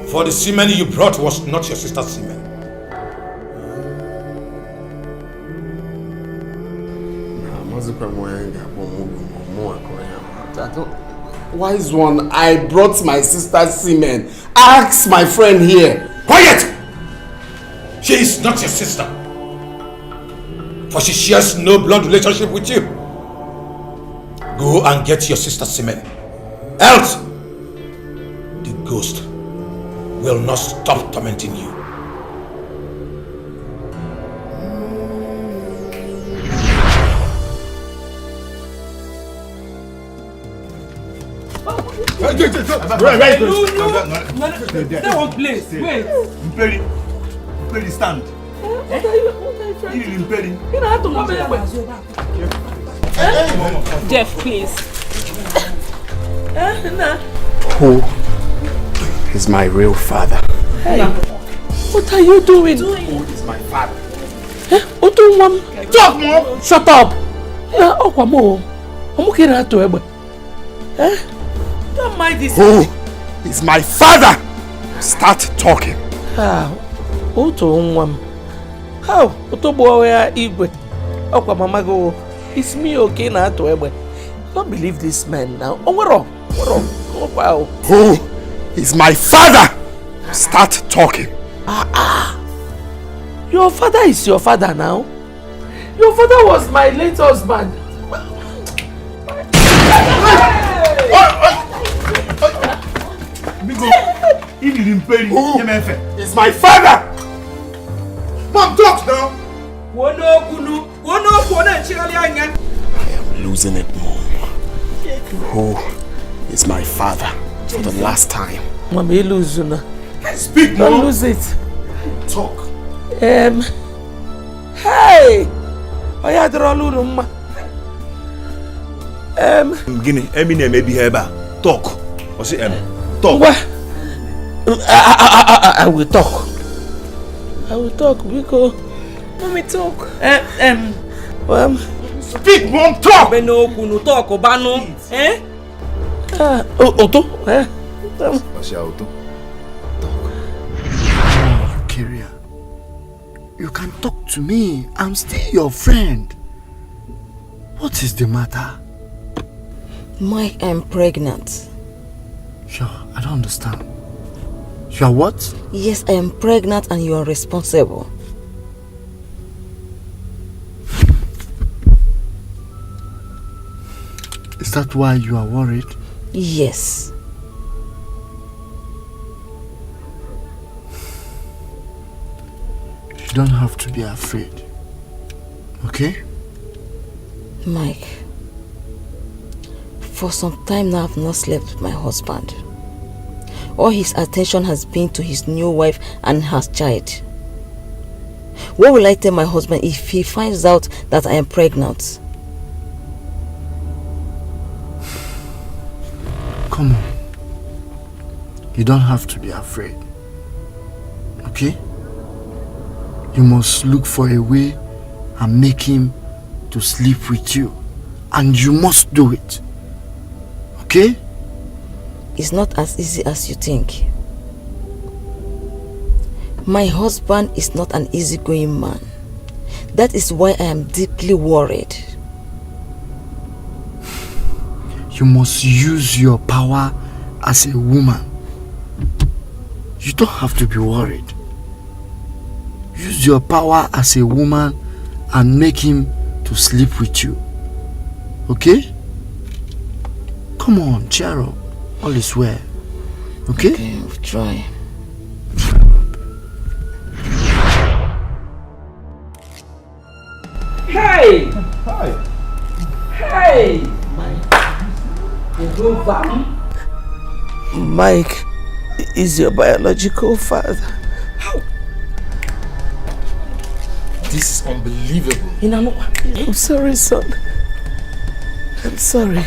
For the semen you brought was not your sister's semen. Wise one, I brought my sister's semen. Ask my friend here. Quiet! She is not your sister. For she shares no blood relationship with you. Go and get your sister's semen. Else, the ghost will not stop tormenting you. Wait. That one place. Wait. Mperi, stand. What are you trying to do? Mperi. You don't have to come here. Jeff, please. Who is my real father? Hey, what are you doing? Who is my father? Talk, Mom! Shut up! Don't mind this. Who is my father? Start talking. It's me, okay, now to Ebe. Don't believe this man now. Who is my father? Start talking. Your father is your father now. Your father was my late husband. Who is my father? Mom, talk now. I am losing it, Mom. Who is my father for the last time? Mom, you lose now. Speak, Mom. Don't lose it. Talk. Hey! Oyadrolurumma. Gini, Eminem maybe heba. Talk. What's it, talk. I will talk. I will talk because Mommy, talk. Speak, Mom, talk. Beno talk obano. Oto. What's your auto? Kyria, you can talk to me. I'm still your friend. What is the matter? Mike, I'm pregnant. Sure, I don't understand. You are what? Yes, I am pregnant and you are responsible. Is that why you are worried? Yes. You don't have to be afraid. Okay? Mike, for some time now I've not slept with my husband. All his attention has been to his new wife and her child. What will I tell my husband if he finds out that I am pregnant? Come on. You don't have to be afraid. Okay? You must look for a way and make him to sleep with you. And you must do it. Okay? It's not as easy as you think. My husband is not an easygoing man. That is why I am deeply worried. You must use your power as a woman. You don't have to be worried. Use your power as a woman and make him to sleep with you. Okay? Come on, cheer up. All is well. Okay? Okay, I'll try. Hey! Hi. Hey! Mike is your biological father. How? This is unbelievable. I'm sorry, son. I'm sorry.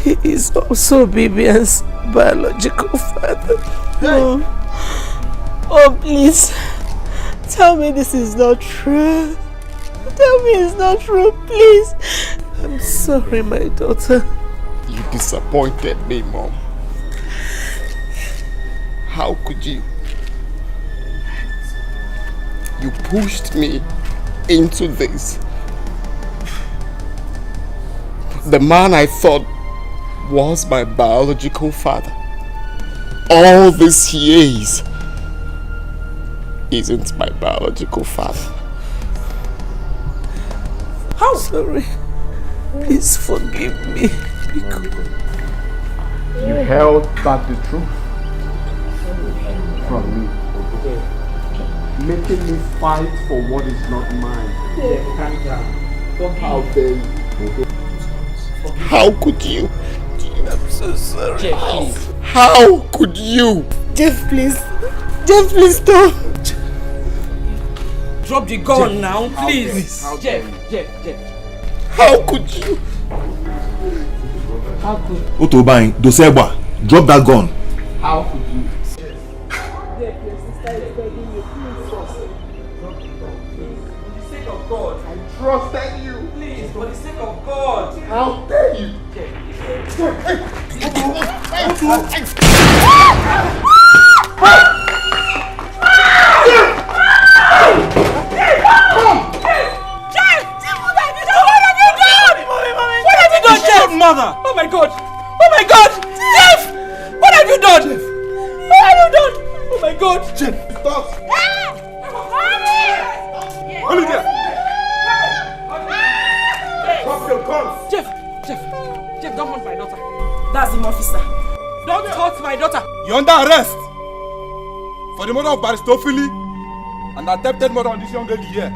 He is also Bibian's biological father. Hey. Oh, please. Tell me this is not true. Tell me it's not true, please. I'm sorry, my daughter. You disappointed me, Mom. How could you? You pushed me into this. The man I thought was my biological father all these years isn't my biological father. How? Sorry. Please forgive me. You held back the truth from me, making me fight for what is not mine. How dare you? How could you? I'm so sorry. Jeff, How could you? Jeff, please. Jeff, please stop. drop the gun Jeff, now, please. Jeff. How could you? How could Otobain, Dosegba, drop that gun. How could you? Jeff, your sister is begging you, please trust me. For the sake of God. I trusted you. Please, for the sake of God. How dare you? Mother! Oh my God! Oh my God! Jeff! What have you done? Jeff! What have you done? Oh my God! Jeff, stop! Olivia! Drop your guns! Jeff, don't hurt my daughter. That's the officer. Don't hurt my daughter. You're under arrest for the murder of Baristofili and attempted murder on this young lady here.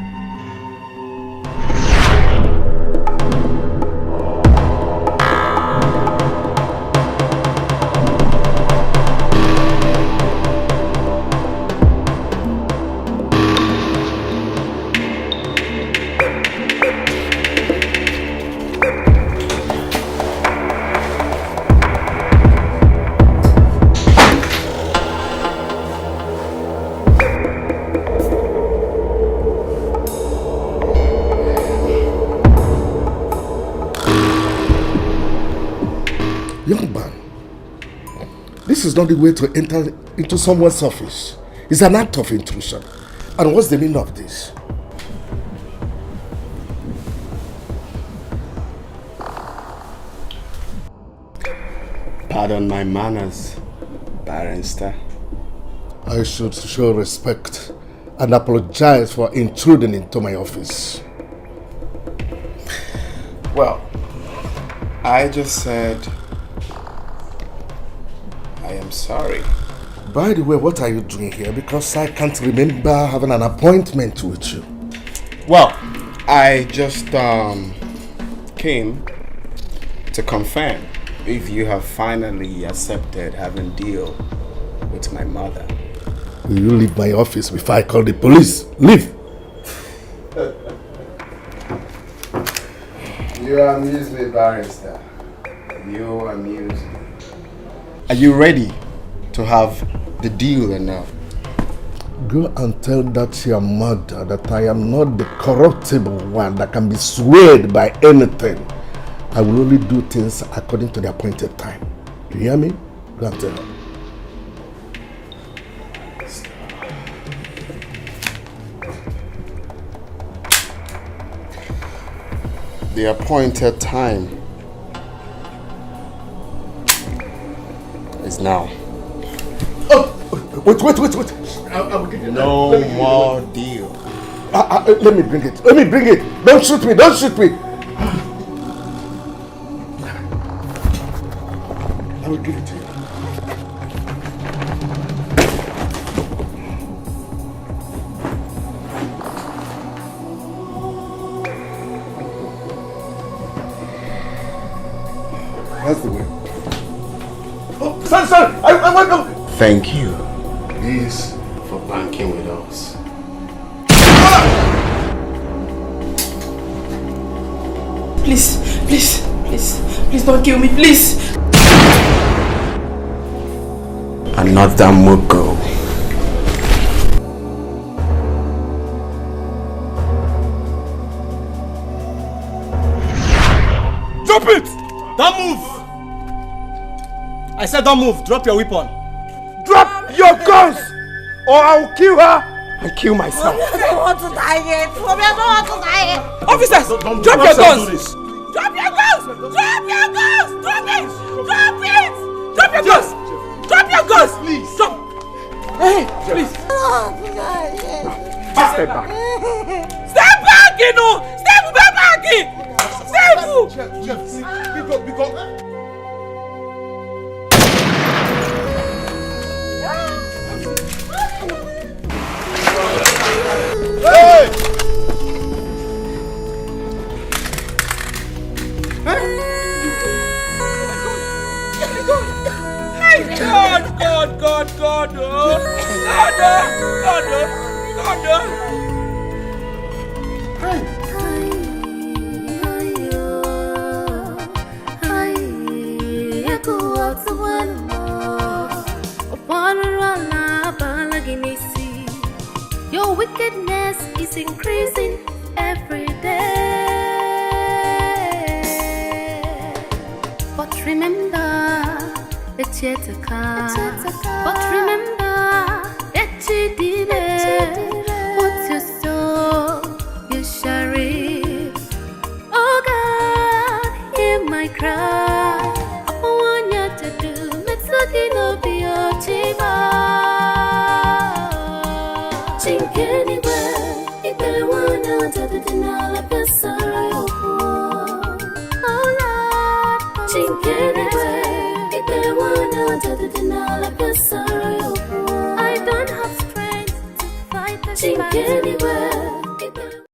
Young man, this is not the way to enter into someone's office. It's an act of intrusion. And what's the meaning of this? Pardon my manners, barrister. I should show respect and apologize for intruding into my office. Well, I just said I am sorry. By the way, what are you doing here? Because I can't remember having an appointment with you. Well, I just came to confirm if you have finally accepted having deal with my mother. Will you leave my office before I call the police? Leave! You amuse me, barrister. You amuse me. Are you ready to have the deal or not? Go and tell that your mother that I am not the corruptible one that can be swayed by anything. I will only do things according to the appointed time. You hear me? Go and tell her. The appointed time is now. Oh, wait. I will give you no more deal. Let me bring it. Don't shoot me. I will give it to you. That's the way. Oh, son, I want to. Thank you. This for banking with us. Please don't kill me, please. Another Mugo. Drop it! Don't move! I said don't move. Drop your weapon. Drop your guns, or I'll kill her and kill myself. I don't want to die yet. I don't want to die yet. Officers, drop your guns! Drop your guns! Drop your guns! Drop it! Drop it! Drop your guns! Drop your guns! Please! Drop! Hey, please! Step back. Step back, you know! Step back! Step! Hey! God, your wickedness is increasing every day. But remember, it's yet to come. But remember, it's what you sow, you shall reap. Oh God, hear my cry. I want you to do, let's look in up your chiba. Chink anywhere, if they wanna do the denial of your sorrow. Oh Lord, chink anywhere, if they wanna do the denial of your sorrow. I don't have strength to fight the chink anywhere.